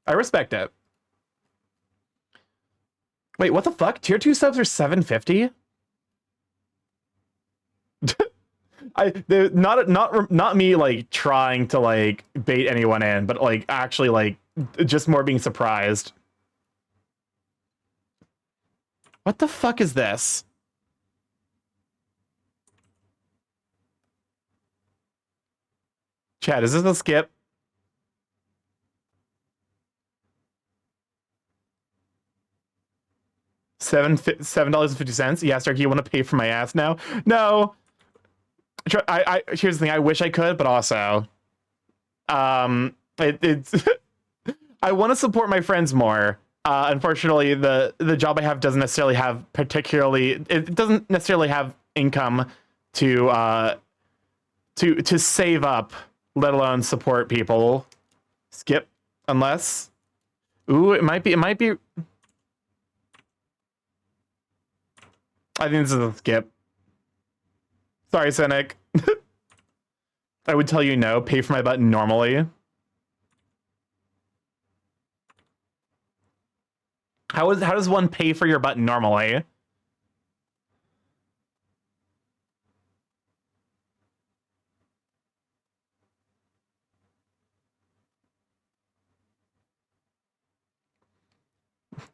I respect it. Wait, what the fuck? Tier 2 subs are $7.50? Not me like trying to like bait anyone in, but like actually like just more being surprised. What the fuck is this? Chad, is this a skip? $7.50. Yeah, Starky, you want to pay for my ass now? No. Here's the thing. I wish I could, but also, it's I want to support my friends more. Unfortunately, the job I have doesn't necessarily have it doesn't necessarily have income to save up, let alone support people. Skip, unless, ooh, it might be. I think this is a skip. Sorry, Cynic. I would tell you no. Pay for my button normally. How does one pay for your button normally?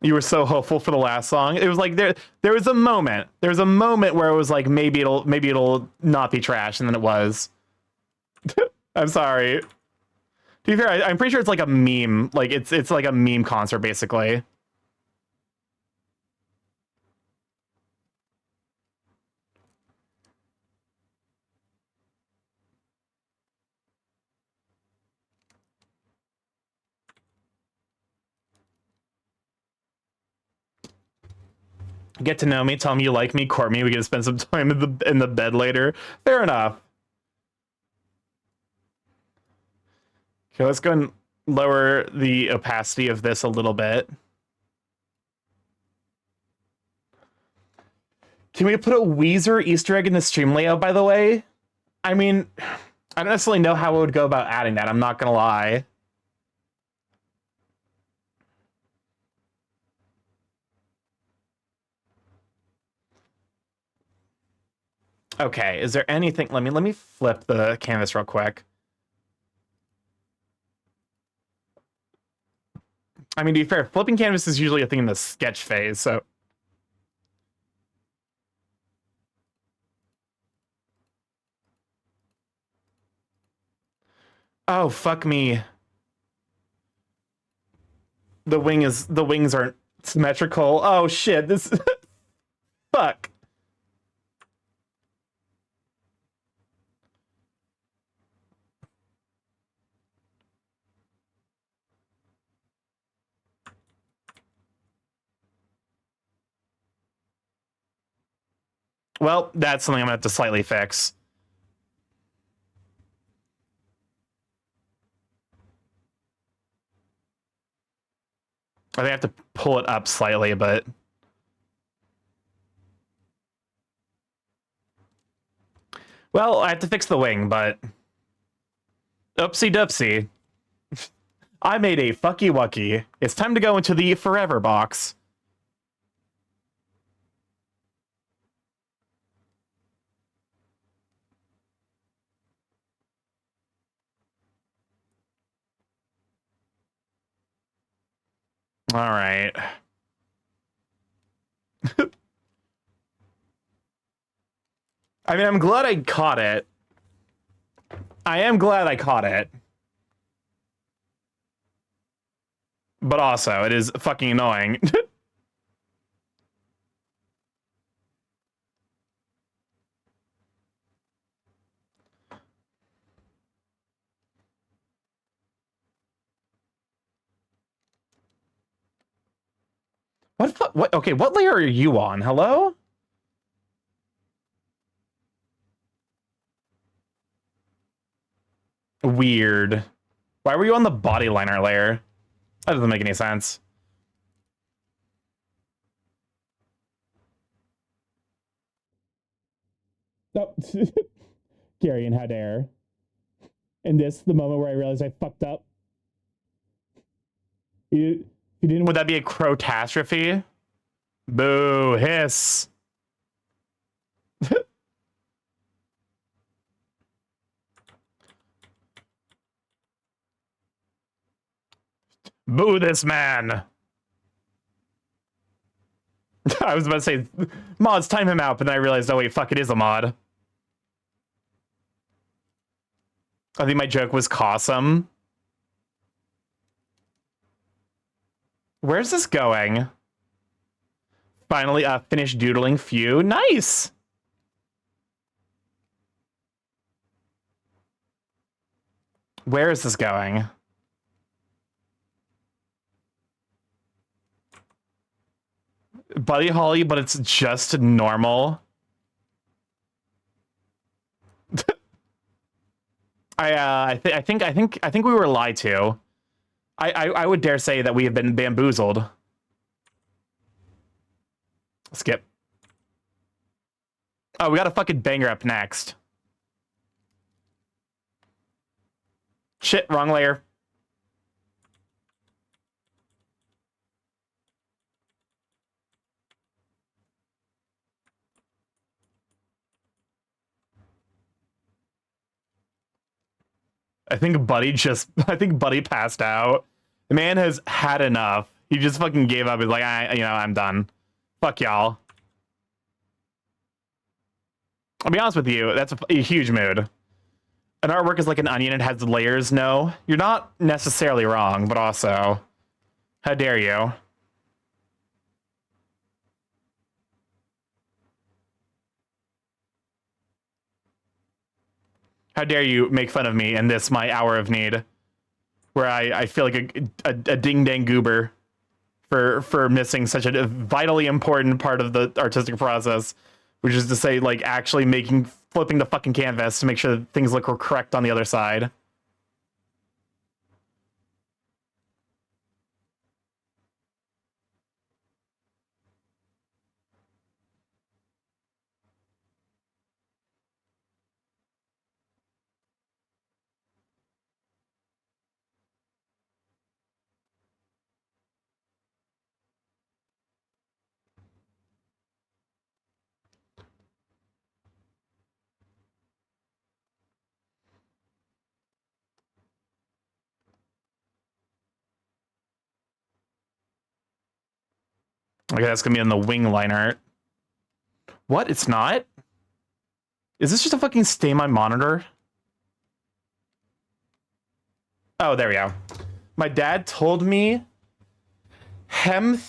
You were so hopeful for the last song. It was like there was a moment. There was a moment where it was like maybe it'll not be trash, and then it was. I'm sorry. To be fair, I'm pretty sure it's like a meme. Like it's like a meme concert basically. Get to know me, tell me you like me, court me. We get to spend some time in the bed later. Fair enough. Okay, let's go and lower the opacity of this a little bit. Can we put a Weezer Easter egg in the stream layout, by the way? I mean, I don't necessarily know how I would go about adding that. I'm not gonna lie. Okay, is there anything? Let me flip the canvas real quick. I mean, to be fair, flipping canvas is usually a thing in the sketch phase, so. Oh, fuck me. The wings aren't symmetrical. Oh shit, this fuck. Well, that's something I'm gonna have to slightly fix. I think I have to pull it up slightly, but well, I have to fix the wing, but oopsie doopsie. I made a fucky wucky. It's time to go into the forever box. All right. I mean, I'm glad I caught it. I am glad I caught it. But also, it is fucking annoying. What? Okay, what layer are you on? Hello? Weird. Why were you on the body liner layer? That doesn't make any sense. Oh. Gary, and how dare. And this, the moment where I realized I fucked up. You didn't, would that be a crotastrophe? Boo, hiss. Boo this man. I was about to say, mods, time him out, but then I realized, oh wait, fuck, it is a mod. I think my joke was Cawsome. Where's this going? Finally, finished doodling few. Nice! Where is this going? Buddy Holly, but it's just normal. I think we were lied to. I would dare say that we have been bamboozled. Skip. Oh, we got a fucking banger up next. Shit, wrong layer. I think Buddy passed out. The man has had enough. He just fucking gave up. He's like, I'm done. Fuck y'all. I'll be honest with you, that's a huge mood. An artwork is like an onion, it has layers. No, you're not necessarily wrong, but also, how dare you? How dare you make fun of me in this, my hour of need, where I feel like a ding-dang goober. for missing such a vitally important part of the artistic process, which is to say, like, actually flipping the fucking canvas to make sure that things look correct on the other side. Okay, that's gonna be in the wing line art. What? It's not? Is this just a fucking stain my monitor? Oh, there we go. My dad told me Hem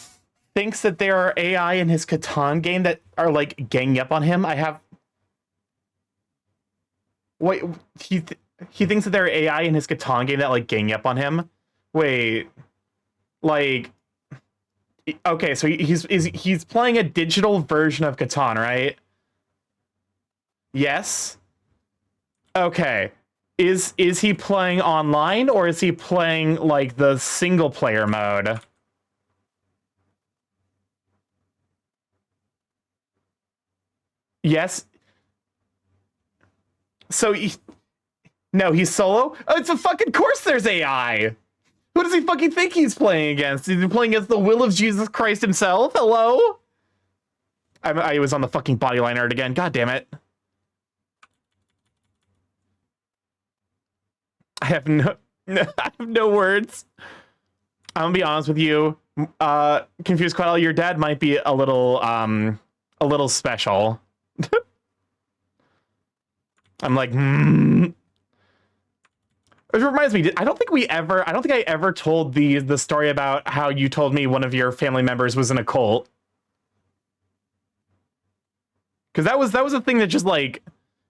thinks that there are AI in his Catan game that are like ganging up on him. Wait, he thinks that there are AI in his Catan game that like gang up on him. Wait, like, okay, so he's playing a digital version of Catan, right? Yes. Okay. Is he playing online or is he playing like the single player mode? Yes. So no, he's solo. Oh, it's a fucking course. There's AI. Who does he fucking think he's playing against? Is he playing against the will of Jesus Christ himself? Hello? I was on the fucking bodyline art again. God damn it. I have I have no words. I'm gonna be honest with you. Confused Quaddle, your dad might be a little special. I'm like, It reminds me, I don't think I ever told the story about how you told me one of your family members was in a cult. Because that was a thing that just like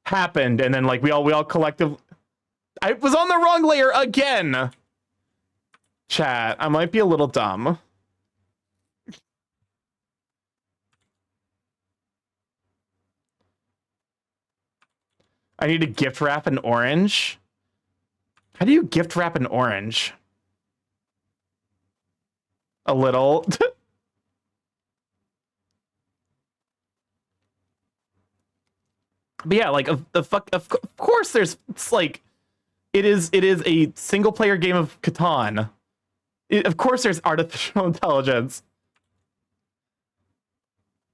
happened, and then like we all collectively. I was on the wrong layer again. Chat, I might be a little dumb. I need to gift wrap an orange. How do you gift wrap an orange? A little. But yeah, like of course there's it's like it is a single player game of Catan. Of course there's artificial intelligence.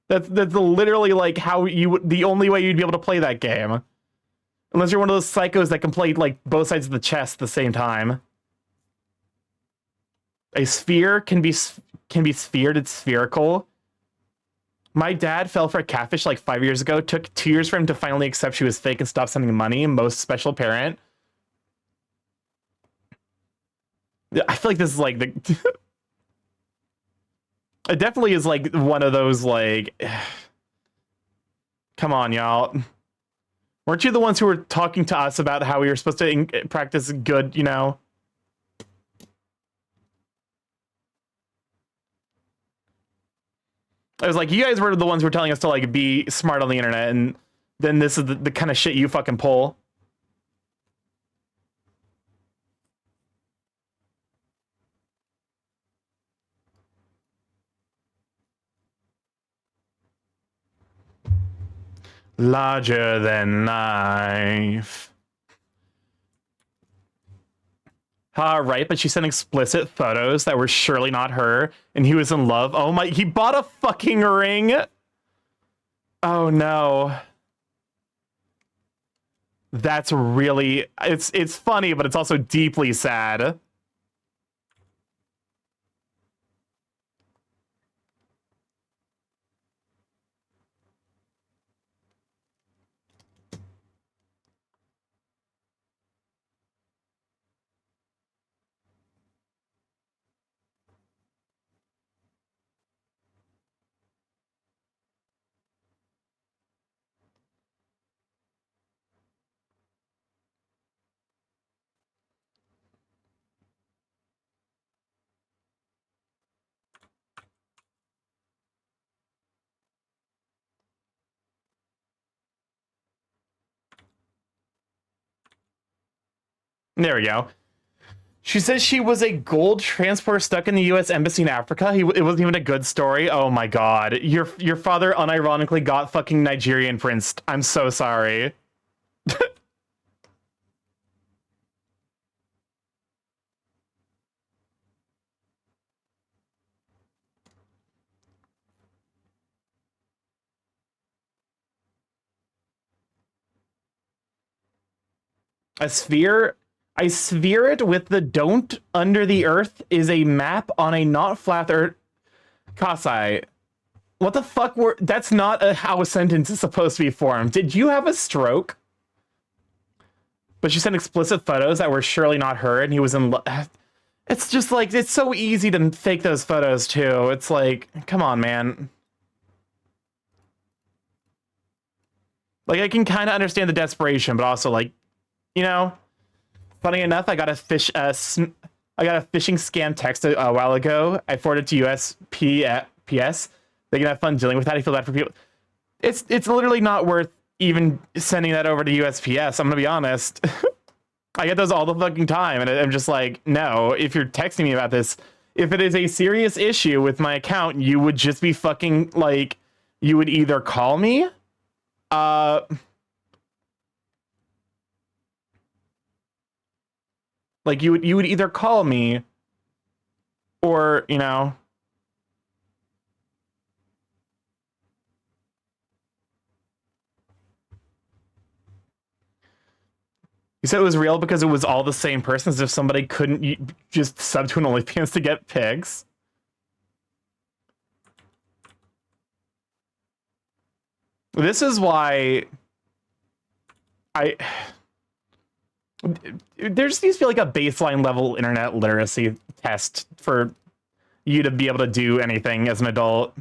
That's literally like how you would, the only way you'd be able to play that game. Unless you're one of those psychos that can play like both sides of the chess at the same time. A sphere can be sphered, it's spherical. My dad fell for a catfish like 5 years ago. Took 2 years for him to finally accept she was fake and stop sending money. Most special parent. I feel like this is like the... It definitely is like one of those like... Come on, y'all. Weren't you the ones who were talking to us about how we were supposed to practice good, you know? I was like, you guys were the ones who were telling us to like be smart on the internet, and then this is the kind of shit you fucking pull. Larger than life. Right, but she sent explicit photos that were surely not her, and he was in love. Oh my, he bought a fucking ring. Oh no. That's really, it's funny, but it's also deeply sad. There we go. She says she was a gold transporter stuck in the U.S. Embassy in Africa. It wasn't even a good story. Oh my god. Your father unironically got fucking Nigerian princed. I'm so sorry. A sphere. I sphere it with the don't under the earth is a map on a not flat earth. Kasai. What the fuck that's not how a sentence is supposed to be formed. Did you have a stroke? But she sent explicit photos that were surely not her, and he was in it's just like, it's so easy to fake those photos too. It's like, come on, man. Like, I can kind of understand the desperation, but also, like, you know, funny enough, I got a phishing scam text a while ago. I forwarded to USPS. They can have fun dealing with that. I feel bad for people. It's literally not worth even sending that over to USPS. I'm gonna be honest. I get those all the fucking time, and I'm just like, no. If you're texting me about this, if it is a serious issue with my account, you would just be fucking like, you would either call me, like you would either call me, or you know. You said it was real because it was all the same person, as if somebody couldn't just sub to an OnlyFans to get pics. This is why there just needs to be like a baseline level internet literacy test for you to be able to do anything as an adult.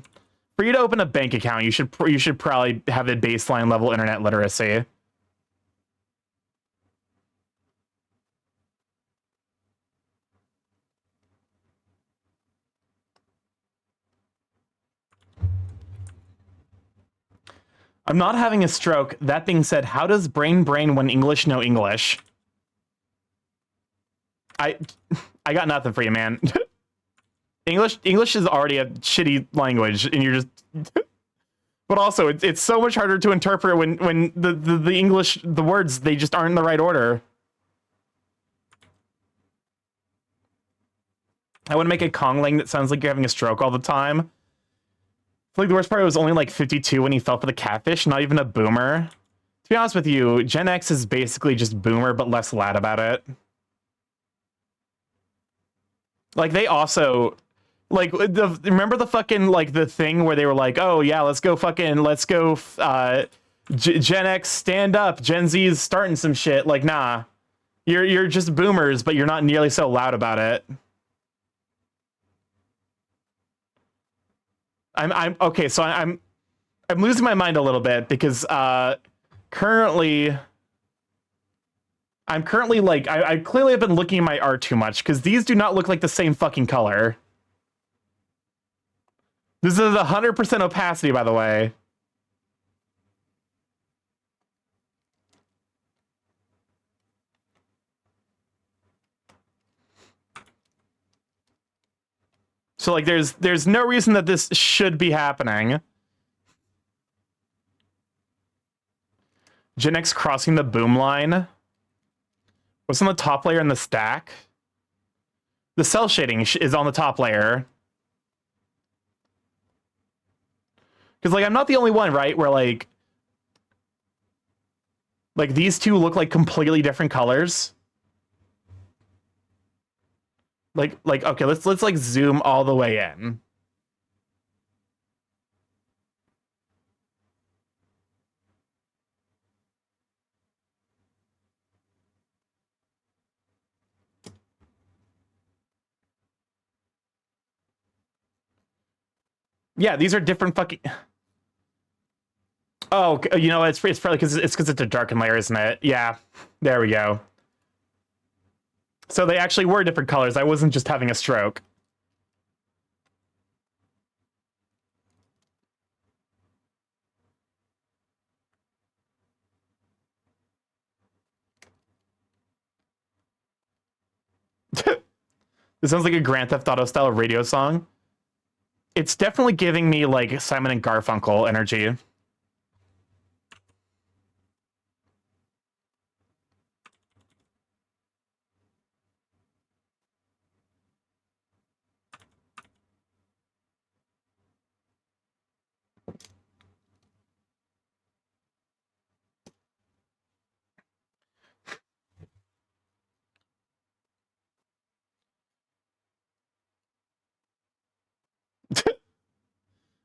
For you to open a bank account, you should probably have a baseline level internet literacy. I'm not having a stroke. That being said, how does brain when English know English? I got nothing for you, man. English is already a shitty language, and you're just but also it's so much harder to interpret when the English, the words, they just aren't in the right order. I want to make a Kongling that sounds like you're having a stroke all the time. Like, the worst part was only like 52 when he fell for the catfish, not even a boomer. To be honest with you, Gen X is basically just boomer, but less loud about it. Like, they also, like, remember the fucking, like, the thing where they were like, oh yeah, let's go Gen X stand up, Gen Z is starting some shit. Like, nah, you're just boomers, but you're not nearly so loud about it. I'm okay, so I'm losing my mind a little bit because currently like I clearly have been looking at my art too much, because these do not look like the same fucking color. This is 100% opacity, by the way. So like there's no reason that this should be happening. Gen X crossing the boom line. What's on the top layer in the stack? The cell shading is on the top layer. Because like I'm not the only one, right? Where like these two look like completely different colors. Like okay, let's like zoom all the way in. Yeah, these are different fucking. Oh, you know, it's probably because it's a darkened layer, isn't it? Yeah, there we go. So they actually were different colors. I wasn't just having a stroke. This sounds like a Grand Theft Auto style radio song. It's definitely giving me like Simon and Garfunkel energy.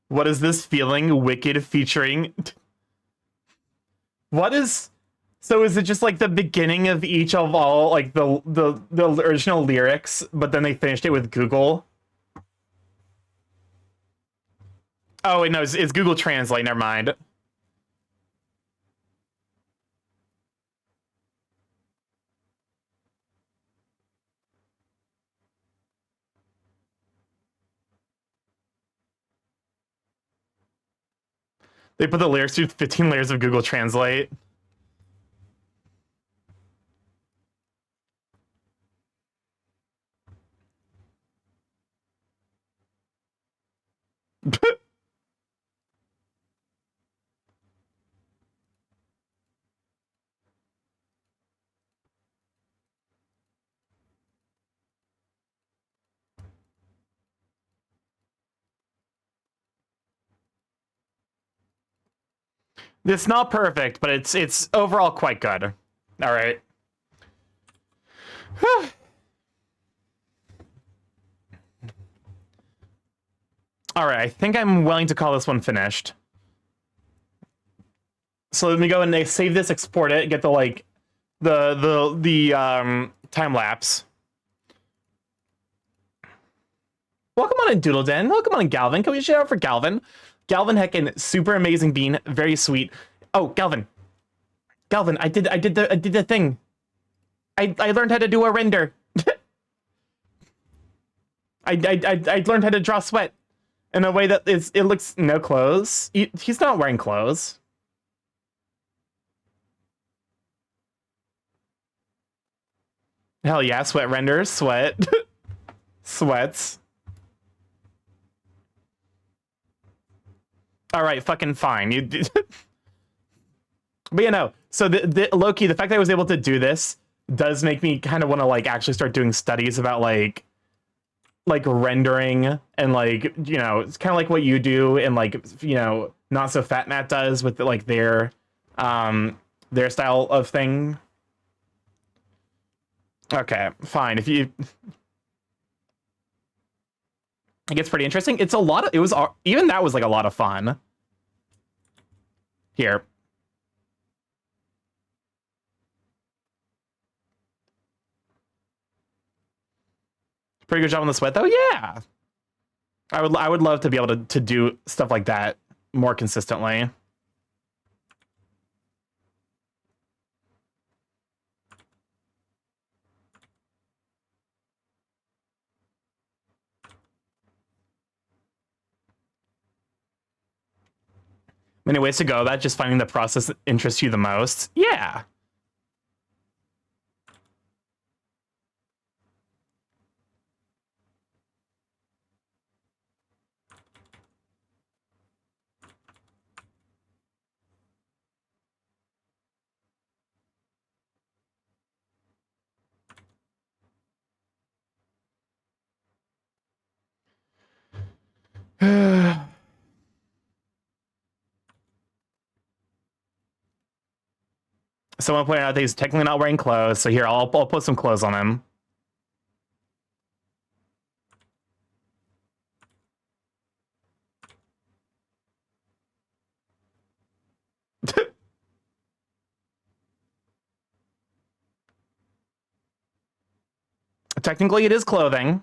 What is this feeling? Wicked featuring. What is? So is it just like the beginning of each of all like the original lyrics, but then they finished it with Google? Oh wait, no, it's Google Translate. Never mind. They put the lyrics through 15 layers of Google Translate. It's not perfect, but it's overall quite good. All right. All right, I think I'm willing to call this one finished. So let me go and save this, export it, get the like the time lapse. Welcome on in Doodle Den. Welcome on in Galvin. Can we shout out for Galvin? Galvin Heckin, super amazing bean, very sweet. Oh, Galvin. Galvin, I did the thing. I learned how to do a render. I learned how to draw sweat in a way that it looks no clothes. He's not wearing clothes. Hell yeah, sweat renders, sweat. Sweats. All right, fucking fine. You But you know, so the Loki, the fact that I was able to do this does make me kind of want to like actually start doing studies about like rendering and like, you know, it's kind of like what you do and like, you know, Not So Fat Matt does with like their style of thing. Okay, fine. If you it gets pretty interesting. It's a lot of even that was like a lot of fun. Here. Pretty good job on the sweat though. Yeah. I would love to be able to do stuff like that more consistently. Many ways to go about just finding the process that interests you the most. Yeah. Someone pointed out that he's technically not wearing clothes, so here, I'll put some clothes on him. Technically, it is clothing.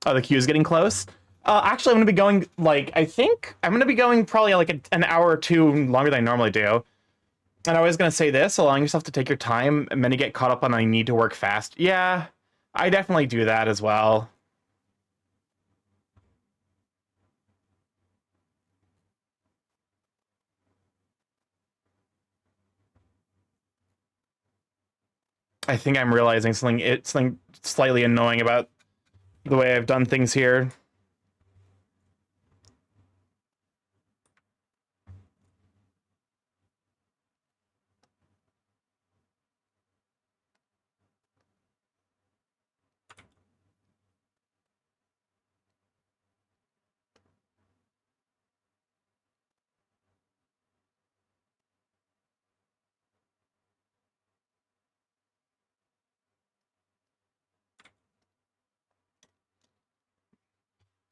Oh, the queue is getting close. Actually, I'm going to be going, like, I think I'm going to be going probably like an hour or two longer than I normally do. And I was going to say this, allowing yourself to take your time, and many get caught up on I need to work fast. Yeah, I definitely do that as well. I think I'm realizing something slightly annoying about the way I've done things here.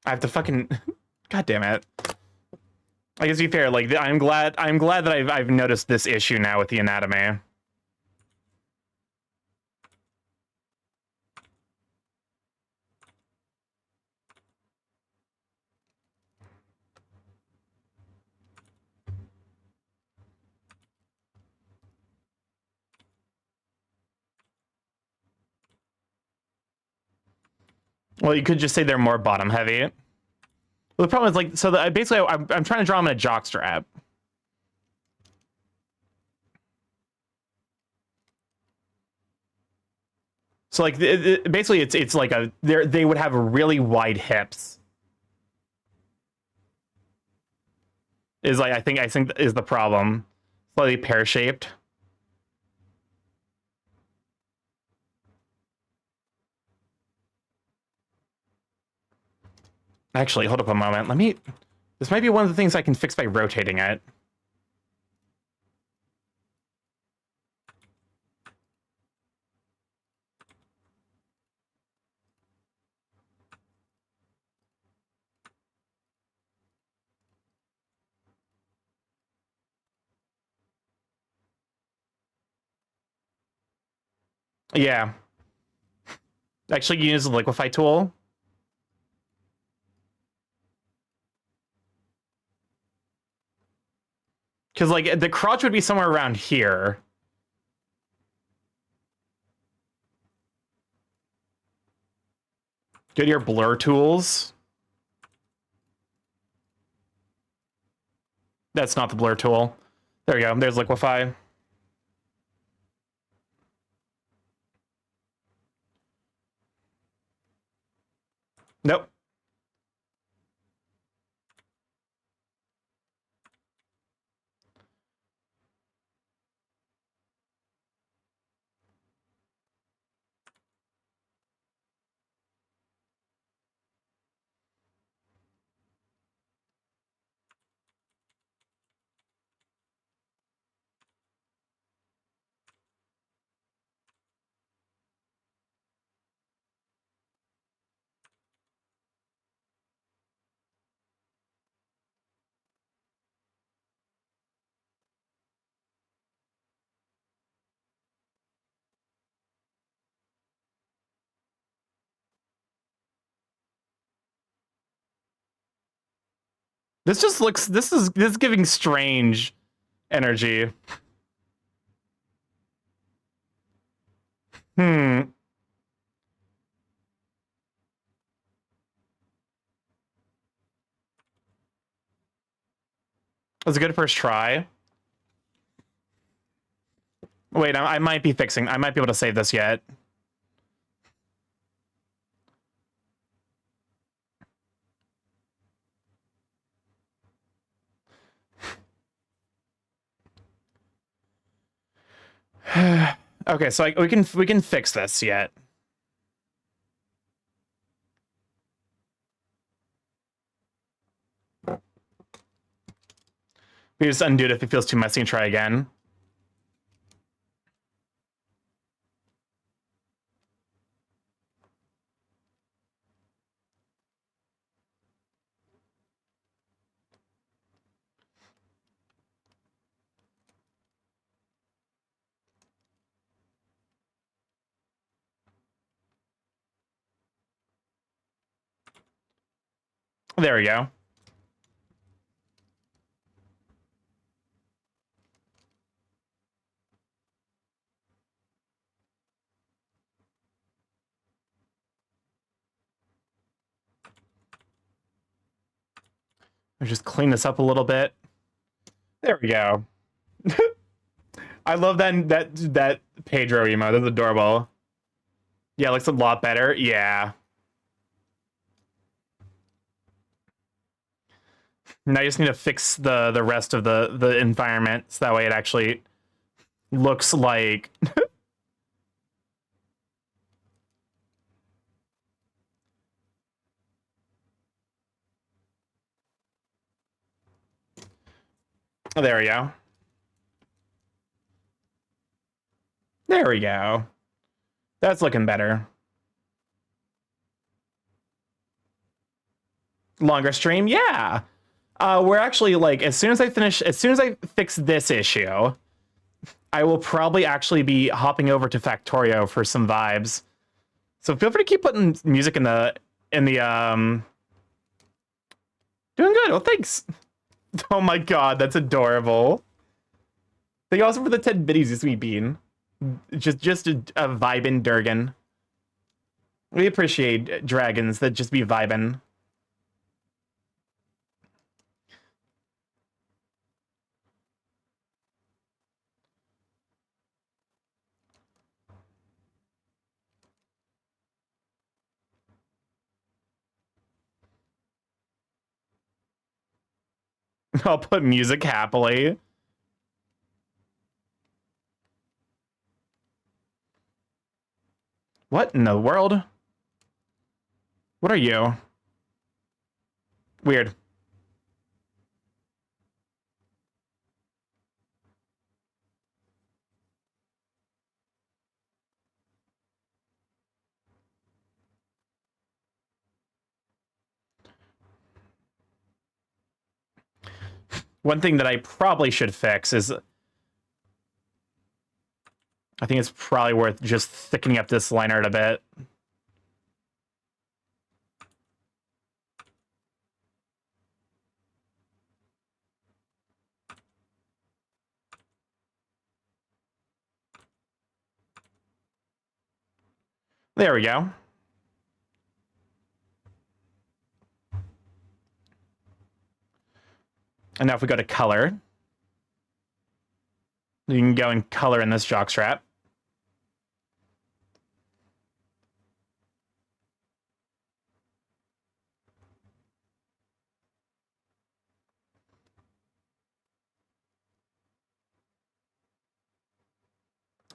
I have to fucking God damn it. I guess to be fair, like I'm glad that I've noticed this issue now with the anatomy. Well, you could just say they're more bottom heavy. Well, the problem is like, so basically I'm trying to draw them in a jock strap. So like basically it's like they would have really wide hips. Is like I think is the problem. Slightly pear shaped. Actually, hold up a moment. This might be one of the things I can fix by rotating it. Yeah. Actually, you use the liquefy tool. Because, like, the crotch would be somewhere around here. Go to your blur tools. That's not the blur tool. There we go. There's liquefy. Nope. This just looks. This is giving strange energy. Hmm. That's a good first try. Wait, I might be fixing. I might be able to save this yet. Okay, so we can fix this yet. We just undo it if it feels too messy and try again. There we go. Let's just clean this up a little bit. There we go. I love that Pedro emote. That's adorable. Yeah, it looks a lot better. Yeah. Now I just need to fix the rest of the environment so that way it actually looks like there we go. There we go. That's looking better. Longer stream? Yeah. We're actually like as soon as I fix this issue, I will probably actually be hopping over to Factorio for some vibes. So feel free to keep putting music in the doing good. Well, thanks. Oh my god, that's adorable. Thank you also for the 10 biddies, you sweet bean. Just a vibin' Durgan. We appreciate dragons that just be vibin'. I'll put music happily. What in the world? What are you? Weird. One thing that I probably should fix is I think it's probably worth just thickening up this line art a bit. There we go. And now if we go to color, you can go and color in this jockstrap.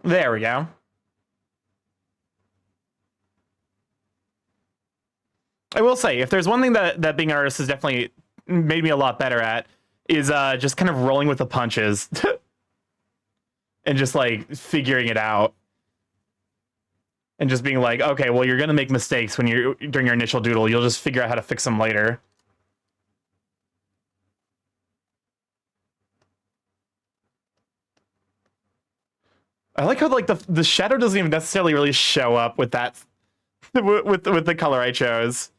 There we go. I will say, if there's one thing that being an artist has definitely made me a lot better at, is just kind of rolling with the punches. And just, like, figuring it out. And just being like, okay, well, you're going to make mistakes when you're during your initial doodle. You'll just figure out how to fix them later. I like how, like, the shadow doesn't even necessarily really show up with that, with the color I chose.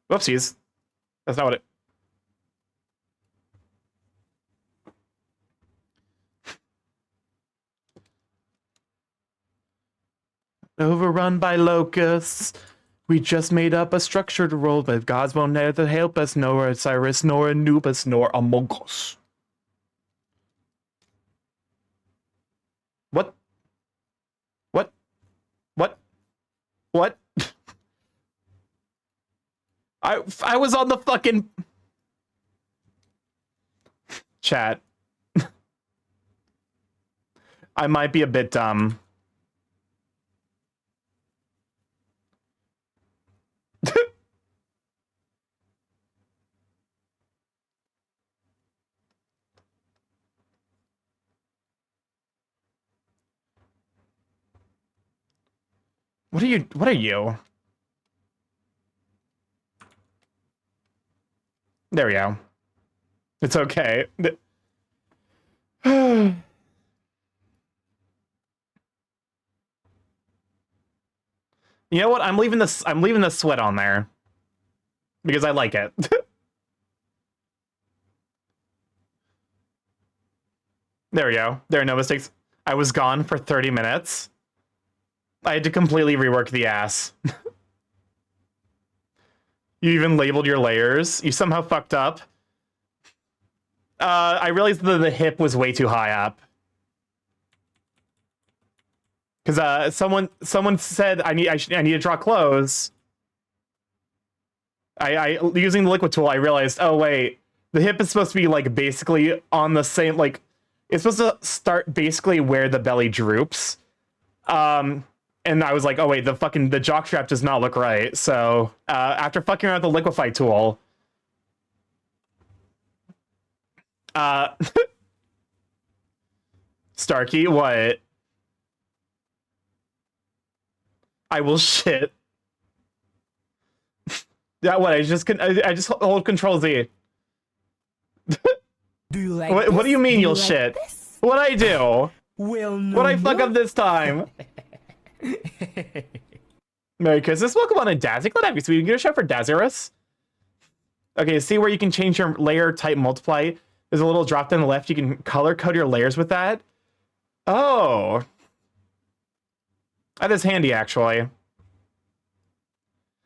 Whoopsies. That's not what it... Overrun by locusts. We just made up a structured role, but gods won't neither help us, nor Osiris, nor Anubis, nor Among Us. What? What? What? What? I was on the fucking... Chat. I might be a bit dumb. What are you? There we go. It's okay. You know what? I'm leaving the sweat on there. Because I like it. There we go. There are no mistakes. I was gone for 30 minutes. I had to completely rework the ass. You even labeled your layers. You somehow fucked up. I realized that the hip was way too high up. Because someone said I need to draw close. I using the liquid tool, I realized, oh wait, the hip is supposed to be like basically on the same, like it's supposed to start basically where the belly droops. And I was like, oh wait, the jockstrap does not look right. So after fucking around with the liquefy tool, Starky, what? I will shit. Yeah, what? I just hold Control Z. Do you like What do you mean you'll shit? this? What I do? Well, no. What I fuck up this time? Merry Christmas. Welcome on in, Dazzy. Glad to have you. So we can get a shout for Dazirus. Okay, see where you can change your layer type multiply. There's a little drop down the left. You can color code your layers with that. Oh. That is handy, actually.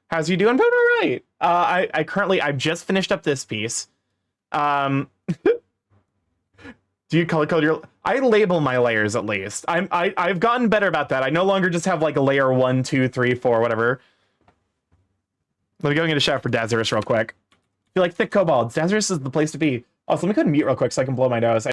How's you doing? Doing all right. I've just finished up this piece. Do you color code your? I label my layers at least. I've gotten better about that. I no longer just have like a layer 1, 2, 3, 4, whatever. Let me go and get a shout for Dazirus real quick. I feel like thick kobolds. Dazirus is the place to be. Also, let me go and mute real quick so I can blow my nose.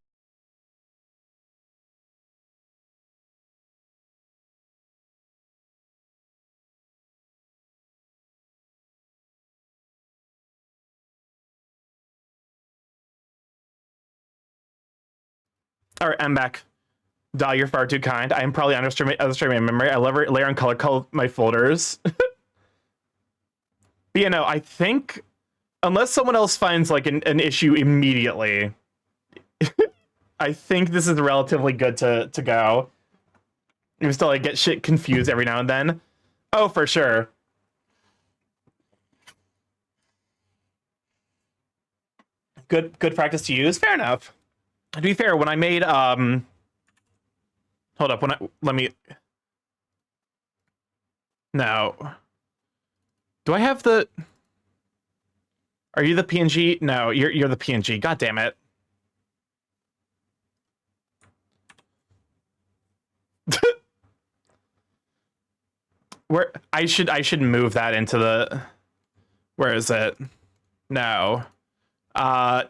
All right, I'm back. Doll, you're far too kind. I am probably underestimating my memory. I layer and color code my folders. But you know, I think unless someone else finds like an issue immediately, I think this is relatively good to go. You still like get shit confused every now and then. Oh, for sure. Good practice to use. Fair enough. To be fair, when I made hold up, let me no. Do I have the Are you the PNG? No, you're the PNG. God damn it. Where I should move that into the where is it? No.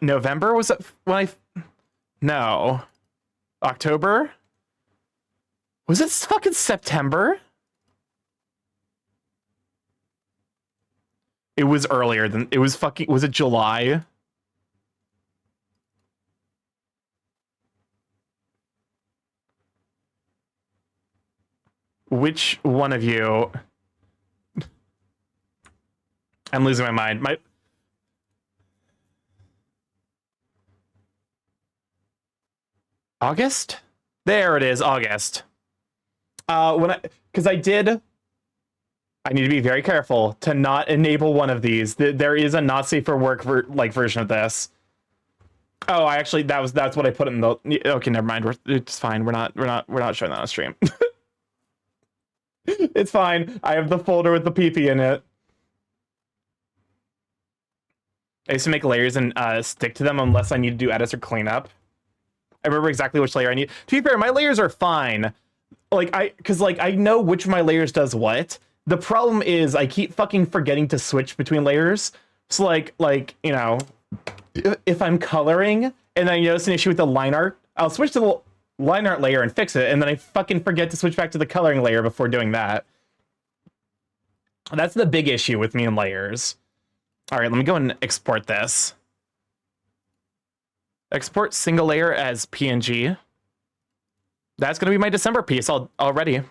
November was it when I No. October? Was it fucking September? It was earlier than it was fucking was it July? Which one of you? I'm losing my mind. August? There it is, August. Because I need to be very careful to not enable one of these. There is a not safe for work version of this. Oh, that's what I put in the. Okay, never mind. It's fine. We're not showing that on stream. It's fine. I have the folder with the PP in it. I used to make layers and stick to them unless I need to do edits or cleanup. I remember exactly which layer I need. To be fair, my layers are fine. Because I know which of my layers does what. The problem is I keep fucking forgetting to switch between layers. So like you know, if I'm coloring and I notice an issue with the line art, I'll switch to the line art layer and fix it, and then I fucking forget to switch back to the coloring layer before doing that. That's the big issue with me and layers. All right, let me go and export this. Export single layer as PNG. That's going to be my December piece already.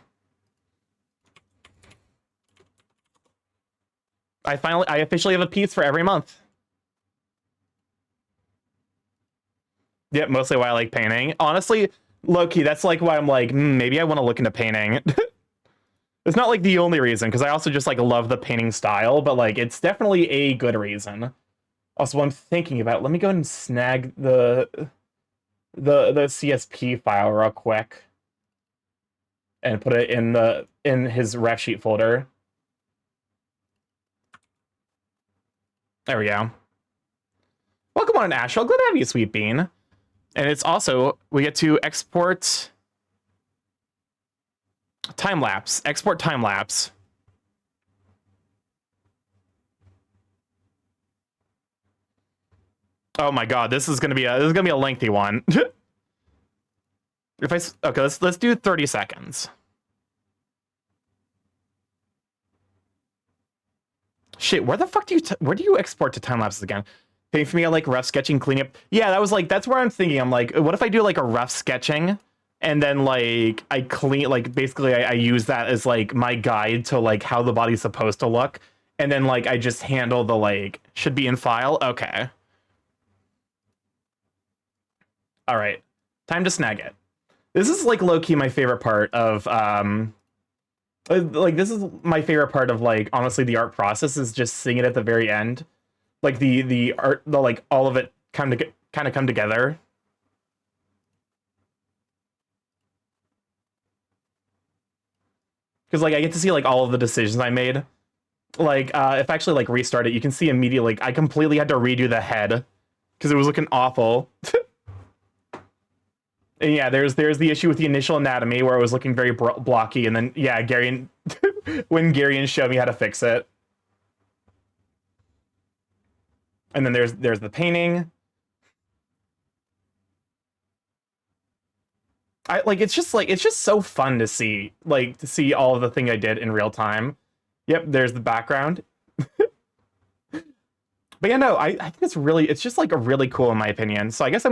I officially have a piece for every month. Yep, mostly why I like painting. Honestly, low-key, that's like why I'm like, maybe I want to look into painting. It's not like the only reason, because I also just like love the painting style, but like it's definitely a good reason. Also, what I'm thinking about, let me go and snag the CSP file real quick and put it in his ref sheet folder. There we go. Welcome on, Ashwell. Glad to have you, Sweet Bean. And it's also, we get to export time lapse. Export time lapse. Oh my god, this is gonna be a lengthy one. Okay, let's do 30 seconds. Shit, where the fuck where do you export to time lapses again? Paying for me like rough sketching cleanup. Yeah, that was like, that's where I'm thinking. I'm like, what if I do like a rough sketching and then like I clean, like basically I use that as like my guide to like how the body's supposed to look, and then like I just handle the like should be in file. Okay. All right, time to snag it. This is like low-key my favorite part of like this is my favorite part of like honestly the art process is just seeing it at the very end, like the art, the like all of it kind of come together. Because like I get to see like all of the decisions I made. Like if I actually like restart it, you can see immediately like I completely had to redo the head because it was looking awful. And yeah, there's the issue with the initial anatomy where it was looking very blocky, and then yeah, Gary when Gary showed me how to fix it. And then there's the painting. It's just so fun to see all of the thing I did in real time. Yep, there's the background. But yeah, no, I think it's just like a really cool in my opinion. So I guess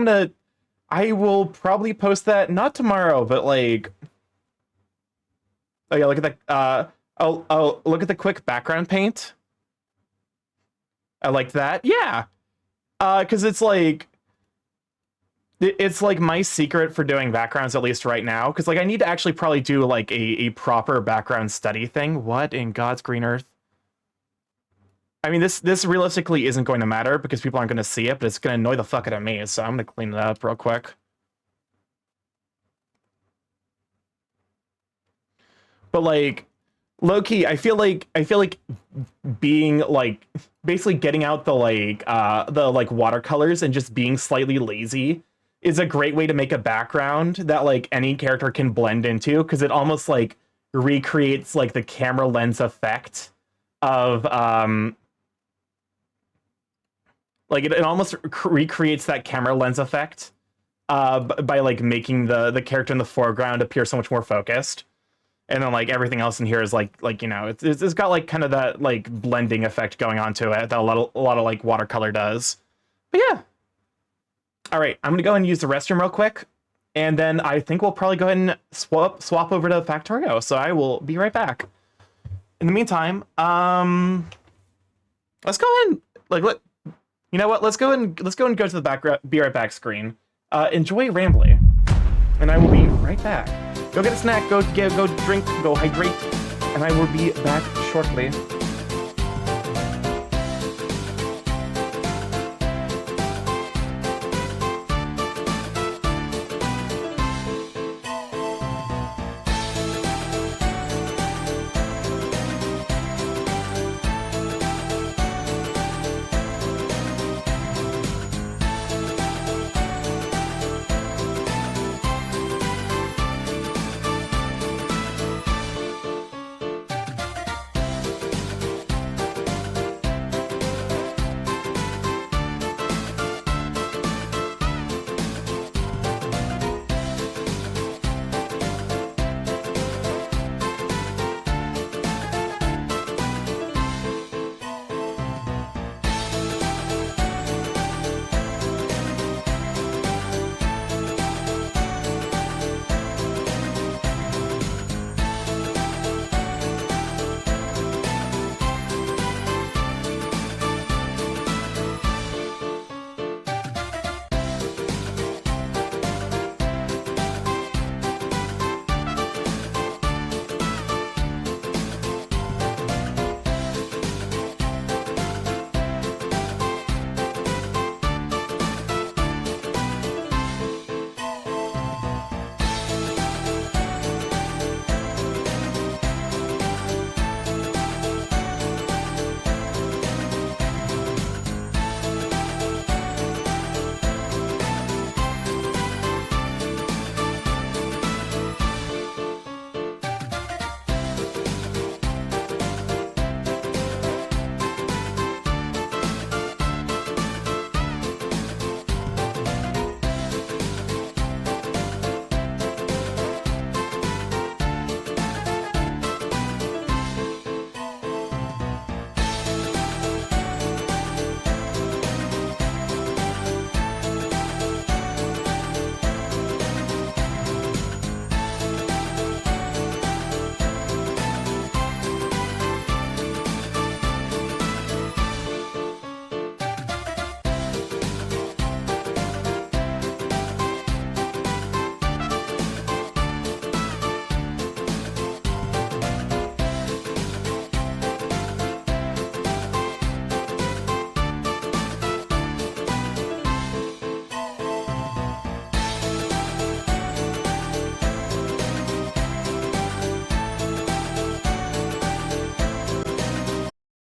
I will probably post that not tomorrow, but like, oh yeah, look at that. Oh, look at the quick background paint. I like that. Yeah. Because it's like my secret for doing backgrounds, at least right now. Because like I need to actually probably do like a proper background study thing. What in God's green earth? I mean, this realistically isn't going to matter because people aren't going to see it, but it's going to annoy the fuck out of me. So I'm going to clean it up real quick. But like, low-key, I feel like being like basically getting out the watercolors and just being slightly lazy is a great way to make a background that like any character can blend into, because it almost like recreates like the camera lens effect of like it almost recreates that camera lens effect by like making the character in the foreground appear so much more focused. And then like everything else in here is like you know, it's got like kind of that like blending effect going on to it that a lot of like watercolor does. But yeah. All right, I'm gonna go and use the restroom real quick, and then I think we'll probably go ahead and swap over to Factorio. So I will be right back. In the meantime, let's go ahead and you know what? Let's go and go to the back. Be right back screen. Enjoy Rambly, and I will be right back. Go get a snack. Go drink. Go hydrate, and I will be back shortly.